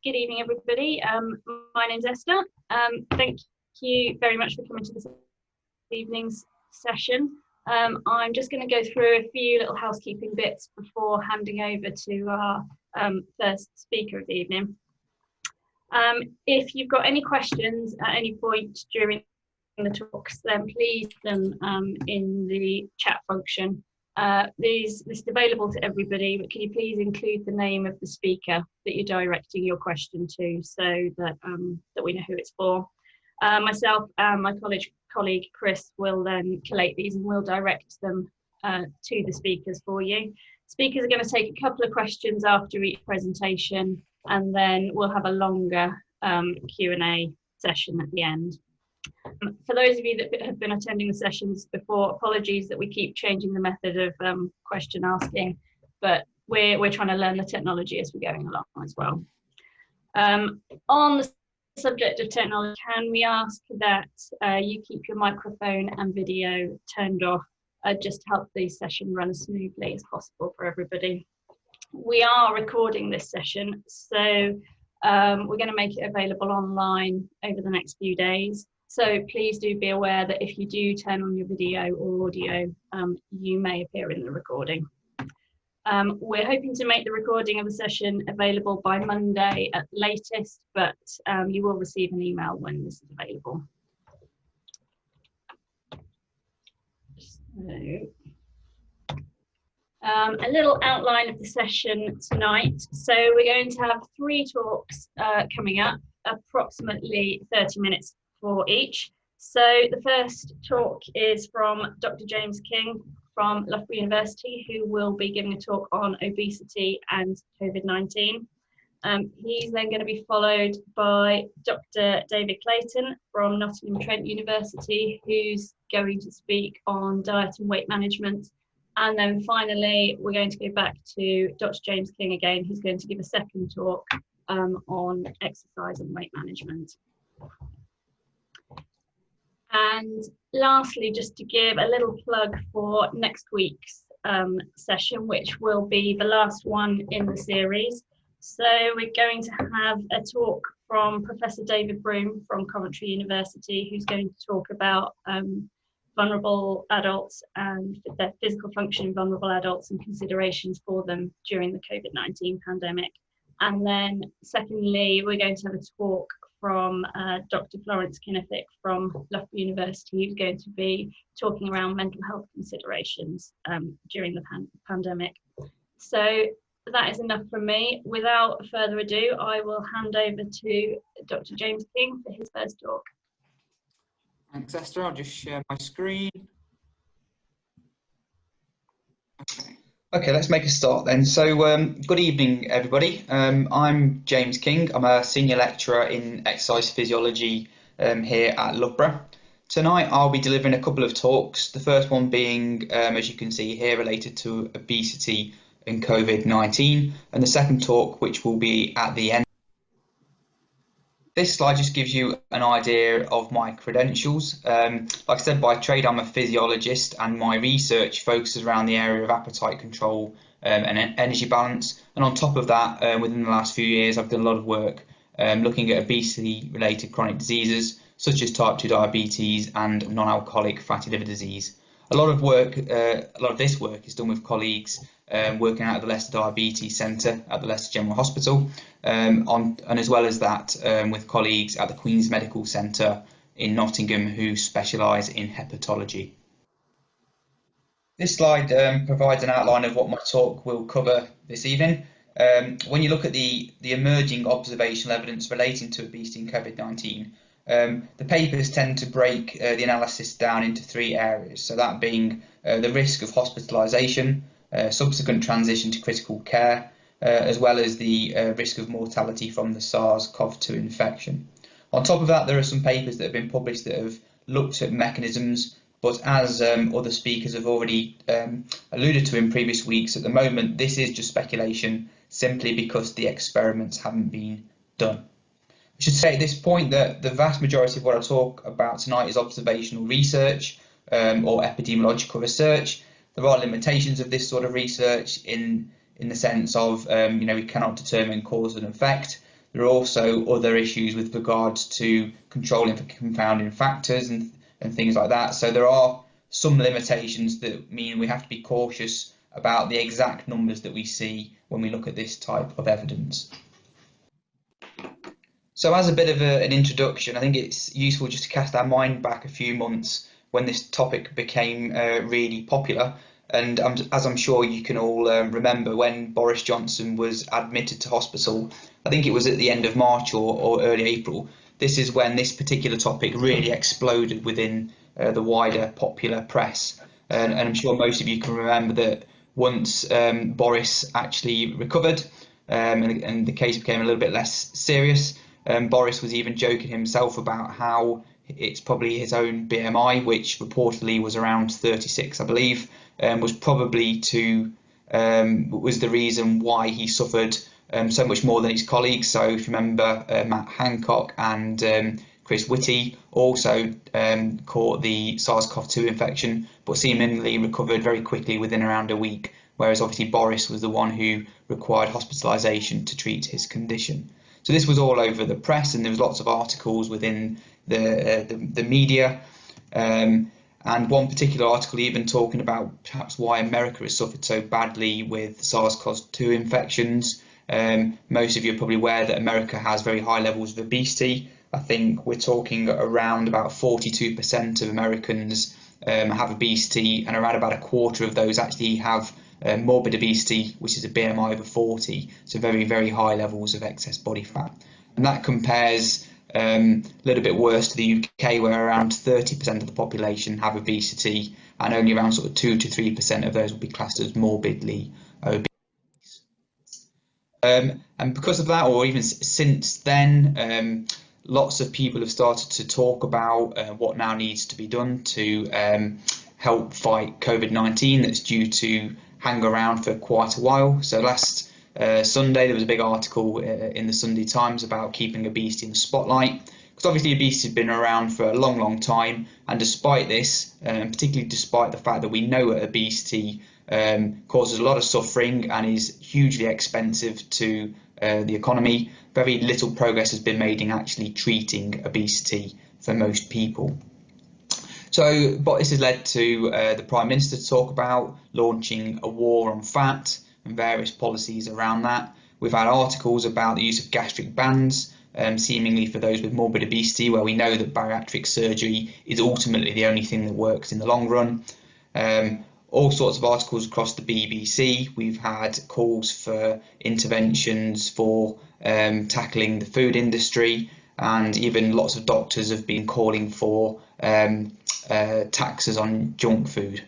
Good evening, everybody. My name's Esther. Thank you very much for coming to this evening's session. I'm just going to go through a few little housekeeping bits before handing over to our first speaker of the evening. If you've got any questions at any point during the talks, then please them in the chat function. This is available to everybody, but can you please include the name of the speaker that you're directing your question to, so that that we know who it's for. Myself and my colleague Chris will then collate these and we'll direct them to the speakers for you. Speakers are going to take a couple of questions after each presentation, and then we'll have a longer Q&A session at the end. For those of you that have been attending the sessions before, apologies that we keep changing the method of question asking, but we're trying to learn the technology as we're going along as well. On the subject of technology, can we ask that you keep your microphone and video turned off, just to help the session run as smoothly as possible for everybody. We are recording this session, so we're going to make it available online over the next few days. So please do be aware that if you do turn on your video or audio, you may appear in the recording. We're hoping to make the recording of the session available by Monday at the latest, but you will receive an email when this is available. So, a little outline of the session tonight. So we're going to have 3 talks coming up, approximately 30 minutes for each. So the first talk is from Dr. James King from Loughborough University, who will be giving a talk on obesity and COVID-19. He's then going to be followed by Dr. David Clayton from Nottingham-Trent University, who's going to speak on diet and weight management. And then finally, we're going to go back to Dr. James King again, who's going to give a second talk on exercise and weight management. And lastly, just to give a little plug for next week's session, which will be the last one in the series. So we're going to have a talk from Professor David Broom from Coventry University, who's going to talk about vulnerable adults and their physical function in vulnerable adults and considerations for them during the COVID-19 pandemic. And then secondly, we're going to have a talk from Dr. Florence Kinethick from Loughborough University, who's going to be talking around mental health considerations during the pandemic. So that is enough from me. Without further ado, I will hand over to Dr. James King for his first talk. Thanks, Esther. I'll just share my screen. Okay, let's make a start then. So good evening, everybody. I'm James King. I'm a senior lecturer in exercise physiology here at Loughborough. Tonight I'll be delivering a couple of talks, the first one being, as you can see here, related to obesity and COVID-19, and the second talk, which will be at the end. This slide just gives you an idea of my credentials. Like I said, by trade I'm a physiologist, and my research focuses around the area of appetite control and energy balance. And on top of that, within the last few years, I've done a lot of work looking at obesity-related chronic diseases, such as type 2 diabetes and non-alcoholic fatty liver disease. A lot of this work is done with colleagues working out at the Leicester Diabetes Centre at the Leicester General Hospital, and as well as that with colleagues at the Queen's Medical Centre in Nottingham who specialise in hepatology. This slide provides an outline of what my talk will cover this evening. When you look at the emerging observational evidence relating to obesity and COVID-19, the papers tend to break the analysis down into 3 areas. So that being the risk of hospitalisation, subsequent transition to critical care, as well as the risk of mortality from the SARS-CoV-2 infection. On top of that, there are some papers that have been published that have looked at mechanisms, but as other speakers have already alluded to in previous weeks, at the moment this is just speculation, simply because the experiments haven't been done. I should say at this point that the vast majority of what I talk about tonight is observational research or epidemiological research. There are limitations of this sort of research in the sense of we cannot determine cause and effect. There are also other issues with regards to controlling for confounding factors and things like that. So there are some limitations that mean we have to be cautious about the exact numbers that we see when we look at this type of evidence. So as a bit of an introduction, I think it's useful just to cast our mind back a few months when this topic became really popular. And as I'm sure you can all remember, when Boris Johnson was admitted to hospital, I think it was at the end of March or early April, this is when this particular topic really exploded within the wider popular press. And I'm sure most of you can remember that once Boris actually recovered and the case became a little bit less serious, Boris was even joking himself about how it's probably his own BMI, which reportedly was around 36, I believe, was probably was the reason why he suffered so much more than his colleagues. So if you remember, Matt Hancock and Chris Whitty also caught the SARS-CoV-2 infection, but seemingly recovered very quickly within around a week, whereas obviously Boris was the one who required hospitalisation to treat his condition. So this was all over the press, and there was lots of articles within the media, and one particular article even talking about perhaps why America has suffered so badly with SARS-CoV-2 infections. Most of you are probably aware that America has very high levels of obesity. I think we're talking around about 42% of Americans have obesity, and around about a quarter of those actually have morbid obesity, which is a BMI over 40, so very, very high levels of excess body fat. And that compares a little bit worse to the UK, where around 30% of the population have obesity, and only around sort of 2 to 3% of those will be classed as morbidly obese. And because of that, or even since then, lots of people have started to talk about what now needs to be done to help fight COVID-19 that's due to hang around for quite a while. So last Sunday there was a big article in the Sunday Times about keeping obesity in the spotlight, because obviously obesity has been around for a long time, and despite this, particularly despite the fact that we know that obesity causes a lot of suffering and is hugely expensive to the economy, very little progress has been made in actually treating obesity for most people. So what this has led to the Prime Minister to talk about launching a war on fat and various policies around that. We've had articles about the use of gastric bands, seemingly for those with morbid obesity, where we know that bariatric surgery is ultimately the only thing that works in the long run. All sorts of articles across the BBC. We've had calls for interventions for tackling the food industry, and even lots of doctors have been calling for taxes on junk food,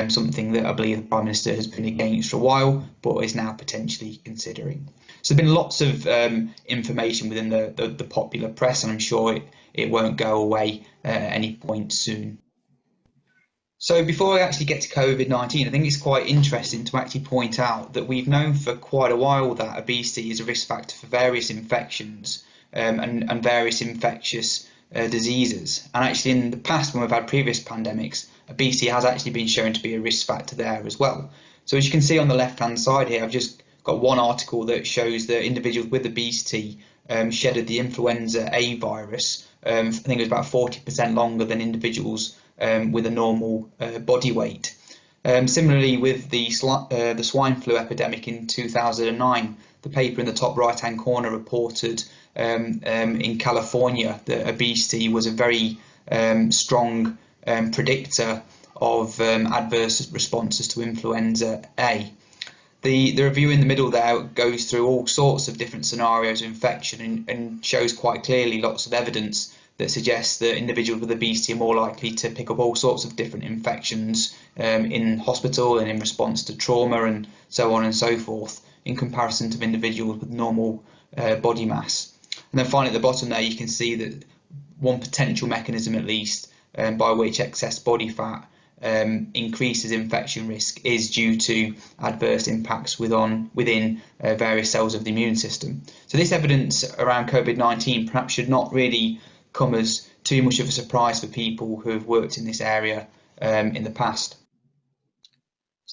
something that I believe the Prime Minister has been against for a while, but is now potentially considering. So there's been lots of information within the popular press, and I'm sure it won't go away at any point soon. So before I actually get to COVID-19, I think it's quite interesting to actually point out that we've known for quite a while that obesity is a risk factor for various infections and various infectious diseases. And actually in the past, when we've had previous pandemics, obesity has actually been shown to be a risk factor there as well. So as you can see on the left-hand side here, I've just got one article that shows that individuals with obesity shedded the influenza A virus, I think it was about 40% longer than individuals with a normal body weight. Similarly, with the swine flu epidemic in 2009, the paper in the top right-hand corner reported in California that obesity was a very strong predictor of adverse responses to influenza A. The review in the middle there goes through all sorts of different scenarios of infection and shows quite clearly lots of evidence that suggests that individuals with obesity are more likely to pick up all sorts of different infections in hospital and in response to trauma and so on and so forth, in comparison to individuals with normal body mass. And then finally at the bottom there you can see that one potential mechanism at least by which excess body fat increases infection risk is due to adverse impacts within various cells of the immune system. So this evidence around COVID-19 perhaps should not really come as too much of a surprise for people who have worked in this area in the past.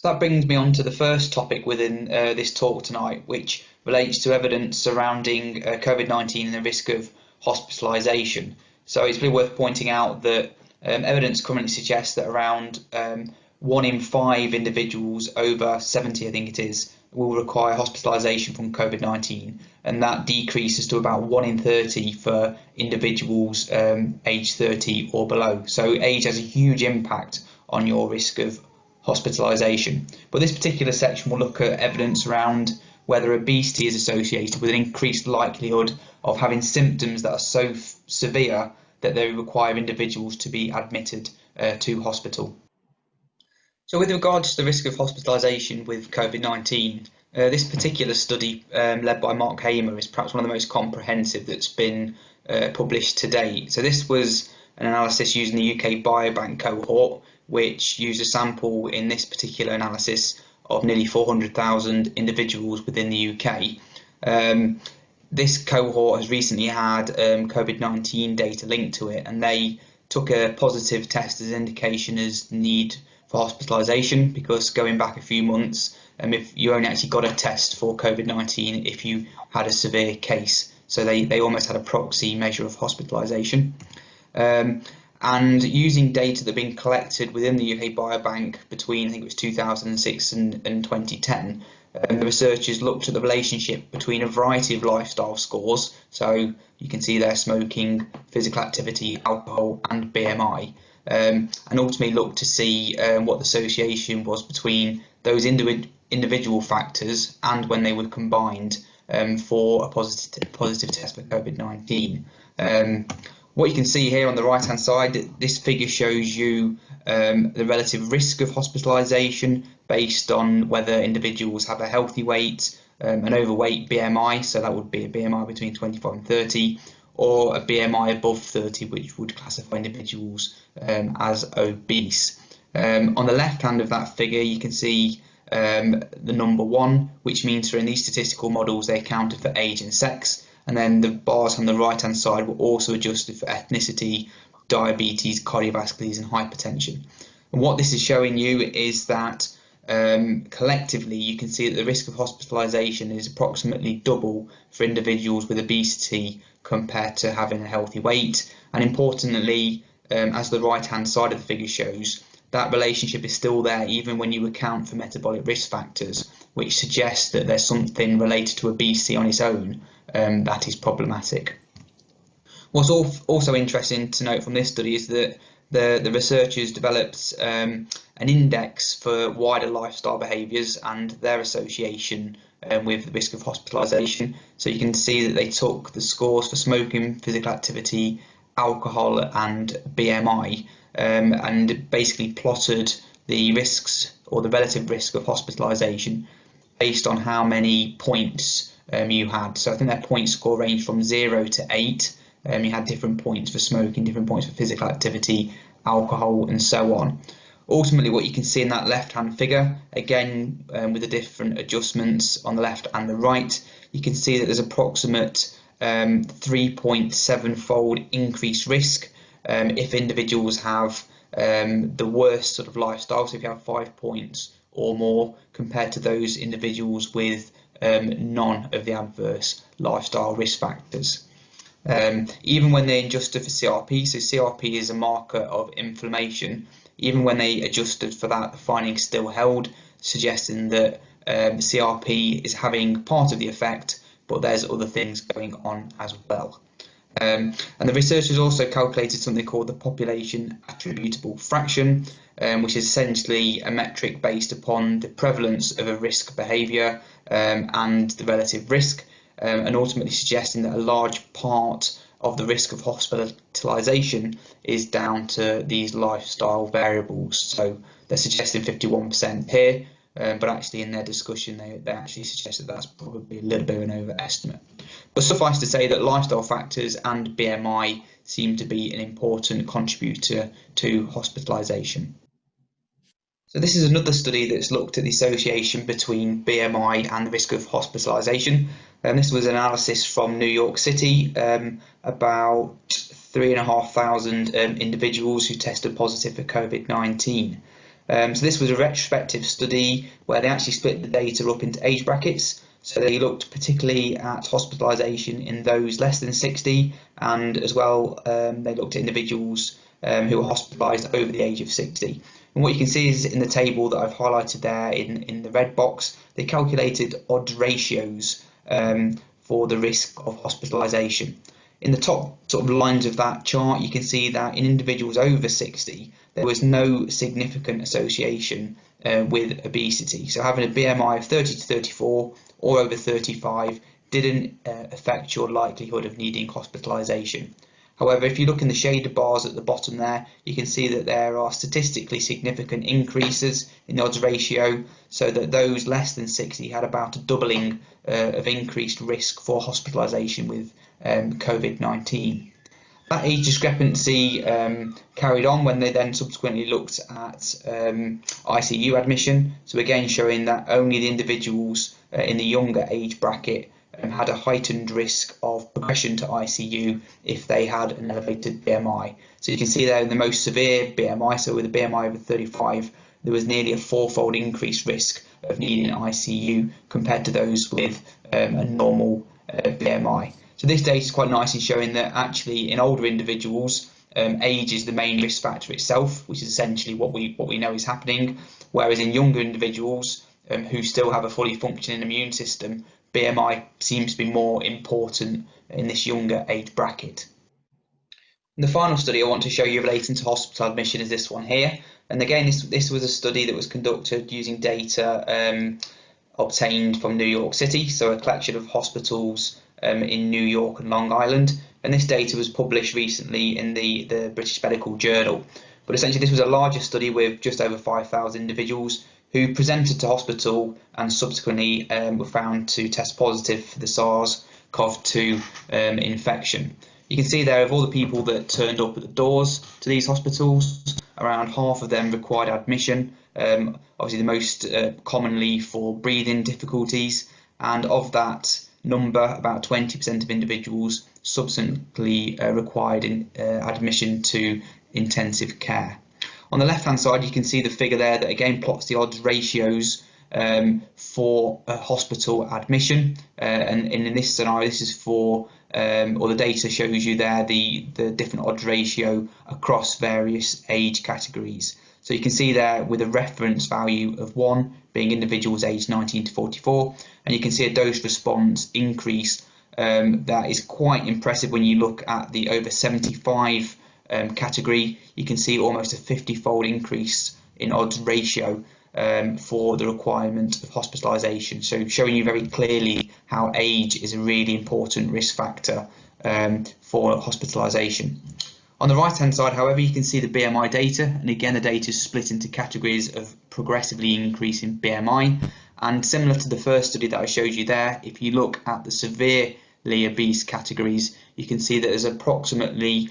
So that brings me on to the first topic within this talk tonight, which relates to evidence surrounding COVID-19 and the risk of hospitalisation. So it's really worth pointing out that evidence currently suggests that around 1 in 5 individuals over 70, I think it is, will require hospitalisation from COVID-19, and that decreases to about 1 in 30 for individuals aged 30 or below. So age has a huge impact on your risk of hospitalisation. But this particular section will look at evidence around whether obesity is associated with an increased likelihood of having symptoms that are so severe that they require individuals to be admitted to hospital. So with regards to the risk of hospitalisation with COVID-19, this particular study led by Mark Hamer is perhaps one of the most comprehensive that's been published to date. So this was an analysis using the UK Biobank cohort, which used a sample in this particular analysis of nearly 400,000 individuals within the UK. This cohort has recently had COVID-19 data linked to it, and they took a positive test as indication as need for hospitalisation, because going back a few months, if you only actually got a test for COVID-19 if you had a severe case. So they almost had a proxy measure of hospitalisation. And using data that had been collected within the UK Biobank between, I think it was 2006 and 2010, the researchers looked at the relationship between a variety of lifestyle scores. So you can see there smoking, physical activity, alcohol and BMI, and ultimately looked to see what the association was between those individual factors and when they were combined for a positive test for COVID-19. What you can see here on the right hand side, this figure shows you the relative risk of hospitalisation based on whether individuals have a healthy weight, an overweight BMI, so that would be a BMI between 25 and 30, or a BMI above 30, which would classify individuals as obese. On the left hand of that figure, you can see the number 1, which means for in these statistical models they accounted for age and sex, and then the bars on the right hand side were also adjusted for ethnicity, diabetes, cardiovascular disease and hypertension. And what this is showing you is that collectively you can see that the risk of hospitalisation is approximately double for individuals with obesity compared to having a healthy weight. And importantly, as the right hand side of the figure shows, that relationship is still there even when you account for metabolic risk factors, which suggests that there's something related to obesity on its own that is problematic. What's also interesting to note from this study is that the researchers developed an index for wider lifestyle behaviours and their association with the risk of hospitalisation. So you can see that they took the scores for smoking, physical activity, alcohol and BMI, and basically plotted the risks or the relative risk of hospitalisation based on how many points you had. So I think their point score ranged from 0 to 8. You had different points for smoking, different points for physical activity, alcohol and so on. Ultimately, what you can see in that left-hand figure, again with the different adjustments on the left and the right, you can see that there's approximate 3.7-fold increased risk if individuals have the worst sort of lifestyle, so if you have 5 points or more compared to those individuals with none of the adverse lifestyle risk factors. Even when they adjusted for CRP, so CRP is a marker of inflammation, even when they adjusted for that, the findings still held, suggesting that CRP is having part of the effect, but there's other things going on as well. And the researchers also calculated something called the population attributable fraction, which is essentially a metric based upon the prevalence of a risk behaviour and the relative risk, and ultimately suggesting that a large part of the risk of hospitalisation is down to these lifestyle variables. So they're suggesting 51% here, but actually in their discussion they actually suggest that that's probably a little bit of an overestimate. But suffice to say that lifestyle factors and BMI seem to be an important contributor to hospitalisation. So this is another study that's looked at the association between BMI and the risk of hospitalisation. And this was an analysis from New York City, about 3,500 individuals who tested positive for COVID-19. So this was a retrospective study where they actually split the data up into age brackets. So they looked particularly at hospitalisation in those less than 60, and as well they looked at individuals who were hospitalised over the age of 60. And what you can see is in the table that I've highlighted there in the red box, they calculated odds ratios for the risk of hospitalisation. In the top sort of lines of that chart, you can see that in individuals over 60, there was no significant association with obesity. So having a BMI of 30 to 34 or over 35 didn't affect your likelihood of needing hospitalisation. However, if you look in the shaded bars at the bottom there, you can see that there are statistically significant increases in the odds ratio, so that those less than 60 had about a doubling of increased risk for hospitalisation with COVID-19. That age discrepancy carried on when they then subsequently looked at ICU admission, so again showing that only the individuals in the younger age bracket had a heightened risk of progression to ICU if they had an elevated BMI. So you can see there in the most severe BMI, so with a BMI over 35, there was nearly a fourfold increased risk of needing ICU compared to those with a normal BMI. So this data is quite nice in showing that actually in older individuals, age is the main risk factor itself, which is essentially what we know is happening, whereas in younger individuals who still have a fully functioning immune system, BMI seems to be more important in this younger age bracket. And the final study I want to show you relating to hospital admission is this one here. And again, this was a study that was conducted using data obtained from New York City, so a collection of hospitals in New York and Long Island. And this data was published recently in the British Medical Journal. But essentially, this was a larger study with just over 5,000 individuals who presented to hospital and subsequently were found to test positive for the SARS-CoV-2 infection. You can see there of all the people that turned up at the doors to these hospitals, around half of them required admission, obviously the most commonly for breathing difficulties, and of that number, about 20% of individuals subsequently required admission to intensive care. On the left-hand side, you can see the figure there that again plots the odds ratios for hospital admission, and in this scenario, this is for, or the data shows you there the different odds ratio across various age categories. So you can see there with a reference value of 1 being individuals aged 19 to 44, and you can see a dose response increase that is quite impressive when you look at the over 75 category. You can see almost a 50-fold increase in odds ratio for the requirement of hospitalisation. So showing you very clearly how age is a really important risk factor for hospitalisation. On the right hand side, however, you can see the BMI data, and again the data is split into categories of progressively increasing BMI, and similar to the first study that I showed you there, if you look at the severely obese categories, you can see that there's approximately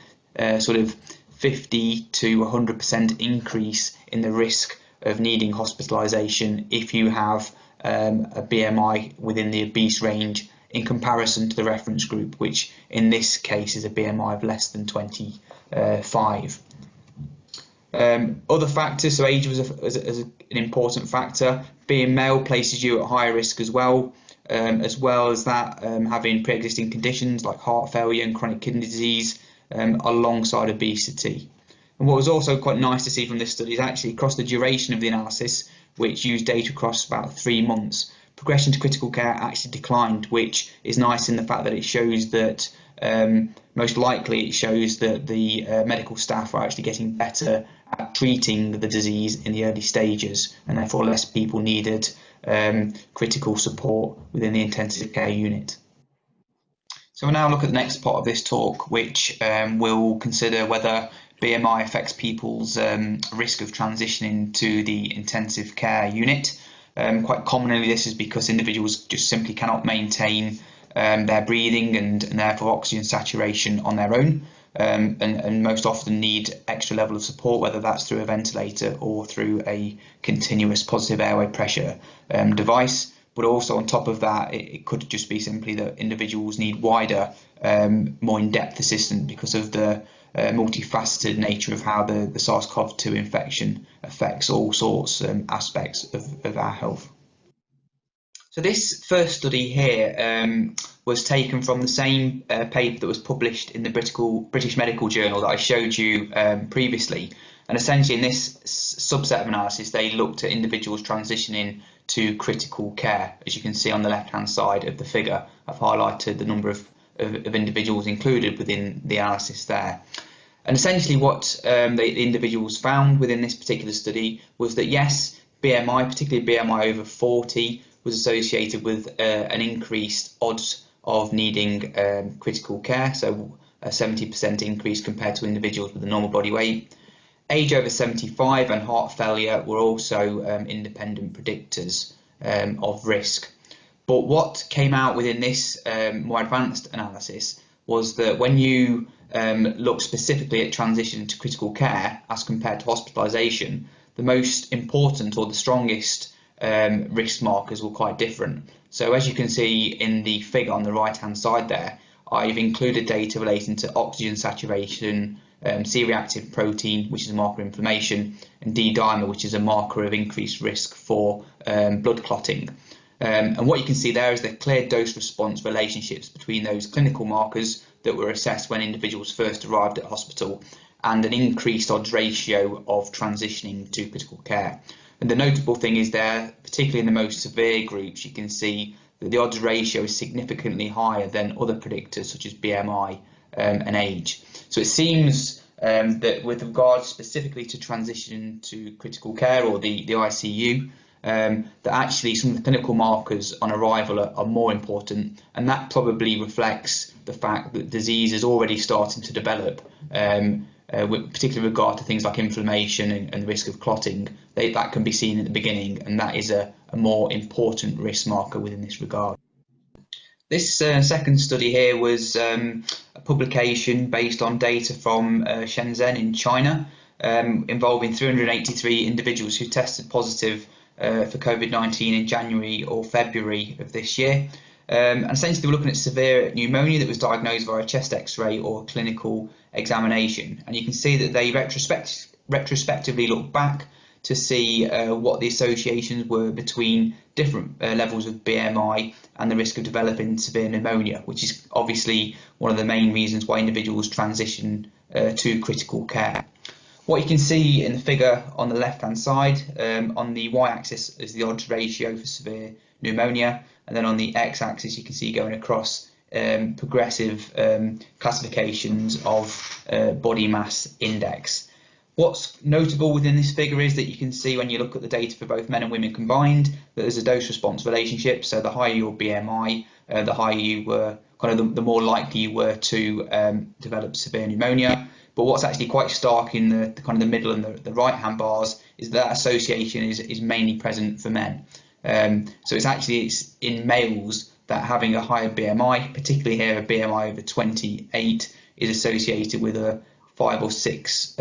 sort of 50 to 100% increase in the risk of needing hospitalisation if you have a BMI within the obese range in comparison to the reference group, which in this case is a BMI of less than 25. Other factors, so age was an important factor. Being male places you at higher risk as well as that having pre-existing conditions like heart failure and chronic kidney disease alongside obesity. And what was also quite nice to see from this study is actually across the duration of the analysis, which used data across about 3 months, progression to critical care actually declined, which is nice in the fact that it shows that most likely it shows that the medical staff are actually getting better at treating the disease in the early stages, and therefore less people needed critical support within the intensive care unit. So we'll now look at the next part of this talk, which will consider whether BMI affects people's risk of transitioning to the intensive care unit. Quite commonly, this is because individuals just simply cannot maintain their breathing and therefore oxygen saturation on their own, and most often need extra level of support, whether that's through a ventilator or through a continuous positive airway pressure device. But also on top of that, it could just be simply that individuals need wider, more in-depth assistance because of the multifaceted nature of how the SARS-CoV-2 infection affects all sorts aspects of our health. So this first study here was taken from the same paper that was published in the British Medical Journal that I showed you previously. And essentially in this subset of analysis, they looked at individuals transitioning to critical care. As you can see on the left-hand side of the figure, I've highlighted the number of individuals included within the analysis there. And essentially what the individuals found within this particular study was that yes, BMI, particularly BMI over 40, was associated with an increased odds of needing critical care, so a 70% increase compared to individuals with a normal body weight. Age over 75 and heart failure were also independent predictors of risk. But what came out within this more advanced analysis was that when you look specifically at transition to critical care as compared to hospitalisation, the most important or the strongest risk markers were quite different. So as you can see in the figure on the right hand side there, I've included data relating to oxygen saturation, C-reactive protein, which is a marker of inflammation, and D-dimer, which is a marker of increased risk for blood clotting. And what you can see there is the clear dose-response relationships between those clinical markers that were assessed when individuals first arrived at hospital and an increased odds ratio of transitioning to critical care. And the notable thing is there, particularly in the most severe groups, you can see that the odds ratio is significantly higher than other predictors such as BMI and age. So it seems that with regards specifically to transition to critical care or the ICU, that actually some of the clinical markers on arrival are more important, and that probably reflects the fact that disease is already starting to develop, with particular regard to things like inflammation and the risk of clotting. That can be seen at the beginning, and that is a more important risk marker within this regard. This second study here was a publication based on data from Shenzhen in China, involving 383 individuals who tested positive for COVID-19 in January or February of this year. And essentially they were looking at severe pneumonia that was diagnosed via chest x-ray or clinical examination. And you can see that they retrospectively looked back to see what the associations were between different levels of BMI and the risk of developing severe pneumonia, which is obviously one of the main reasons why individuals transition to critical care. What you can see in the figure on the left-hand side, on the y-axis is the odds ratio for severe pneumonia, and then on the x-axis you can see going across progressive classifications of body mass index. What's notable within this figure is that you can see when you look at the data for both men and women combined that there's a dose-response relationship. So the higher your BMI, the higher you were, the more likely you were to develop severe pneumonia. But what's actually quite stark in the middle and the right-hand bars is that association is mainly present for men. So it's in males that having a higher BMI, particularly here a BMI over 28, is associated with a 5 or 6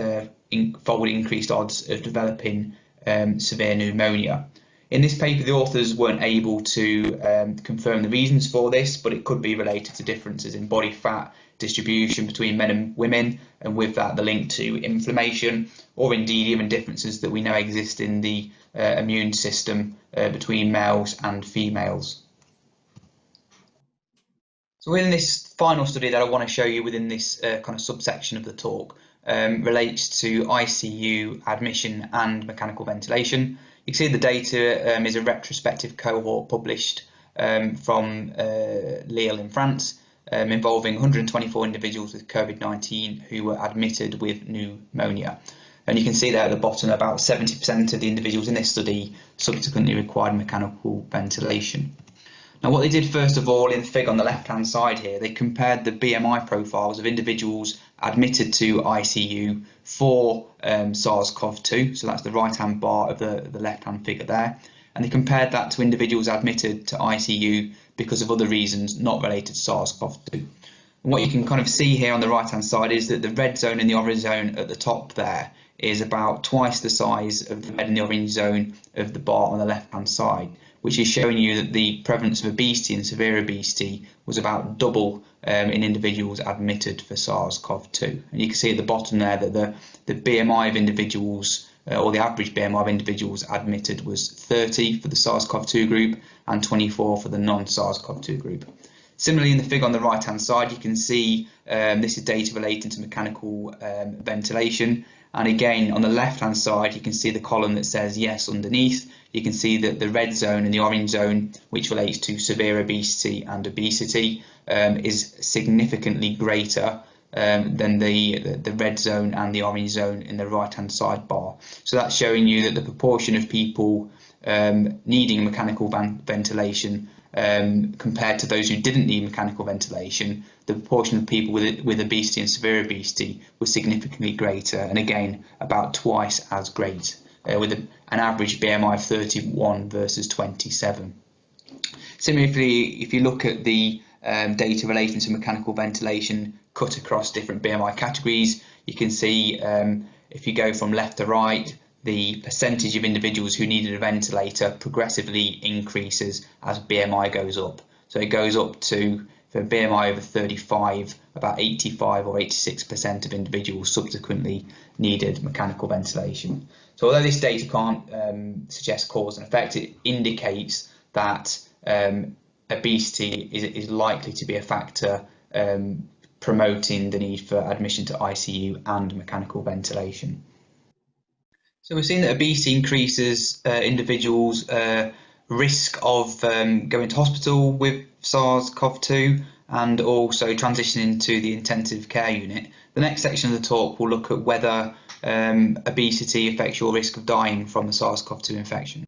fold increased odds of developing severe pneumonia. In this paper, the authors weren't able to confirm the reasons for this, but it could be related to differences in body fat distribution between men and women, and with that the link to inflammation, or indeed even differences that we know exist in the immune system between males and females. So within this final study that I want to show you within this subsection of the talk relates to ICU admission and mechanical ventilation. You can see the data is a retrospective cohort published from Lille in France, involving 124 individuals with COVID-19 who were admitted with pneumonia. And you can see there at the bottom about 70% of the individuals in this study subsequently required mechanical ventilation. Now what they did first of all in the figure on the left hand side here, they compared the BMI profiles of individuals admitted to ICU for SARS-CoV-2, so that's the right hand bar of the left hand figure there, and they compared that to individuals admitted to ICU because of other reasons not related to SARS-CoV-2. And what you can see here on the right hand side is that the red zone and the orange zone at the top there is about twice the size of the red and the orange zone of the bar on the left hand side. which is showing you that the prevalence of obesity and severe obesity was about double in individuals admitted for SARS-CoV-2. And you can see at the bottom there that the BMI of individuals, or the average BMI of individuals admitted, was 30 for the SARS-CoV-2 group and 24 for the non-SARS-CoV-2 group. Similarly, in the figure on the right-hand side, you can see this is data relating to mechanical ventilation. And again, on the left-hand side, you can see the column that says yes underneath. You can see that the red zone and the orange zone, which relates to severe obesity and obesity, is significantly greater than the red zone and the orange zone in the right-hand side bar. So that's showing you that the proportion of people needing mechanical ventilation compared to those who didn't need mechanical ventilation, the proportion of people with obesity and severe obesity was significantly greater, and again about twice as great, with an average BMI of 31 versus 27. Similarly, if you look at the data relating to mechanical ventilation cut across different BMI categories, you can see if you go from left to right, the percentage of individuals who needed a ventilator progressively increases as BMI goes up. So it goes up to, for BMI over 35, about 85 or 86% of individuals subsequently needed mechanical ventilation. So although this data can't suggest cause and effect, it indicates that obesity is likely to be a factor promoting the need for admission to ICU and mechanical ventilation. So we're seeing that obesity increases individuals' risk of going to hospital with SARS-CoV-2 and also transitioning to the intensive care unit. The next section of the talk will look at whether obesity affects your risk of dying from the SARS-CoV-2 infection.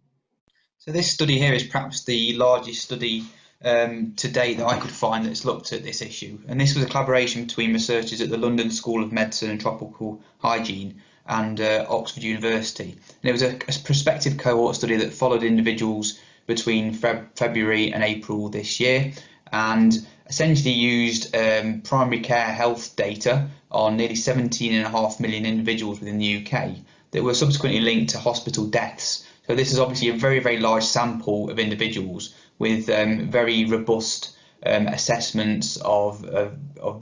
So this study here is perhaps the largest study to date that I could find that's looked at this issue. And this was a collaboration between researchers at the London School of Medicine and Tropical Hygiene and Oxford University. And it was a prospective cohort study that followed individuals between February and April this year, and essentially used primary care health data on nearly 17.5 million individuals within the UK that were subsequently linked to hospital deaths. So this is obviously a very, very large sample of individuals with very robust assessments of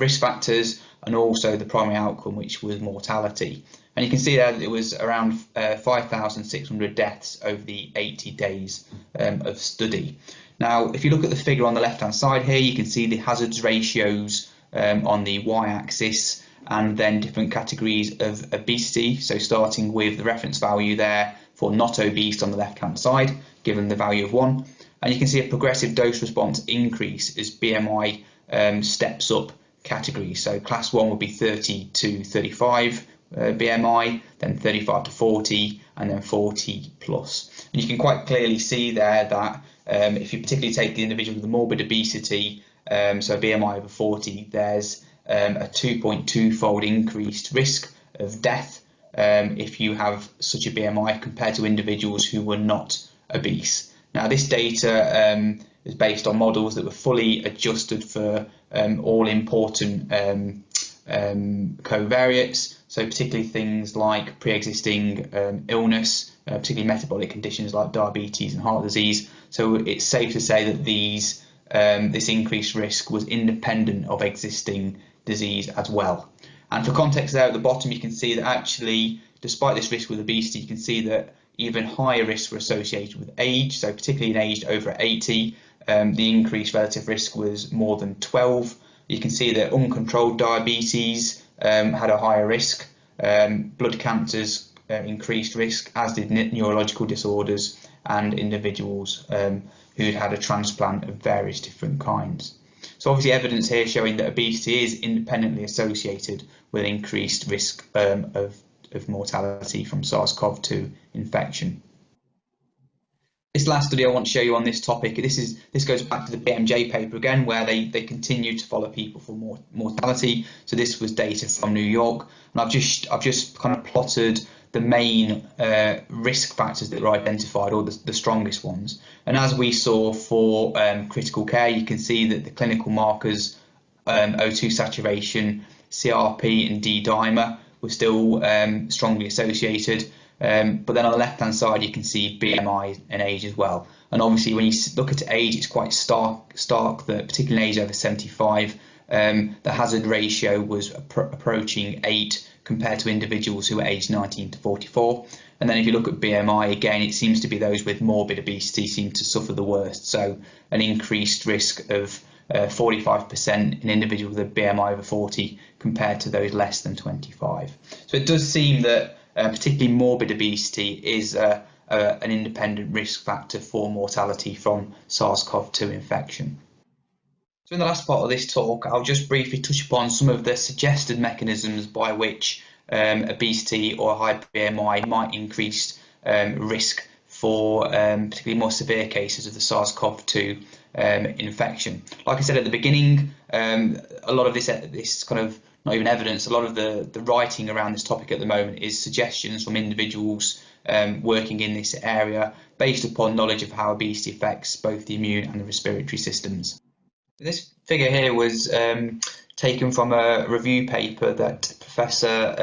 risk factors and also the primary outcome, which was mortality. And you can see there that it was around 5,600 deaths over the 80 days of study. Now, if you look at the figure on the left-hand side here, you can see the hazards ratios on the y-axis and then different categories of obesity. So starting with the reference value there for not obese on the left-hand side, given the value of 1. And you can see a progressive dose response increase as BMI steps up categories. So class 1 would be 30 to 35 BMI, then 35 to 40, and then 40 plus. And you can quite clearly see there that if you particularly take the individual with the morbid obesity, so BMI over 40, there's a 2.2-fold increased risk of death if you have such a BMI compared to individuals who were not obese. Now, this data is based on models that were fully adjusted for all important covariates, so particularly things like pre-existing illness, particularly metabolic conditions like diabetes and heart disease. So it's safe to say that this increased risk was independent of existing disease as well. And for context there at the bottom, you can see that actually, despite this risk with obesity, you can see that even higher risks were associated with age. So particularly in aged over 80, the increased relative risk was more than 12. You can see that uncontrolled diabetes had a higher risk, blood cancers increased risk, as did neurological disorders and individuals who'd had a transplant of various different kinds. So obviously evidence here showing that obesity is independently associated with increased risk of mortality from SARS-CoV-2 infection. This last study I want to show you on this topic, this goes back to the BMJ paper again, where they continue to follow people for mortality. So this was data from New York, and I've just kind of plotted the main risk factors that were identified, or the strongest ones. And as we saw for critical care, you can see that the clinical markers O2 saturation, CRP and D-dimer were still strongly associated. But then on the left hand side you can see BMI and age as well. And obviously when you look at age, it's quite stark that particularly in age over 75, the hazard ratio was approaching 8 compared to individuals who are aged 19 to 44. And then if you look at BMI, again, it seems to be those with morbid obesity seem to suffer the worst. So an increased risk of 45% in individuals with a BMI over 40 compared to those less than 25. So it does seem that particularly morbid obesity is an independent risk factor for mortality from SARS-CoV-2 infection. So in the last part of this talk, I'll just briefly touch upon some of the suggested mechanisms by which obesity or high BMI might increase risk for particularly more severe cases of the SARS-CoV-2 infection. Like I said at the beginning, a lot of this kind of not even evidence, a lot of the writing around this topic at the moment is suggestions from individuals working in this area based upon knowledge of how obesity affects both the immune and the respiratory systems. This figure here was taken from a review paper that Professor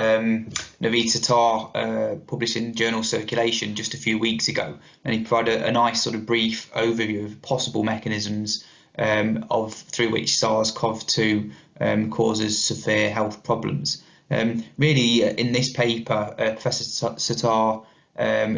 David Clayton published in Journal Circulation just a few weeks ago, and he provided a nice sort of brief overview of possible mechanisms through which SARS-CoV-2 causes severe health problems. Really, in this paper, Professor Clayton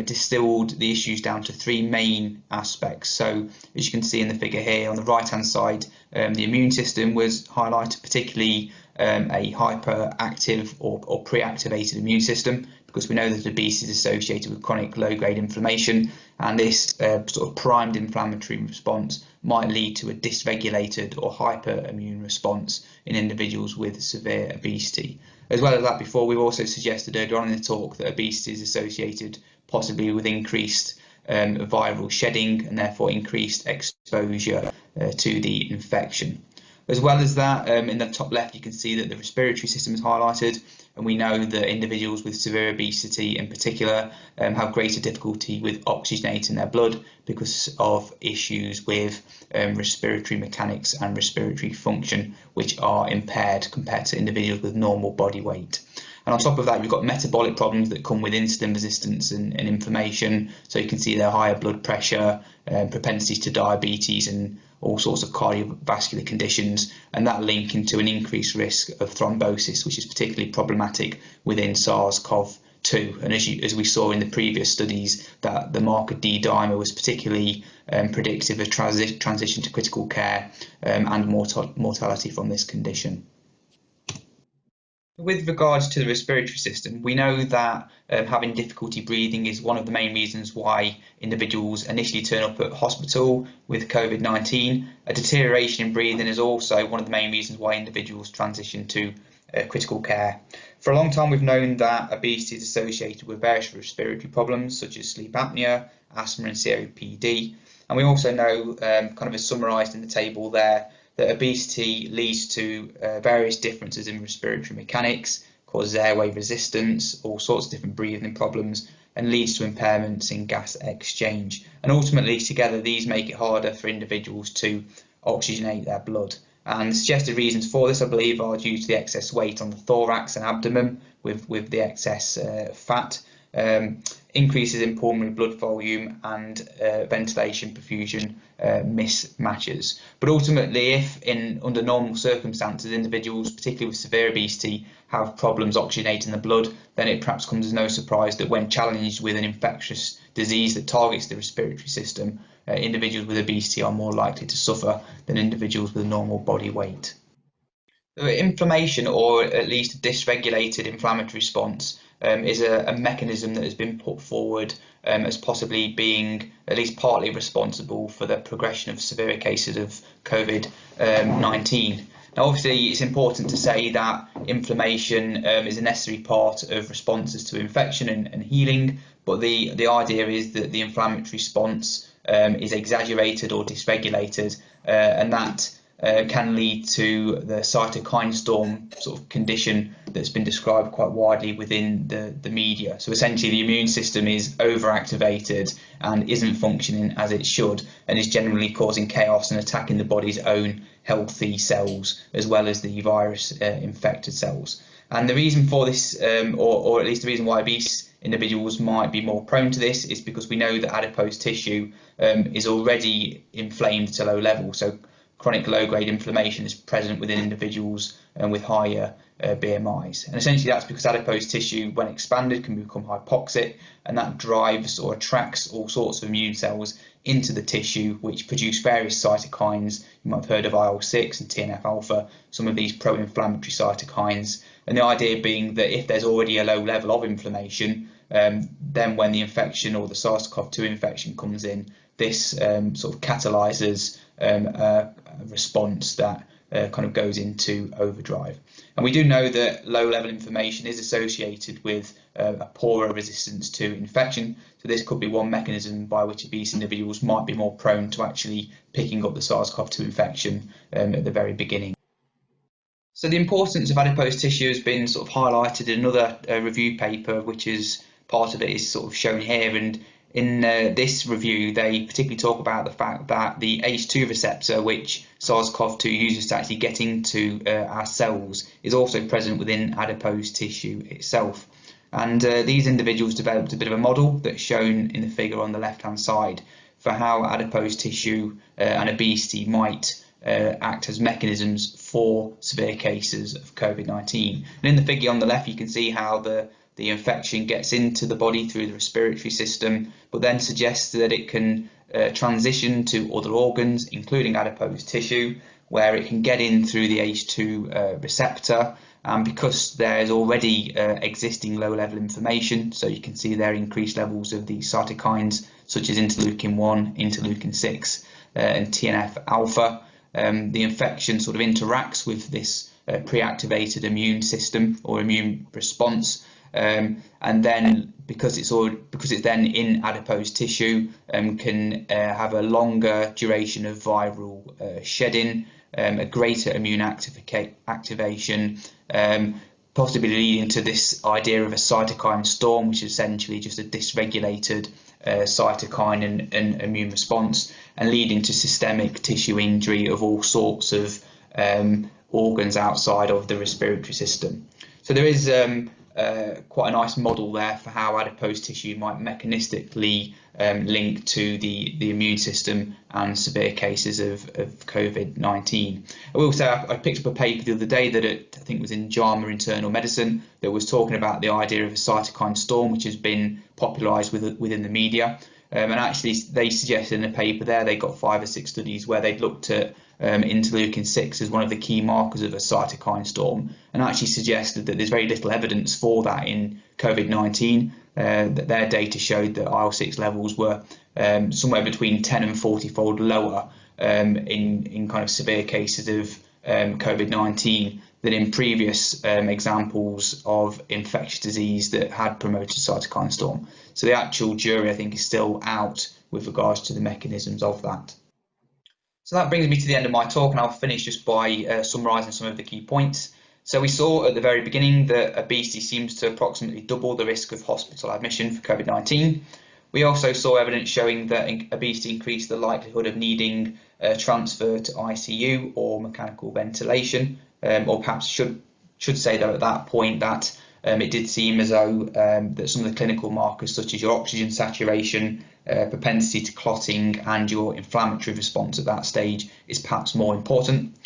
distilled the issues down to 3 main aspects. So as you can see in the figure here on the right hand side, the immune system was highlighted, particularly a hyperactive or pre-activated immune system, because we know that obesity is associated with chronic low-grade inflammation, and this sort of primed inflammatory response might lead to a dysregulated or hyperimmune response in individuals with severe obesity. As well as that, before we've also suggested earlier on in the talk that obesity is associated possibly with increased viral shedding and therefore increased exposure to the infection. As well as that, in the top left you can see that the respiratory system is highlighted, and we know that individuals with severe obesity in particular have greater difficulty with oxygenating their blood because of issues with respiratory mechanics and respiratory function, which are impaired compared to individuals with normal body weight. And on top of that, we've got metabolic problems that come with insulin resistance and inflammation. So you can see their higher blood pressure, propensities to diabetes, and all sorts of cardiovascular conditions, and that link into an increased risk of thrombosis, which is particularly problematic within SARS-CoV-2. And as we saw in the previous studies, that the marker D-dimer was particularly predictive of transition to critical care and mortality from this condition. With regards to the respiratory system, we know that having difficulty breathing is one of the main reasons why individuals initially turn up at hospital with COVID-19. A deterioration in breathing is also one of the main reasons why individuals transition to critical care. For a long time, we've known that obesity is associated with various respiratory problems such as sleep apnea, asthma, and COPD. And we also know, kind of as summarised in the table there, that obesity leads to various differences in respiratory mechanics, causes airway resistance, all sorts of different breathing problems, and leads to impairments in gas exchange. And ultimately, together, these make it harder for individuals to oxygenate their blood. And the suggested reasons for this, I believe, are due to the excess weight on the thorax and abdomen with the excess fat, increases in pulmonary blood volume, and ventilation perfusion mismatches. But ultimately, if under normal circumstances individuals, particularly with severe obesity, have problems oxygenating the blood, then it perhaps comes as no surprise that when challenged with an infectious disease that targets the respiratory system, individuals with obesity are more likely to suffer than individuals with a normal body weight. Inflammation, or at least a dysregulated inflammatory response, is a mechanism that has been put forward as possibly being at least partly responsible for the progression of severe cases of COVID-19. Now, obviously, it's important to say that inflammation is a necessary part of responses to infection and healing, but the idea is that the inflammatory response is exaggerated or dysregulated, and that can lead to the cytokine storm sort of condition that's been described quite widely within the media. So essentially the immune system is overactivated and isn't functioning as it should, and is generally causing chaos and attacking the body's own healthy cells as well as the virus infected cells. And the reason for this, or at least the reason why obese individuals might be more prone to this, is because we know that adipose tissue is already inflamed to low levels. So chronic low-grade inflammation is present within individuals with higher BMIs. And essentially that's because adipose tissue, when expanded, can become hypoxic, and that drives or attracts all sorts of immune cells into the tissue, which produce various cytokines. You might have heard of IL-6 and TNF-alpha, some of these pro-inflammatory cytokines. And the idea being that if there's already a low level of inflammation, then when the infection or the SARS-CoV-2 infection comes in, this sort of catalyses a response that kind of goes into overdrive. And we do know that low level inflammation is associated with a poorer resistance to infection. So this could be one mechanism by which obese individuals might be more prone to actually picking up the SARS-CoV-2 infection at the very beginning. So the importance of adipose tissue has been sort of highlighted in another review paper, which is part of it is sort of shown here. And in this review, they particularly talk about the fact that the ACE2 receptor, which SARS-CoV-2 uses to actually get into our cells, is also present within adipose tissue itself. And these individuals developed a bit of a model that's shown in the figure on the left-hand side for how adipose tissue and obesity might act as mechanisms for severe cases of COVID-19. And in the figure on the left, you can see how the infection gets into the body through the respiratory system, but then suggests that it can transition to other organs, including adipose tissue, where it can get in through the ACE2 receptor. And because there is already existing low-level inflammation, so you can see there increased levels of these cytokines such as interleukin-1, interleukin-6, and TNF-alpha, the infection sort of interacts with this pre-activated immune system or immune response, and then because it's then in adipose tissue, can have a longer duration of viral shedding, a greater immune activation, possibly leading to this idea of a cytokine storm, which is essentially just a dysregulated cytokine and immune response, and leading to systemic tissue injury of all sorts of organs outside of the respiratory system. So there is quite a nice model there for how adipose tissue might mechanistically link to the immune system and severe cases of COVID-19. I will say I picked up a paper the other day that I think was in JAMA Internal Medicine that was talking about the idea of a cytokine storm, which has been popularised within the media. And actually, they suggested in a paper there they got 5 or 6 studies where they'd looked at interleukin-6 as one of the key markers of a cytokine storm, and actually suggested that there's very little evidence for that in COVID-19. That their data showed that IL-6 levels were somewhere between 10 and 40-fold lower in kind of severe cases of COVID-19 than in previous examples of infectious disease that had promoted cytokine storm. So the actual jury, I think, is still out with regards to the mechanisms of that. So that brings me to the end of my talk, and I'll finish just by summarising some of the key points. So we saw at the very beginning that obesity seems to approximately double the risk of hospital admission for COVID-19. We also saw evidence showing that obesity increased the likelihood of needing transfer to ICU or mechanical ventilation, or perhaps should say though at that point that it did seem as though that some of the clinical markers such as your oxygen saturation, propensity to clotting and your inflammatory response at that stage is perhaps more important.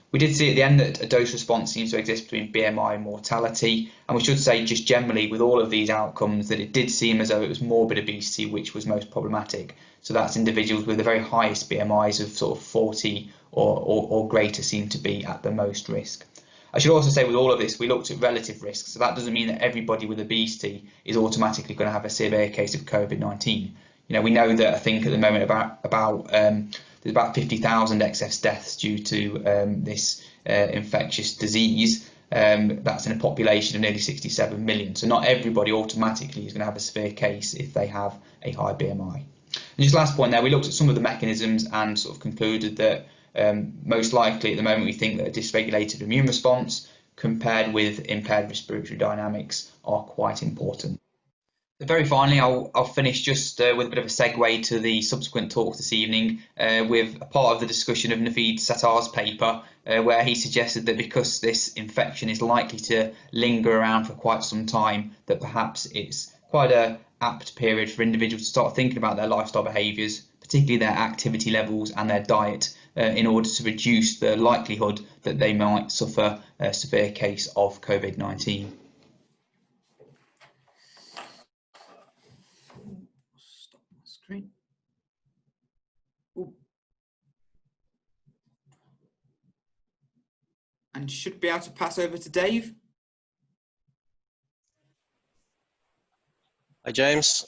We did see at the end that a dose response seems to exist between BMI and mortality, and we should say just generally with all of these outcomes that it did seem as though it was morbid obesity which was most problematic. So that's individuals with the very highest BMIs of sort of 40 or greater seem to be at the most risk. I should also say with all of this we looked at relative risks, so that doesn't mean that everybody with obesity is automatically going to have a severe case of COVID-19. You know, we know that I think at the moment there's about 50,000 excess deaths due to this infectious disease. That's in a population of nearly 67 million. So not everybody automatically is going to have a severe case if they have a high BMI. And just last point there, we looked at some of the mechanisms and sort of concluded that most likely at the moment we think that a dysregulated immune response compared with impaired respiratory dynamics are quite important. Very finally, I'll finish just with a bit of a segue to the subsequent talk this evening with a part of the discussion of Naveed Sattar's paper, where he suggested that because this infection is likely to linger around for quite some time, that perhaps it's quite a apt period for individuals to start thinking about their lifestyle behaviours, particularly their activity levels and their diet, in order to reduce the likelihood that they might suffer a severe case of COVID-19. Stop my screen. Ooh. And should be able to pass over to Dave. Hi, James.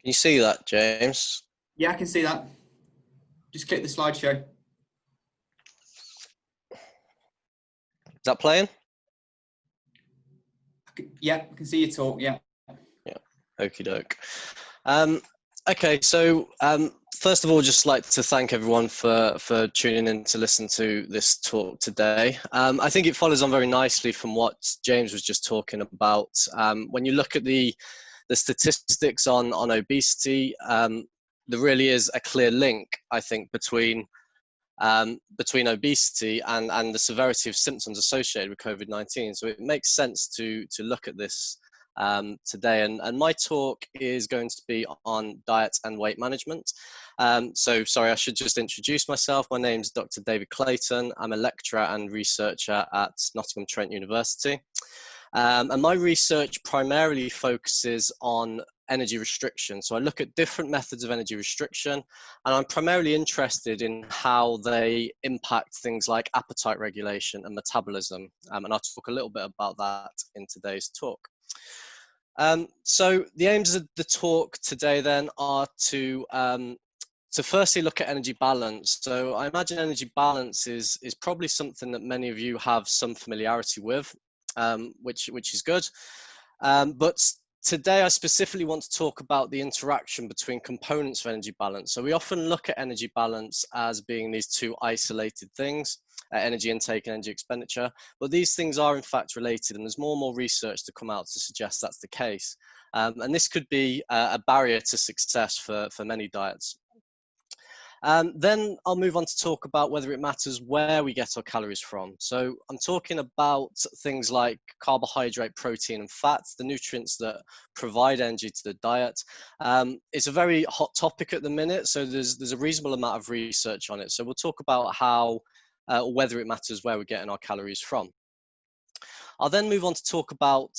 Can you see that, James? Yeah, I can see that. Just click the slideshow. Is that playing? Yeah, I can see you talk, yeah. Yeah, okie doke. Okay, so first of all, just like to thank everyone for tuning in to listen to this talk today. I think it follows on very nicely from what James was just talking about. When you look at the statistics on obesity, there really is a clear link, I think, between obesity and the severity of symptoms associated with COVID-19. So it makes sense to look at this today. And my talk is going to be on diet and weight management. So sorry, I should just introduce myself. My name is Dr. David Clayton. I'm a lecturer and researcher at Nottingham Trent University. And my research primarily focuses on energy restriction. So I look at different methods of energy restriction, and I'm primarily interested in how they impact things like appetite regulation and metabolism. And I'll talk a little bit about that in today's talk. So the aims of the talk today then are to firstly look at energy balance. So I imagine energy balance is probably something that many of you have some familiarity with, which is good. But today I specifically want to talk about the interaction between components of energy balance. So we often look at energy balance as being these two isolated things, energy intake and energy expenditure, but these things are in fact related, and there's more and more research to come out to suggest that's the case. And this could be a barrier to success for many diets. Then I'll move on to talk about whether it matters where we get our calories from. So I'm talking about things like carbohydrate, protein, and fats, the nutrients that provide energy to the diet. It's a very hot topic at the minute, so there's a reasonable amount of research on it. So we'll talk about how, whether it matters where we're getting our calories from. I'll then move on to talk about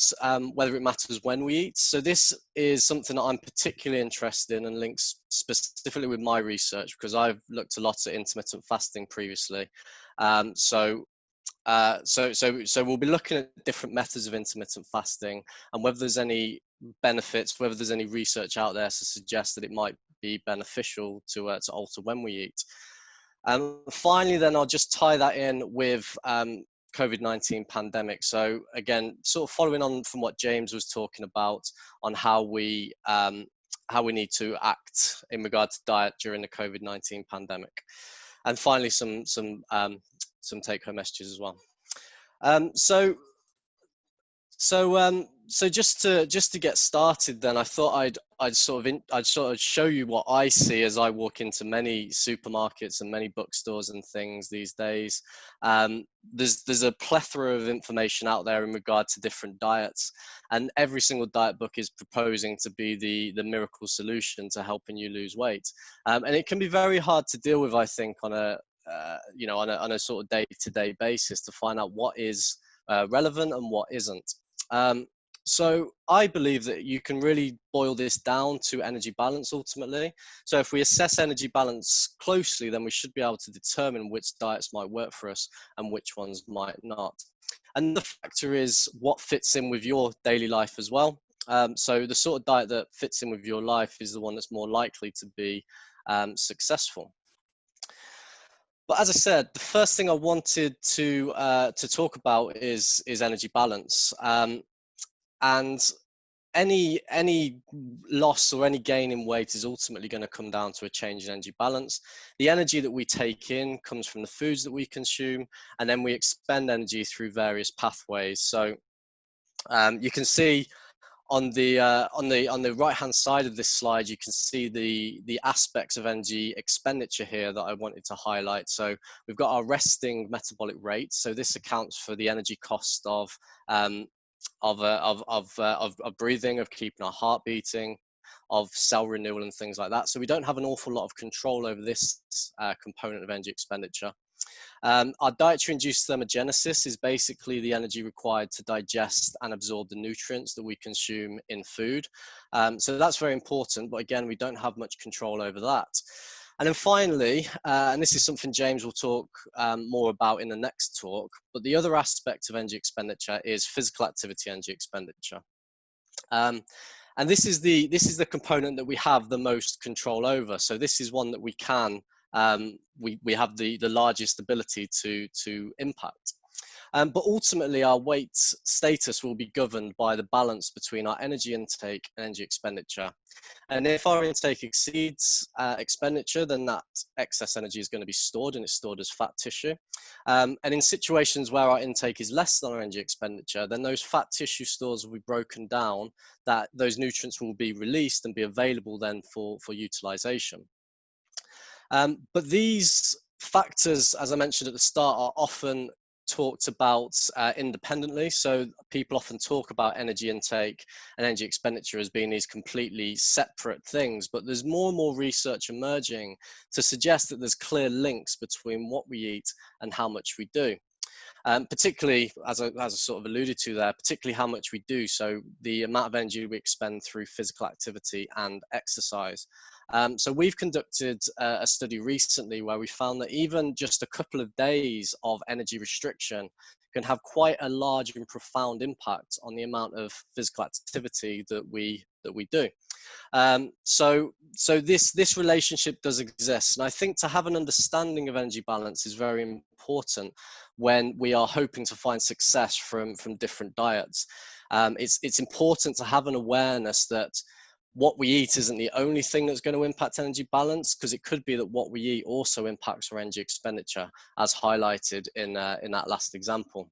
whether it matters when we eat. So this is something that I'm particularly interested in and links specifically with my research, because I've looked a lot at intermittent fasting previously. So we'll be looking at different methods of intermittent fasting and whether there's any benefits, whether there's any research out there to suggest that it might be beneficial to alter when we eat. Finally, then I'll just tie that in with COVID-19 pandemic. So again, sort of following on from what James was talking about on how we need to act in regard to diet during the COVID-19 pandemic, and finally some take-home messages as well. So just to get started, then I thought I'd sort of show you what I see as I walk into many supermarkets and many bookstores and things these days. There's a plethora of information out there in regard to different diets, and every single diet book is proposing to be the miracle solution to helping you lose weight, and it can be very hard to deal with, I think, on a on a sort of day-to-day basis to find out what is relevant and what isn't. So I believe that you can really boil this down to energy balance ultimately. So if we assess energy balance closely, then we should be able to determine which diets might work for us and which ones might not. And the factor is what fits in with your daily life as well. So the sort of diet that fits in with your life is the one that's more likely to be successful. But as I said, the first thing I wanted to talk about is energy balance. And any loss or any gain in weight is ultimately going to come down to a change in energy balance. The energy that we take in comes from the foods that we consume, and then we expend energy through various pathways. So you can see on the right hand side of this slide, you can see the aspects of energy expenditure here that I wanted to highlight. So we've got our resting metabolic rate. So this accounts for the energy cost of breathing, of keeping our heart beating, of cell renewal and things like that. So we don't have an awful lot of control over this component of energy expenditure. Our dietary induced thermogenesis is basically the energy required to digest and absorb the nutrients that we consume in food. So that's very important, but again, we don't have much control over that. And then finally, and this is something James will talk more about in the next talk, but the other aspect of energy expenditure is physical activity energy expenditure. And this is the component that we have the most control over. So this is one that we can we have the largest ability to impact. But ultimately, our weight status will be governed by the balance between our energy intake and energy expenditure. And if our intake exceeds expenditure, then that excess energy is going to be stored, and it's stored as fat tissue. And in situations where our intake is less than our energy expenditure, then those fat tissue stores will be broken down, that those nutrients will be released and be available then for utilization. But these factors, as I mentioned at the start, are often talked about independently. So people often talk about energy intake and energy expenditure as being these completely separate things, but there's more and more research emerging to suggest that there's clear links between what we eat and how much we do. Particularly, as I sort of alluded to there, particularly how much we do. So the amount of energy we expend through physical activity and exercise. So we've conducted a study recently where we found that even just a couple of days of energy restriction can have quite a large and profound impact on the amount of physical activity that we do. So this relationship does exist, and I think to have an understanding of energy balance is very important when we are hoping to find success from different diets. It's important to have an awareness that what we eat isn't the only thing that's going to impact energy balance, because it could be that what we eat also impacts our energy expenditure, as highlighted in that last example.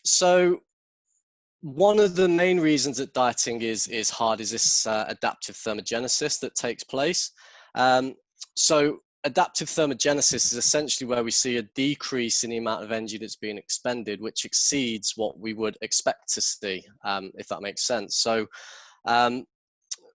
So one of the main reasons that dieting is hard is this adaptive thermogenesis that takes place. So adaptive thermogenesis is essentially where we see a decrease in the amount of energy that's being expended, which exceeds what we would expect to see, if that makes sense. So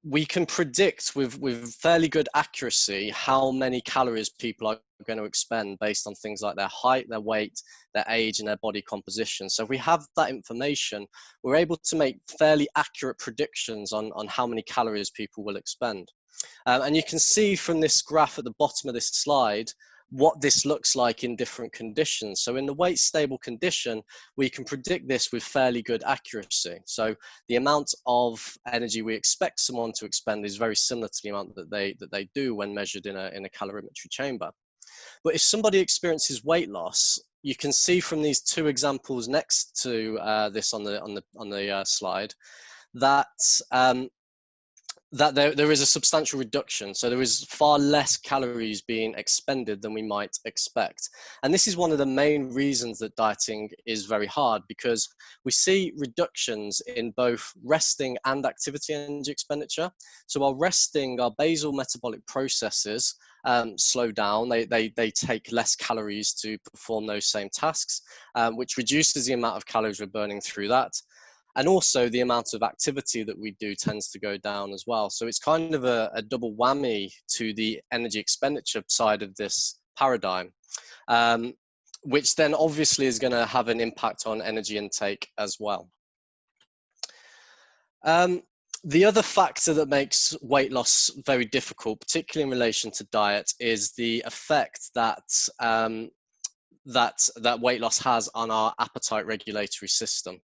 we can predict with fairly good accuracy how many calories people are going to expend based on things like their height, their weight, their age, and their body composition. So if we have that information, we're able to make fairly accurate predictions on how many calories people will expend. And you can see from this graph at the bottom of this slide what this looks like in different conditions. So in the weight stable condition, we can predict this with fairly good accuracy. So the amount of energy we expect someone to expend is very similar to the amount that they do when measured in a calorimetry chamber. But if somebody experiences weight loss, you can see from these two examples next to this on the slide that there is a substantial reduction. So there is far less calories being expended than we might expect. And this is one of the main reasons that dieting is very hard, because we see reductions in both resting and activity energy expenditure. So while resting, our basal metabolic processes slow down, they take less calories to perform those same tasks, which reduces the amount of calories we're burning through that. And also the amount of activity that we do tends to go down as well. So it's kind of a double whammy to the energy expenditure side of this paradigm, which then obviously is going to have an impact on energy intake as well. The other factor that makes weight loss very difficult, particularly in relation to diet, is the effect that that weight loss has on our appetite regulatory system.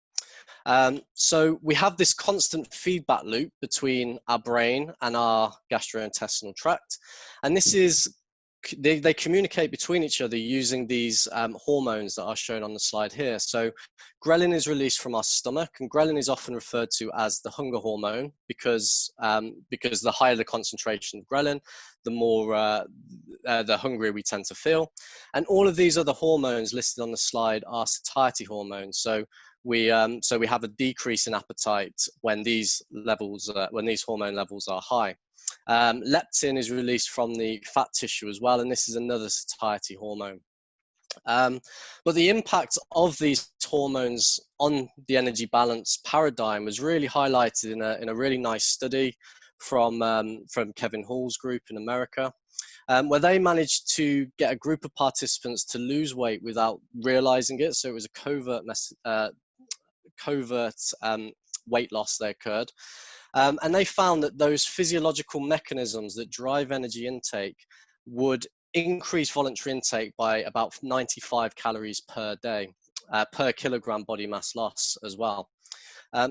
So we have this constant feedback loop between our brain and our gastrointestinal tract, and this is they communicate between each other using these hormones that are shown on the slide here. So ghrelin is released from our stomach, and ghrelin is often referred to as the hunger hormone because the higher the concentration of ghrelin, the more the hungrier we tend to feel. And all of these other hormones listed on the slide are satiety hormones. So we have a decrease in appetite when these hormone levels are high. Leptin is released from the fat tissue as well, and this is another satiety hormone. But the impact of these hormones on the energy balance paradigm was really highlighted in a really nice study from Kevin Hall's group in America, where they managed to get a group of participants to lose weight without realizing it. So it was a covert weight loss that occurred. And they found that those physiological mechanisms that drive energy intake would increase voluntary intake by about 95 calories per day, per kilogram body mass loss as well.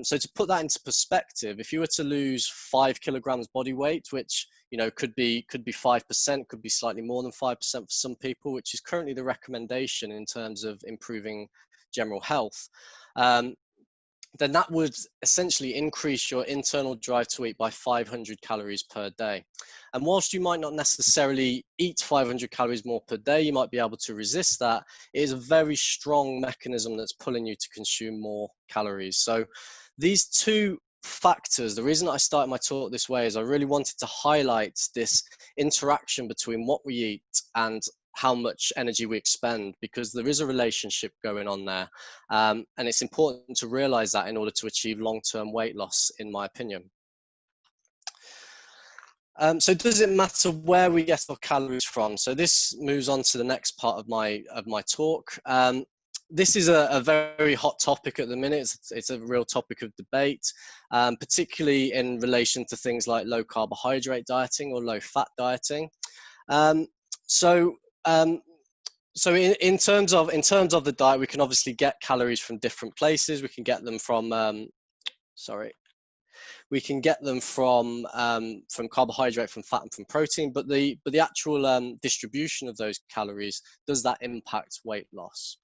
So to put that into perspective, if you were to lose 5 kilograms body weight, which could be 5%, could be slightly more than 5% for some people, which is currently the recommendation in terms of improving general health, then that would essentially increase your internal drive to eat by 500 calories per day. And whilst you might not necessarily eat 500 calories more per day, you might be able to resist that. It is a very strong mechanism that's pulling you to consume more calories. So these two factors, the reason I started my talk this way is I really wanted to highlight this interaction between what we eat and how much energy we expend, because there is a relationship going on there. And it's important to realize that in order to achieve long-term weight loss, in my opinion. So does it matter where we get our calories from? So this moves on to the next part of my talk. This is a very hot topic at the minute. It's a real topic of debate, particularly in relation to things like low carbohydrate dieting or low fat dieting. So in terms of the diet, we can obviously get calories from different places. We can get them from carbohydrate, from fat, and from protein. But the actual distribution of those calories, does that impact weight loss?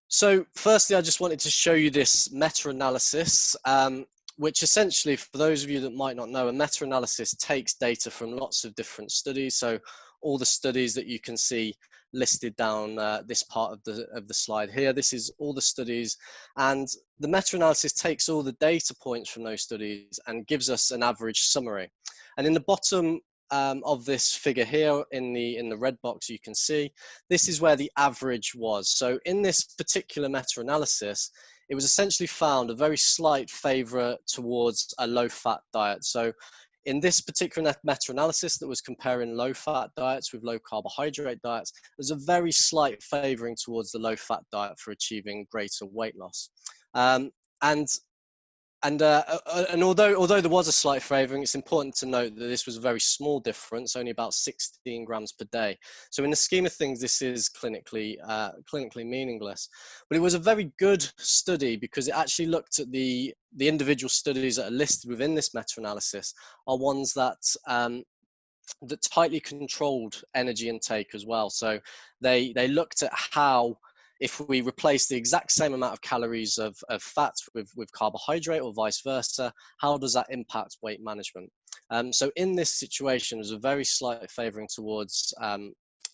So firstly, I just wanted to show you this meta-analysis, which essentially, for those of you that might not know, a meta-analysis takes data from lots of different studies. So all the studies that you can see listed down this part of the slide here, this is all the studies, and the meta-analysis takes all the data points from those studies and gives us an average summary. And in the bottom of this figure here, in the red box, you can see this is where the average was. So in this particular meta-analysis, it was essentially found a very slight favor towards a low-fat diet. So in this particular meta-analysis that was comparing low-fat diets with low-carbohydrate diets, there's a very slight favoring towards the low-fat diet for achieving greater weight loss. And although there was a slight favoring, it's important to note that this was a very small difference, only about 16 grams per day. So in the scheme of things, this is clinically meaningless. But it was a very good study because it actually looked at the individual studies that are listed within this meta-analysis are ones that that tightly controlled energy intake as well. So they looked at how, if we replace the exact same amount of calories of fat with carbohydrate or vice versa, how does that impact weight management? So in this situation, there's a very slight favoring towards a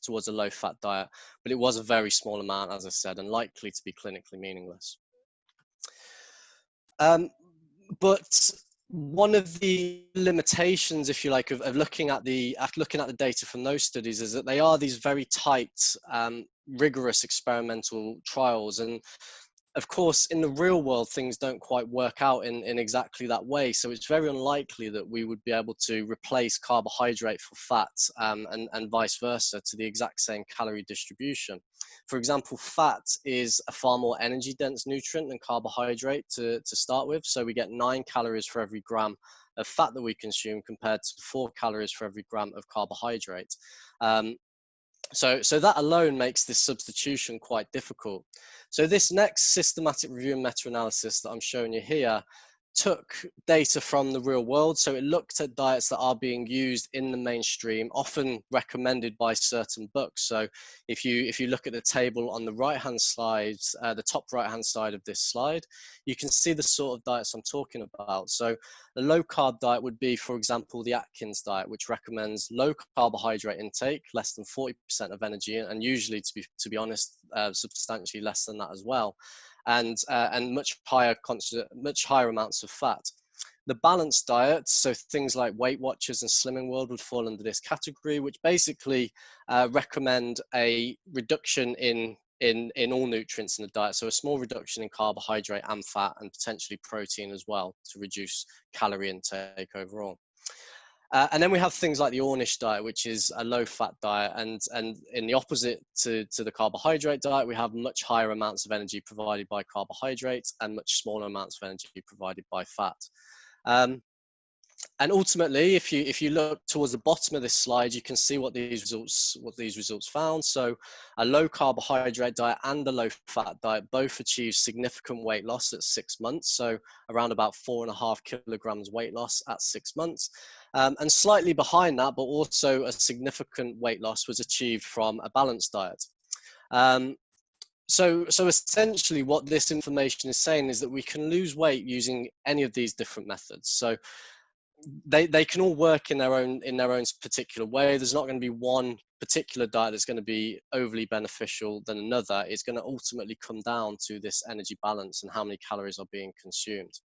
low-fat diet, but it was a very small amount, as I said, and likely to be clinically meaningless. But one of the limitations, if you like, of looking at the data from those studies is that they are these very tight, rigorous experimental trials. And of course, in the real world, things don't quite work out in exactly that way. So it's very unlikely that we would be able to replace carbohydrate for fat and vice versa to the exact same calorie distribution. For example, fat is a far more energy dense nutrient than carbohydrate to start with. So we get 9 calories for every gram of fat that we consume compared to 4 calories for every gram of carbohydrate. So that alone makes this substitution quite difficult. So this next systematic review and meta-analysis that I'm showing you here took data from the real world. So it looked at diets that are being used in the mainstream, often recommended by certain books. So if you look at the table on the right-hand side, the top right-hand side of this slide, you can see the sort of diets I'm talking about. So the low-carb diet would be, for example, the Atkins diet, which recommends low carbohydrate intake, less than 40% of energy, and usually, to be honest, substantially less than that as well. And much higher amounts of fat. The balanced diet, so things like Weight Watchers and Slimming World would fall under this category, which basically recommend a reduction in all nutrients in the diet. So a small reduction in carbohydrate and fat, and potentially protein as well, to reduce calorie intake overall. And then we have things like the Ornish diet, which is a low-fat diet, and in the opposite to the carbohydrate diet, we have much higher amounts of energy provided by carbohydrates and much smaller amounts of energy provided by fat. And ultimately, if you look towards the bottom of this slide, you can see what these results found. So a low carbohydrate diet and a low fat diet both achieve significant weight loss at 6 months. So around about 4.5 kilograms weight loss at 6 months. And slightly behind that, but also a significant weight loss was achieved from a balanced diet. So essentially what this information is saying is that we can lose weight using any of these different methods. So they can all work in their own particular way. There's not going to be one particular diet that's going to be overly beneficial than another. It's going to ultimately come down to this energy balance and how many calories are being consumed.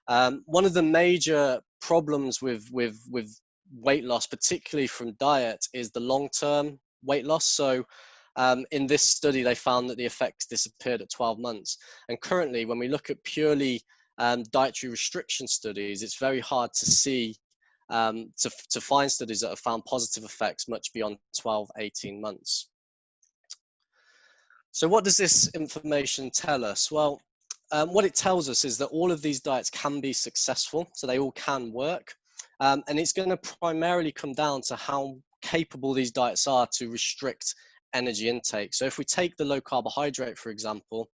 One of the major problems with weight loss, particularly from diet, is the long-term weight loss. So in this study, they found that the effects disappeared at 12 months. And currently, when we look at purely dietary restriction studies, it's very hard to see, to find studies that have found positive effects much beyond 12, 18 months. So what does this information tell us? Well, what it tells us is that all of these diets can be successful, so they all can work. And it's going to primarily come down to how capable these diets are to restrict energy intake. So if we take the low carbohydrate, for example,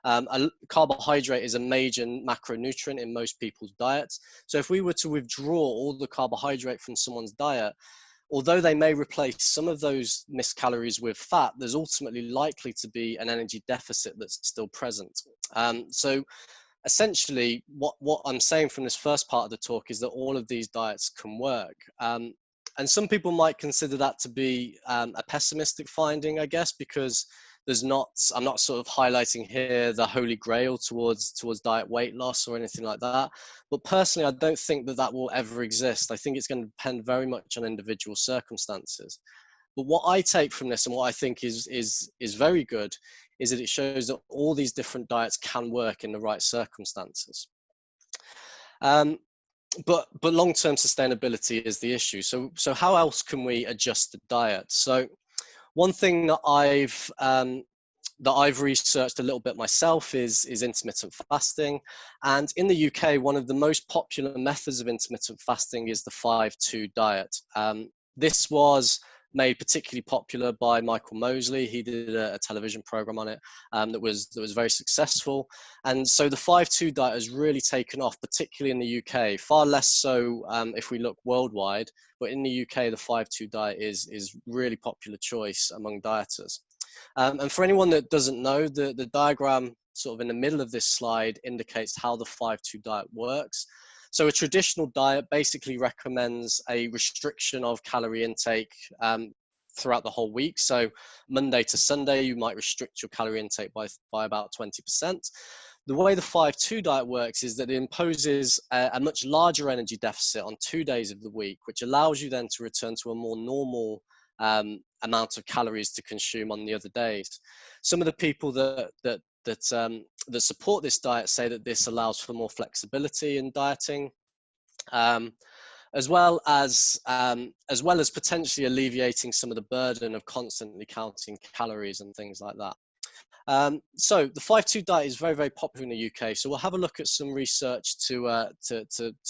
a carbohydrate is a major macronutrient in most people's diets. So if we were to withdraw all the carbohydrate from someone's diet, although they may replace some of those missed calories with fat, there's ultimately likely to be an energy deficit that's still present. So essentially, what I'm saying from this first part of the talk is that all of these diets can work. And some people might consider that to be a pessimistic finding, I guess, because I'm not sort of highlighting here the holy grail towards diet weight loss or anything like that. But personally, I don't think that will ever exist. I think it's going to depend very much on individual circumstances. But what I take from this, and what I think is very good, is that it shows that all these different diets can work in the right circumstances. But long-term sustainability is the issue. So how else can we adjust the diet? So one thing that I've researched a little bit myself is intermittent fasting. And in the UK, one of the most popular methods of intermittent fasting is the 5-2 diet. This was made particularly popular by Michael Mosley. He did a television program on it that was very successful. And so the 5-2 diet has really taken off, particularly in the UK, far less so if we look worldwide, but in the UK, the 5-2 diet is really popular choice among dieters. And for anyone that doesn't know, the diagram sort of in the middle of this slide indicates how the 5-2 diet works. So a traditional diet basically recommends a restriction of calorie intake throughout the whole week. So Monday to Sunday, you might restrict your calorie intake by about 20%. The way the 5-2 diet works is that it imposes a much larger energy deficit on 2 days of the week, which allows you then to return to a more normal amount of calories to consume on the other days. Some of the people that support this diet say that this allows for more flexibility in dieting, as well as potentially alleviating some of the burden of constantly counting calories and things like that. So the 5-2 diet is very, very popular in the UK. So we'll have a look at some research to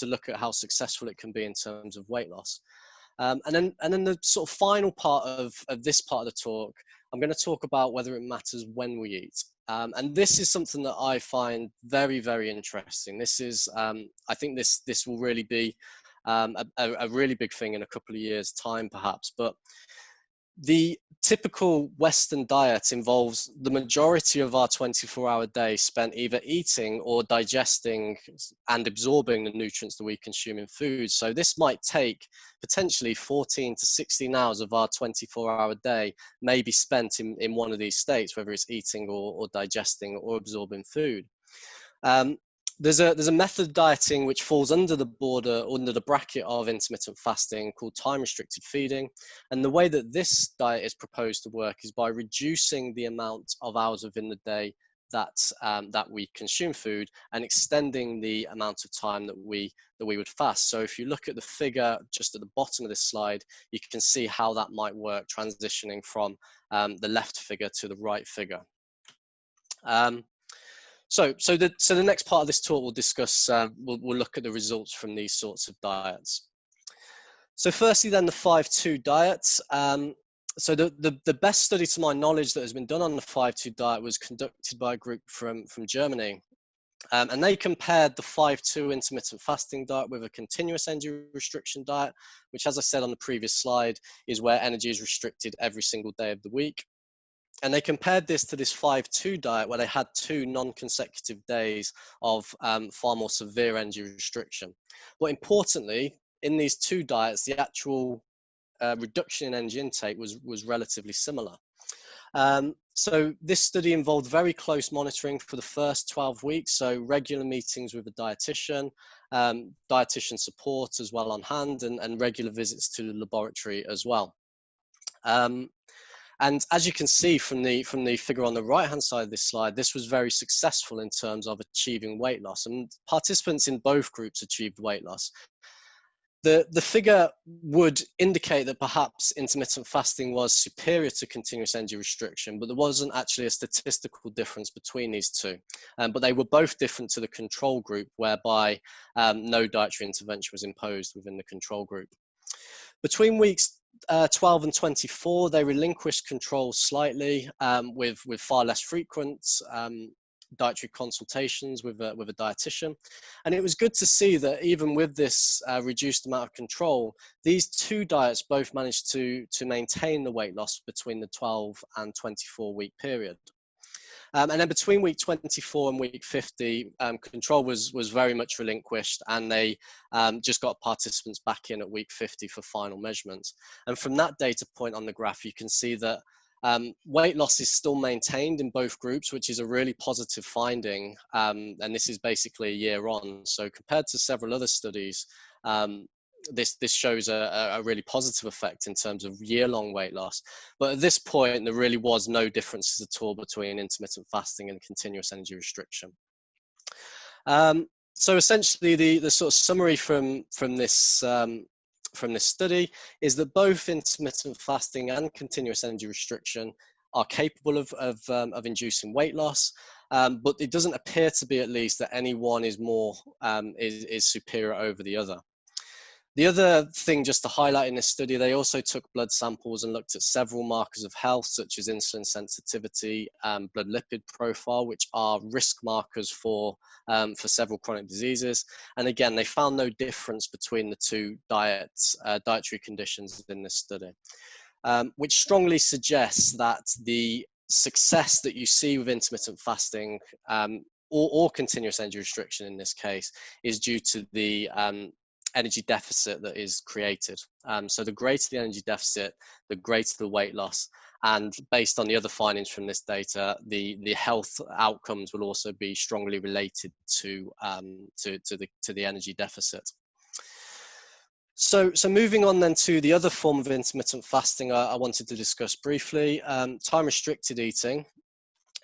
look at how successful it can be in terms of weight loss. And then the sort of final part of this part of the talk, I'm going to talk about whether it matters when we eat. And this is something that I find very, very interesting. This is, I think this will really be a really big thing in a couple of years' time, perhaps. But the typical Western diet involves the majority of our 24-hour day spent either eating or digesting and absorbing the nutrients that we consume in food. So this might take potentially 14 to 16 hours of our 24-hour day may be spent in one of these states, whether it's eating or digesting or absorbing food. There's a method of dieting which falls under the border, under the bracket of intermittent fasting, called time-restricted feeding. And the way that this diet is proposed to work is by reducing the amount of hours within the day that we consume food and extending the amount of time that we would fast. So if you look at the figure just at the bottom of this slide, you can see how that might work, transitioning from the left figure to the right figure. So the next part of this talk we'll discuss, we'll look at the results from these sorts of diets. So firstly then the 5-2 diet. So the best study to my knowledge that has been done on the 5-2 diet was conducted by a group from Germany. And they compared the 5-2 intermittent fasting diet with a continuous energy restriction diet, which, as I said on the previous slide, is where energy is restricted every single day of the week. And they compared this to this 5-2 diet where they had 2 non-consecutive days of far more severe energy restriction. But importantly, in these 2 diets, the actual reduction in energy intake was relatively similar. So this study involved very close monitoring for the first 12 weeks, so regular meetings with a dietitian, dietitian support as well on hand, and regular visits to the laboratory as well. And as you can see from the figure on the right-hand side of this slide, this was very successful in terms of achieving weight loss, and participants in both groups achieved weight loss. The figure would indicate that perhaps intermittent fasting was superior to continuous energy restriction, but there wasn't actually a statistical difference between these two. But they were both different to the control group, whereby no dietary intervention was imposed within the control group. Between weeks 12 and 24, they relinquished control slightly with far less frequent dietary consultations with a dietitian. And it was good to see that even with this reduced amount of control, these 2 diets both managed to maintain the weight loss between the 12 and 24 week period. And then between week 24 and week 50, control was very much relinquished, and they just got participants back in at week 50 for final measurements. And from that data point on the graph, you can see that weight loss is still maintained in both groups, which is a really positive finding. And this is basically a year on. So compared to several other studies, this shows a really positive effect in terms of year-long weight loss. But at this point, there really was no differences at all between intermittent fasting and continuous energy restriction. So essentially, the sort of summary from this study is that both intermittent fasting and continuous energy restriction are capable of inducing weight loss, but it doesn't appear to be, at least, that any one is more is superior over the other. The other thing just to highlight in this study, they also took blood samples and looked at several markers of health, such as insulin sensitivity, blood lipid profile, which are risk markers for several chronic diseases. And again, they found no difference between the 2 dietary conditions in this study, which strongly suggests that the success that you see with intermittent fasting or continuous energy restriction in this case is due to the energy deficit that is created. So the greater the energy deficit, the greater the weight loss. And based on the other findings from this data, the health outcomes will also be strongly related to the energy deficit. So moving on then to the other form of intermittent fasting I wanted to discuss briefly, time-restricted eating.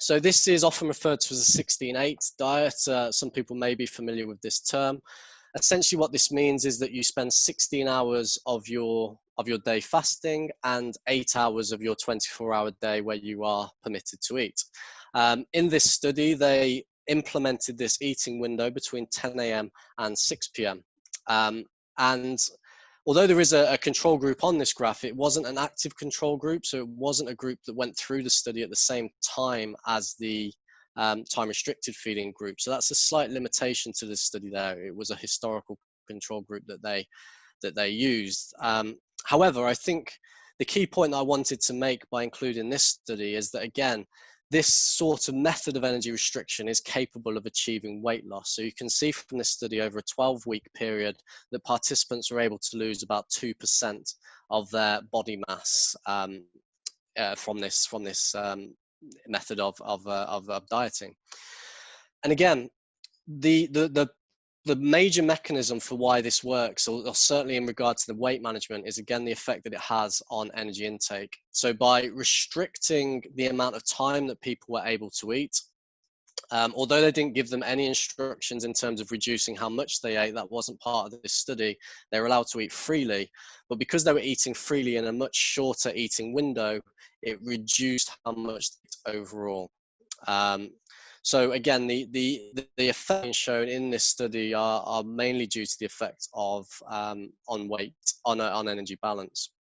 So this is often referred to as a 16-8 diet. Some people may be familiar with this term. Essentially what this means is that you spend 16 hours of your day fasting and 8 hours of your 24-hour day where you are permitted to eat. In this study, they implemented this eating window between 10 a.m. and 6 p.m. And although there is a control group on this graph, it wasn't an active control group, so it wasn't a group that went through the study at the same time as the time-restricted feeding group. So that's a slight limitation to this study there. It was a historical control group that they used. However, I think the key point that I wanted to make by including this study is that, again, this sort of method of energy restriction is capable of achieving weight loss. So you can see from this study over a 12-week period that participants were able to lose about 2% of their body mass from this method of dieting. And again, the major mechanism for why this works, or certainly in regard to the weight management, is again the effect that it has on energy intake. So by restricting the amount of time that people were able to eat, although they didn't give them any instructions in terms of reducing how much they ate, that wasn't part of this study, they were allowed to eat freely. But because they were eating freely in a much shorter eating window, it reduced how much they ate overall. So again, the effects shown in this study are mainly due to the effect of on weight, on energy balance.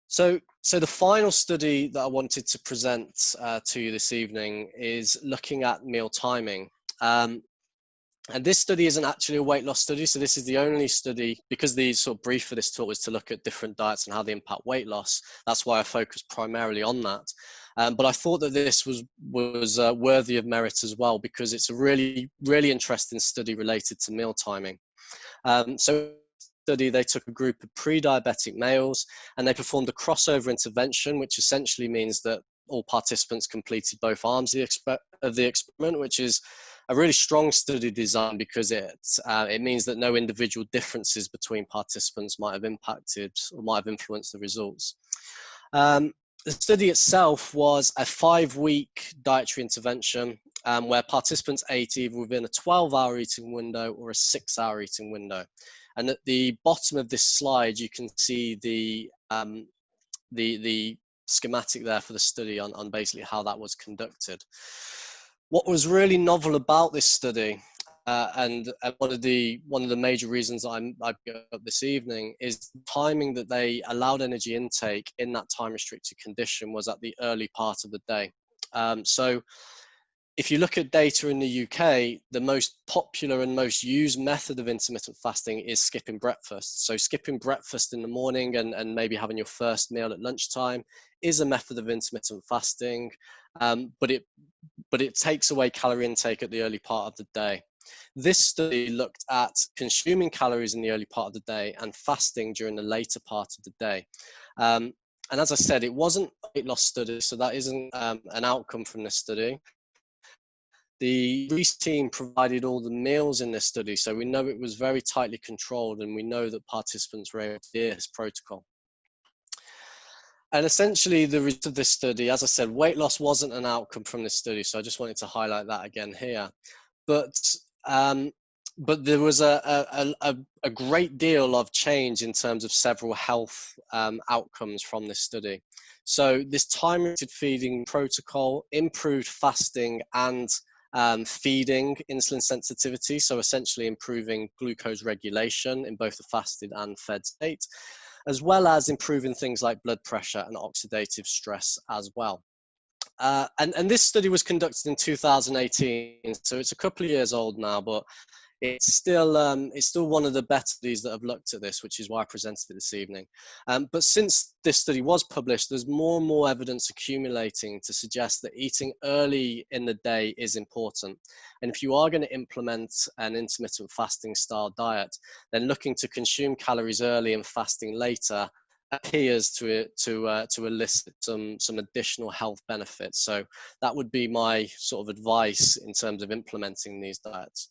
So the final study that I wanted to present to you this evening is looking at meal timing. And this study isn't actually a weight loss study. So this is the only study, because the sort of brief for this talk was to look at different diets and how they impact weight loss. That's why I focused primarily on that. But I thought that this was worthy of merit as well, because it's a really interesting study related to meal timing. So study, they took a group of pre-diabetic males and they performed a crossover intervention, which essentially means that all participants completed both arms of the experiment, which is a really strong study design because it means that no individual differences between participants might have impacted or might have influenced the results. The study itself was a 5-week dietary intervention where participants ate either within a 12-hour eating window or a 6-hour eating window. And at the bottom of this slide, you can see the schematic there for the study on basically how that was conducted. What was really novel about this study, and one of the major reasons I brought up this evening, is the timing that they allowed energy intake in that time restricted condition was at the early part of the day. So if you look at data in the UK, the most popular and most used method of intermittent fasting is skipping breakfast. So skipping breakfast in the morning and maybe having your first meal at lunchtime is a method of intermittent fasting, but it takes away calorie intake at the early part of the day. This study looked at consuming calories in the early part of the day and fasting during the later part of the day. And as I said, it wasn't a weight loss study, so that isn't an outcome from this study. The research team provided all the meals in this study, so we know it was very tightly controlled, and we know that participants were able to adhere to this protocol. And essentially, the result of this study, as I said, weight loss wasn't an outcome from this study, so I just wanted to highlight that again here. But there was a great deal of change in terms of several health outcomes from this study. So this time-restricted feeding protocol improved fasting and feeding insulin sensitivity, so essentially improving glucose regulation in both the fasted and fed state, as well as improving things like blood pressure and oxidative stress as well. And this study was conducted in 2018, so it's a couple of years old now, but it's still one of the better studies that have looked at this, which is why I presented it this evening. But since this study was published, there's more and more evidence accumulating to suggest that eating early in the day is important. And if you are going to implement an intermittent fasting style diet, then looking to consume calories early and fasting later appears to elicit some additional health benefits. So that would be my sort of advice in terms of implementing these diets.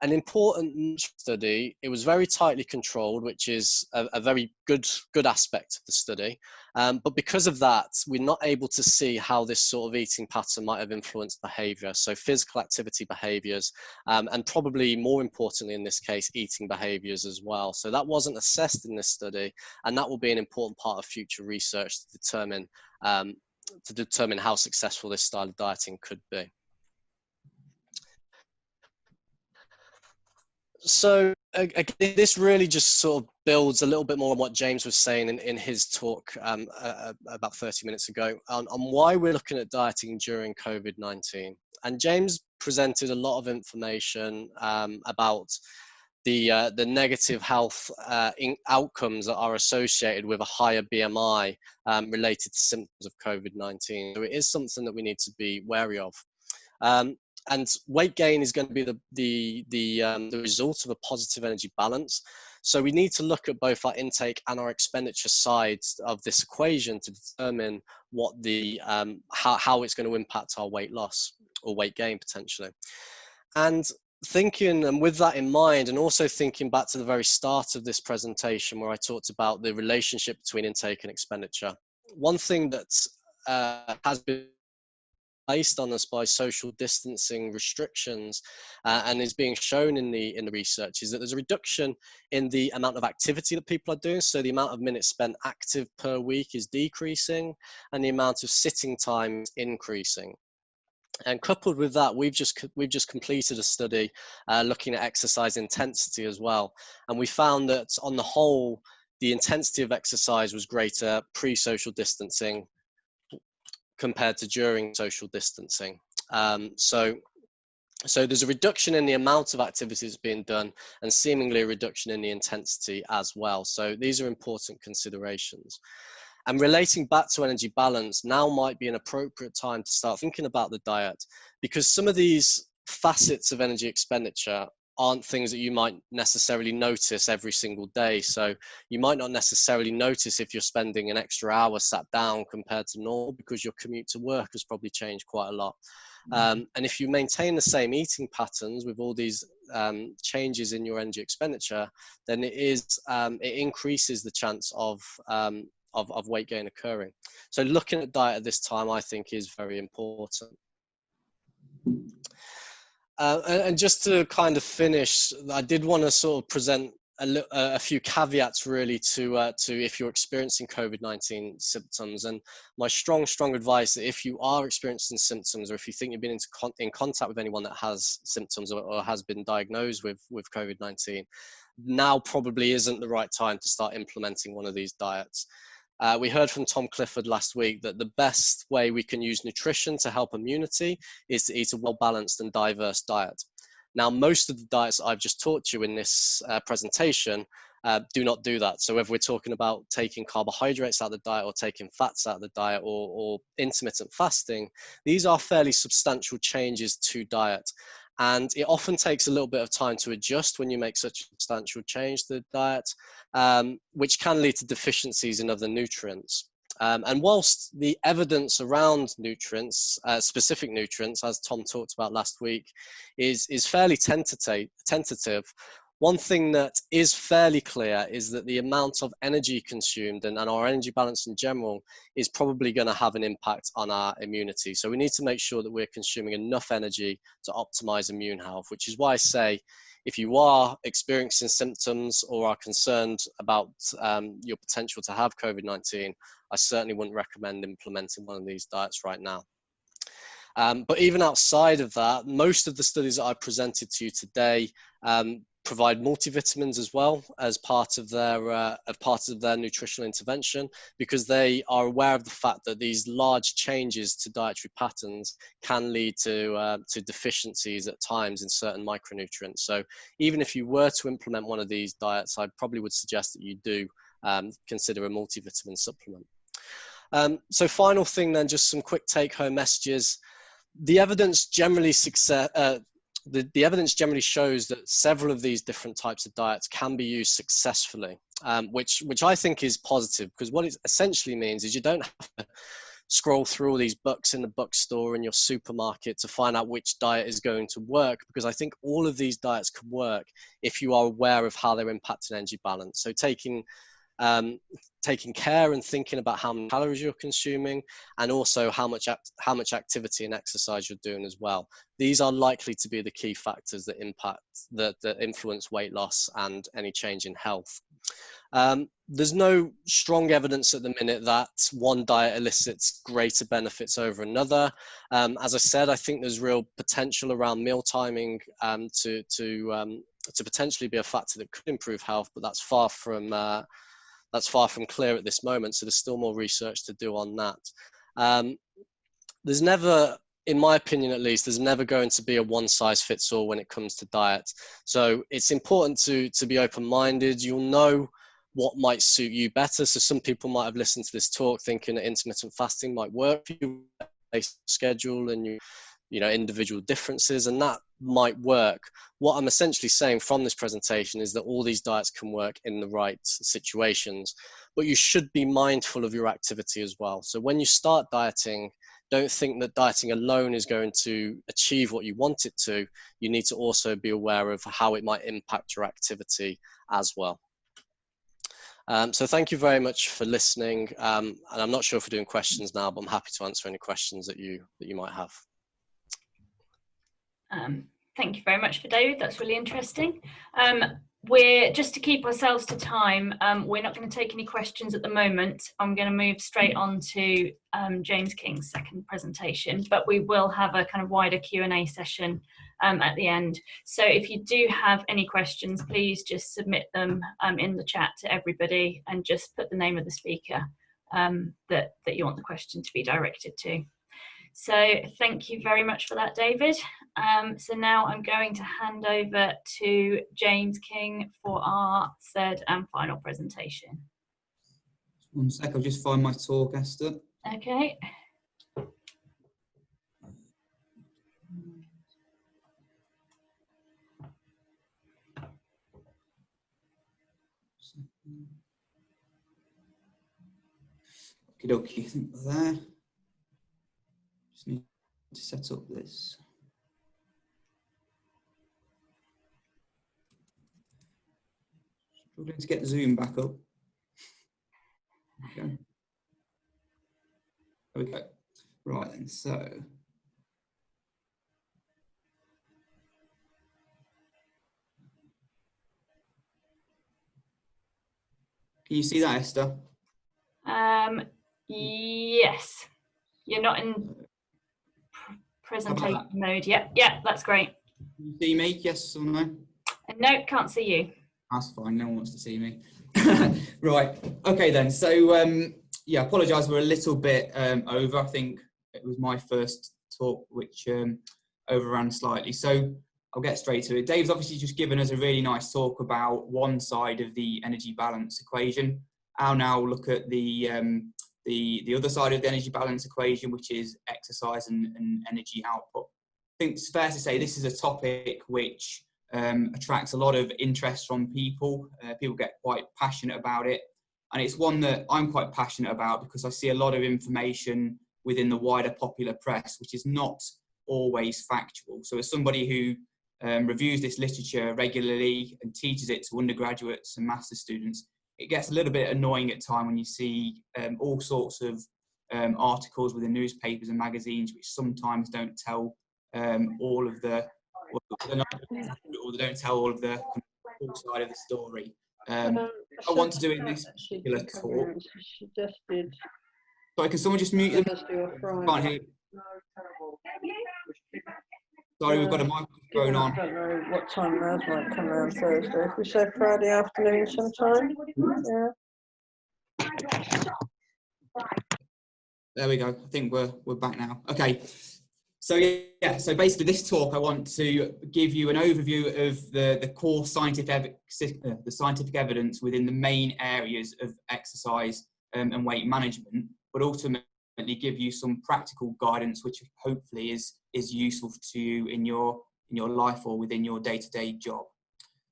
An important study, it was very tightly controlled, which is a very good aspect of the study. But because of that, we're not able to see how this sort of eating pattern might have influenced behavior. So physical activity behaviors, and probably more importantly in this case, eating behaviors as well. So that wasn't assessed in this study, and that will be an important part of future research to determine how successful this style of dieting could be. So again, this really just sort of builds a little bit more on what James was saying in his talk about 30 minutes ago on why we're looking at dieting during COVID-19. And James presented a lot of information about the negative health outcomes that are associated with a higher BMI related to symptoms of COVID-19. So it is something that we need to be wary of. And weight gain is going to be the result of a positive energy balance. So we need to look at both our intake and our expenditure sides of this equation to determine what the how it's going to impact our weight loss or weight gain potentially. And with that in mind, and also thinking back to the very start of this presentation where I talked about the relationship between intake and expenditure, one thing that has been placed on us by social distancing restrictions and is being shown in the research is that there's a reduction in the amount of activity that people are doing. So the amount of minutes spent active per week is decreasing and the amount of sitting time is increasing. And coupled with that, we've just completed a study looking at exercise intensity as well. And we found that on the whole, the intensity of exercise was greater pre-social distancing compared to during social distancing. So there's a reduction in the amount of activities being done and seemingly a reduction in the intensity as well. So these are important considerations. And relating back to energy balance, now might be an appropriate time to start thinking about the diet, because some of these facets of energy expenditure aren't things that you might necessarily notice every single day. So you might not necessarily notice if you're spending an extra hour sat down compared to normal because your commute to work has probably changed quite a lot. And if you maintain the same eating patterns with all these changes in your energy expenditure, then it increases the chance of weight gain occurring. So looking at diet at this time, I think, is very important. And just to kind of finish, I did want to sort of present a few caveats really to if you're experiencing COVID-19 symptoms. And my strong advice that if you are experiencing symptoms, or if you think you've been in contact with anyone that has symptoms or has been diagnosed with COVID-19, now probably isn't the right time to start implementing one of these diets. We heard from Tom Clifford last week that the best way we can use nutrition to help immunity is to eat a well-balanced and diverse diet. Now, most of the diets I've just taught you in this presentation do not do that. So whether we're talking about taking carbohydrates out of the diet or taking fats out of the diet or intermittent fasting, these are fairly substantial changes to diet. And it often takes a little bit of time to adjust when you make such a substantial change to the diet, which can lead to deficiencies in other nutrients. And whilst the evidence around nutrients, specific nutrients, as Tom talked about last week, is fairly tentative, one thing that is fairly clear is that the amount of energy consumed and our energy balance in general is probably going to have an impact on our immunity. So we need to make sure that we're consuming enough energy to optimize immune health, which is why I say if you are experiencing symptoms or are concerned about your potential to have COVID-19, I certainly wouldn't recommend implementing one of these diets right now. But even outside of that, most of the studies that I presented to you today provide multivitamins as well as part of their nutritional intervention, because they are aware of the fact that these large changes to dietary patterns can lead to deficiencies at times in certain micronutrients. So even if you were to implement one of these diets, I probably would suggest that you do consider a multivitamin supplement. So final thing then, just some quick take-home messages. The evidence generally the evidence generally shows that several of these different types of diets can be used successfully, which I think is positive, because what it essentially means is you don't have to scroll through all these books in the bookstore in your supermarket to find out which diet is going to work, because I think all of these diets can work if you are aware of how they're impacting energy balance. So taking taking care and thinking about how many calories you're consuming, and also how much activity and exercise you're doing as well. These are likely to be the key factors that that influence weight loss and any change in health. There's no strong evidence at the minute that one diet elicits greater benefits over another. As I said, I think there's real potential around meal timing to potentially be a factor that could improve health, but that's far from clear at this moment. So there's still more research to do on that. There's never, in my opinion at least, there's never going to be a one size fits all when it comes to diet. So it's important to be open-minded. You'll know what might suit you better. So some people might have listened to this talk thinking that intermittent fasting might work for you, based on schedule and you know, individual differences, and that might work. What I'm essentially saying from this presentation is that all these diets can work in the right situations, but you should be mindful of your activity as well. So when you start dieting, don't think that dieting alone is going to achieve what you want it to. You need to also be aware of how it might impact your activity as well. So thank you very much for listening. And I'm not sure if we're doing questions now, but I'm happy to answer any questions that you might have. Thank you very much for David. That's really interesting. We're just to keep ourselves to time. We're not going to take any questions at the moment. I'm going to move straight on to James King's second presentation, but we will have a kind of wider Q&A session at the end. So if you do have any questions, please just submit them in the chat to everybody and just put the name of the speaker that you want the question to be directed to. So thank you very much for that, David. So now I'm going to hand over to James King for our third and final presentation. 1 sec, I'll just find my talk, Esther. Okay. Okie dokie, I think we're there. Just need to set up this. Struggling to get the Zoom back up. Okay. There we go. Right then, so. Can you see that, Esther? Yes. You're not in presentation mode yet. Yeah, that's great. Can you see me? Yes or no? No, can't see you. That's fine. No one wants to see me. Right. Okay then. So yeah, I apologise. We're a little bit over. I think it was my first talk which overran slightly. So I'll get straight to it. Dave's obviously just given us a really nice talk about one side of the energy balance equation. I'll now look at the other side of the energy balance equation, which is exercise and energy output. I think it's fair to say this is a topic which attracts a lot of interest from people. People get quite passionate about it. And it's one that I'm quite passionate about because I see a lot of information within the wider popular press, which is not always factual. So as somebody who reviews this literature regularly and teaches it to undergraduates and master's students, it gets a little bit annoying at times when you see all sorts of articles within newspapers and magazines which sometimes don't tell all of the, or they don't tell all of the full side of the story. I want to do in this particular talk. Sorry, can someone just mute them? I can't hear. Sorry, we've got a microphone on. I don't know what time Maz might come around Thursday. If we say Friday afternoon sometime, yeah. There we go. I think we're back now. Okay. So yeah, so basically this talk I want to give you an overview of the core scientific evidence within the main areas of exercise and weight management, but ultimately give you some practical guidance which hopefully is useful to you in your life or within your day-to-day job.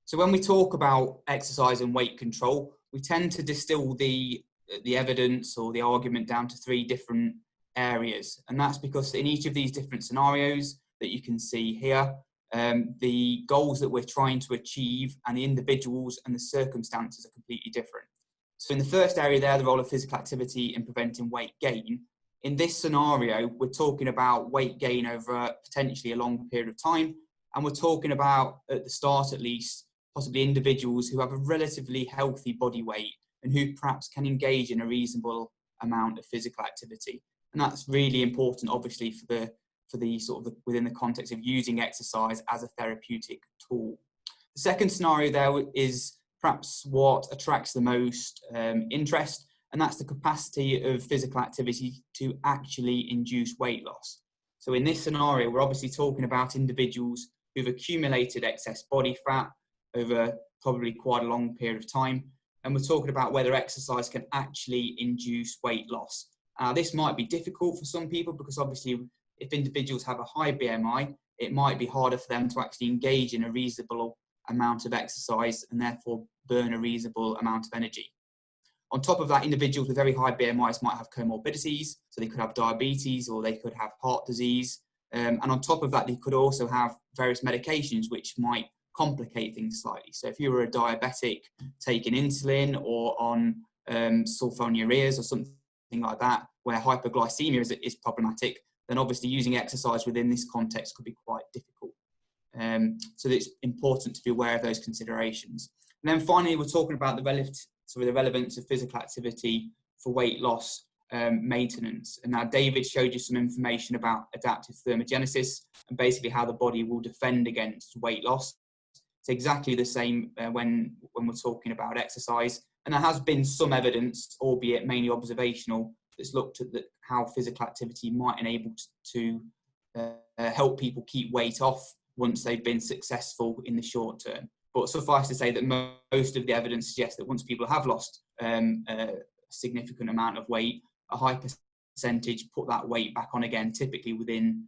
So when we talk about exercise and weight control, we tend to distill the evidence or the argument down to 3 different areas, and that's because in each of these different scenarios that you can see here, the goals that we're trying to achieve and the individuals and the circumstances are completely different. So in the first area there, the role of physical activity in preventing weight gain. In this scenario, we're talking about weight gain over potentially a long period of time. And we're talking about, at the start at least, possibly individuals who have a relatively healthy body weight and who perhaps can engage in a reasonable amount of physical activity. And that's really important, obviously, for the sort of within the context of using exercise as a therapeutic tool. The second scenario there is perhaps what attracts the most interest, and that's the capacity of physical activity to actually induce weight loss. So in this scenario, we're obviously talking about individuals who've accumulated excess body fat over probably quite a long period of time, and we're talking about whether exercise can actually induce weight loss. This might be difficult for some people because obviously if individuals have a high BMI, it might be harder for them to actually engage in a reasonable amount of exercise and therefore burn a reasonable amount of energy. On top of that, individuals with very high BMIs might have comorbidities, so they could have diabetes or they could have heart disease. And on top of that, they could also have various medications which might complicate things slightly. So if you were a diabetic taking insulin or on sulfonylureas or something like that, where hypoglycemia is problematic, then obviously using exercise within this context could be quite difficult. So it's important to be aware of those considerations. And then finally, we're talking about the relevance of physical activity for weight loss maintenance. And now David showed you some information about adaptive thermogenesis and basically how the body will defend against weight loss. It's exactly the same when we're talking about exercise. And there has been some evidence, albeit mainly observational, that's looked at how physical activity might enable to help people keep weight off once they've been successful in the short term. But suffice to say that most of the evidence suggests that once people have lost a significant amount of weight, a high percentage put that weight back on again, typically within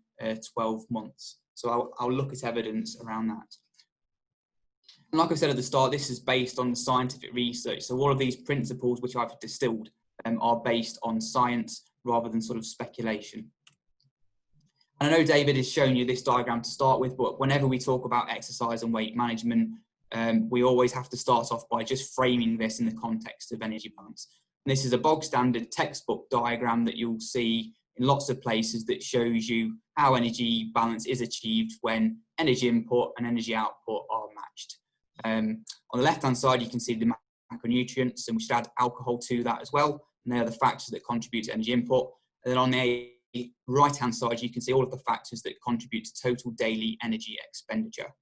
12 months. So I'll look at evidence around that. And like I said at the start, this is based on the scientific research. So all of these principles which I've distilled are based on science rather than sort of speculation. And I know David has shown you this diagram to start with, but whenever we talk about exercise and weight management, we always have to start off by just framing this in the context of energy balance. And this is a bog standard textbook diagram that you'll see in lots of places that shows you how energy balance is achieved when energy input and energy output are matched. On the left-hand side, you can see the macronutrients, and we should add alcohol to that as well. And they're the factors that contribute to energy input. And then on the right-hand side, you can see all of the factors that contribute to total daily energy expenditure.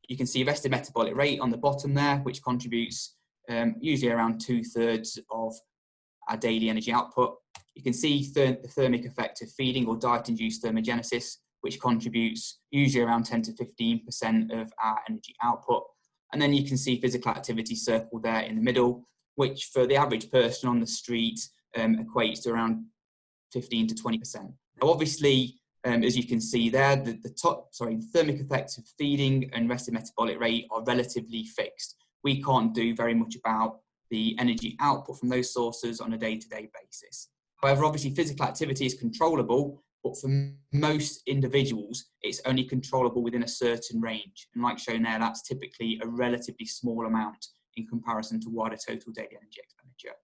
You can see rested metabolic rate on the bottom there, which contributes usually around 2/3 of our daily energy output. You can see the thermic effect of feeding or diet-induced thermogenesis, which contributes usually around 10 to 15% of our energy output. And then you can see physical activity circled there in the middle, which for the average person on the street equates to around 15 to 20%. Now, obviously, as you can see there, the thermic effects of feeding and rested metabolic rate are relatively fixed. We can't do very much about the energy output from those sources on a day-to-day basis. However, obviously, physical activity is controllable, but for most individuals, it's only controllable within a certain range. And like shown there, that's typically a relatively small amount in comparison to wider total daily energy expenditure.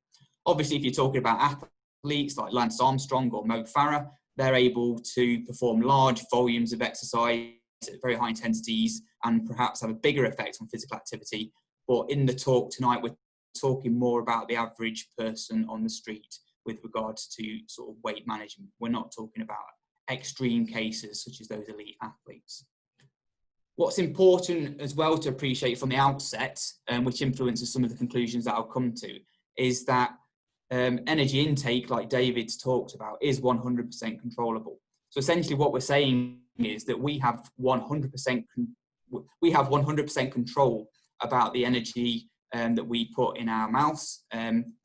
Obviously, if you're talking about athletes like Lance Armstrong or Mo Farah, they're able to perform large volumes of exercise at very high intensities and perhaps have a bigger effect on physical activity. But in the talk tonight, we're talking more about the average person on the street with regards to sort of weight management. We're not talking about extreme cases such as those elite athletes. What's important as well to appreciate from the outset, which influences some of the conclusions that I'll come to, is that energy intake, like David's talked about, is 100% controllable. So essentially what we're saying is that we have 100% control about the energy that we put in our mouths,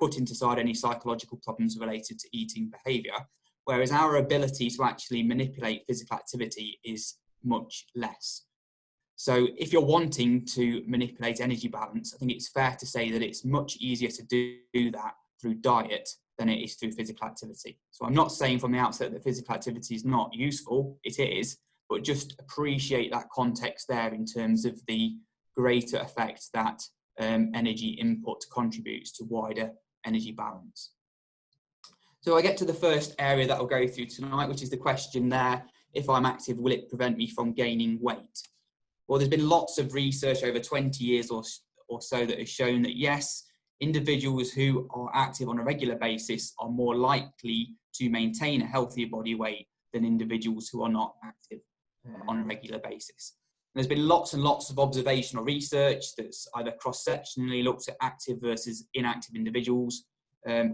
put inside any psychological problems related to eating behaviour, whereas our ability to actually manipulate physical activity is much less. So if you're wanting to manipulate energy balance, I think it's fair to say that it's much easier to do that through diet than it is through physical activity. So I'm not saying from the outset that physical activity is not useful, it is, but just appreciate that context there in terms of the greater effect that energy input contributes to wider energy balance. So I get to the first area that I'll go through tonight, which is the question there: if I'm active, will it prevent me from gaining weight? Well, there's been lots of research over 20 years or so that has shown that yes, individuals who are active on a regular basis are more likely to maintain a healthier body weight than individuals who are not active on a regular basis. And there's been lots and lots of observational research that's either cross-sectionally looked at active versus inactive individuals,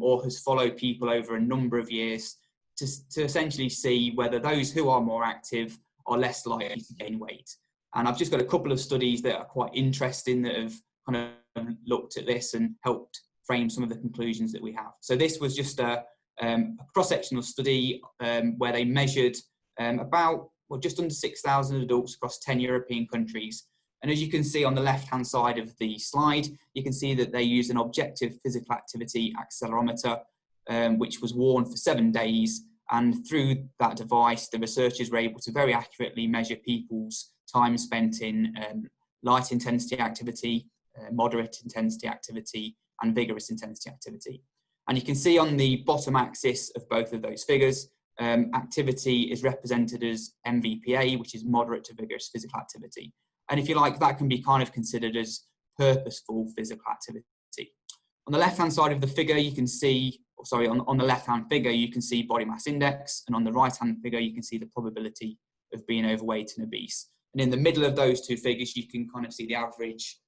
or has followed people over a number of years to essentially see whether those who are more active are less likely to gain weight. And I've just got a couple of studies that are quite interesting that have kind of looked at this and helped frame some of the conclusions that we have. So this was just a cross-sectional study where they measured just under 6,000 adults across 10 European countries. And as you can see on the left-hand side of the slide, you can see that they used an objective physical activity accelerometer, which was worn for 7 days. And through that device, the researchers were able to very accurately measure people's time spent in light intensity activity, moderate intensity activity, and vigorous intensity activity. And you can see on the bottom axis of both of those figures, activity is represented as MVPA, which is moderate to vigorous physical activity. And if you like, that can be kind of considered as purposeful physical activity. On the left-hand side of the figure, you can see, on the left-hand figure, you can see body mass index, and on the right-hand figure, you can see the probability of being overweight and obese. And in the middle of those two figures, you can kind of see the average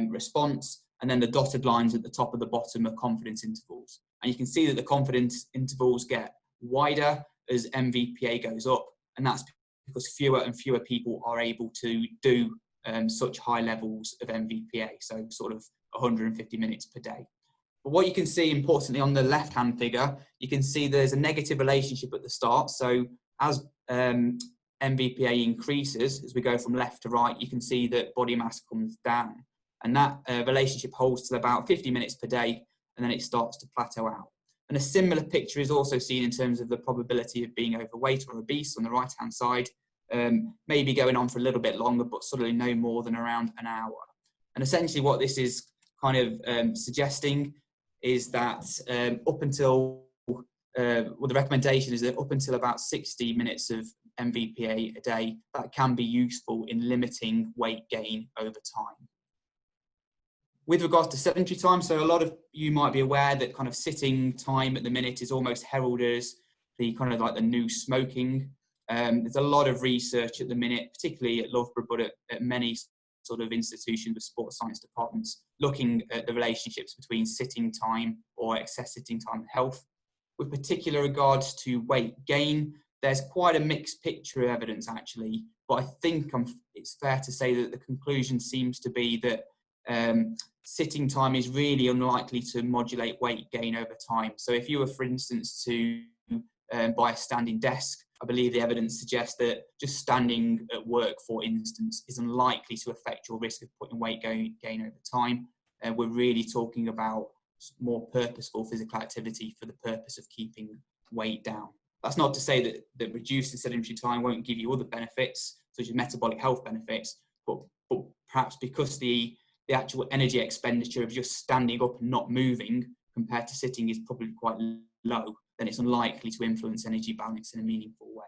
response, and then the dotted lines at the top and the bottom are confidence intervals. And you can see that the confidence intervals get wider as MVPA goes up, and that's because fewer and fewer people are able to do such high levels of MVPA, so sort of 150 minutes per day. But what you can see, importantly, on the left-hand figure, you can see there's a negative relationship at the start. So as MVPA increases, as we go from left to right, you can see that body mass comes down. And that relationship holds till about 50 minutes per day, and then it starts to plateau out. And a similar picture is also seen in terms of the probability of being overweight or obese on the right-hand side, maybe going on for a little bit longer, but suddenly no more than around an hour. And essentially what this is kind of suggesting is that up until, the recommendation is that up until about 60 minutes of MVPA a day, that can be useful in limiting weight gain over time. With regards to sedentary time, so a lot of you might be aware that kind of sitting time at the minute is almost heralded as the kind of like the new smoking. There's a lot of research at the minute, particularly at Loughborough, but at many sort of institutions with sports science departments, looking at the relationships between sitting time or excess sitting time and health. With particular regards to weight gain, there's quite a mixed picture of evidence actually, but I think it's fair to say that the conclusion seems to be that sitting time is really unlikely to modulate weight gain over time. So if you were, for instance, to buy a standing desk, I believe the evidence suggests that just standing at work, for instance, is unlikely to affect your risk of putting weight gain over time. We're really talking about more purposeful physical activity for the purpose of keeping weight down. That's not to say that reducing sedentary time won't give you other benefits, such as metabolic health benefits, but perhaps because the actual energy expenditure of just standing up and not moving compared to sitting is probably quite low, then it's unlikely to influence energy balance in a meaningful way.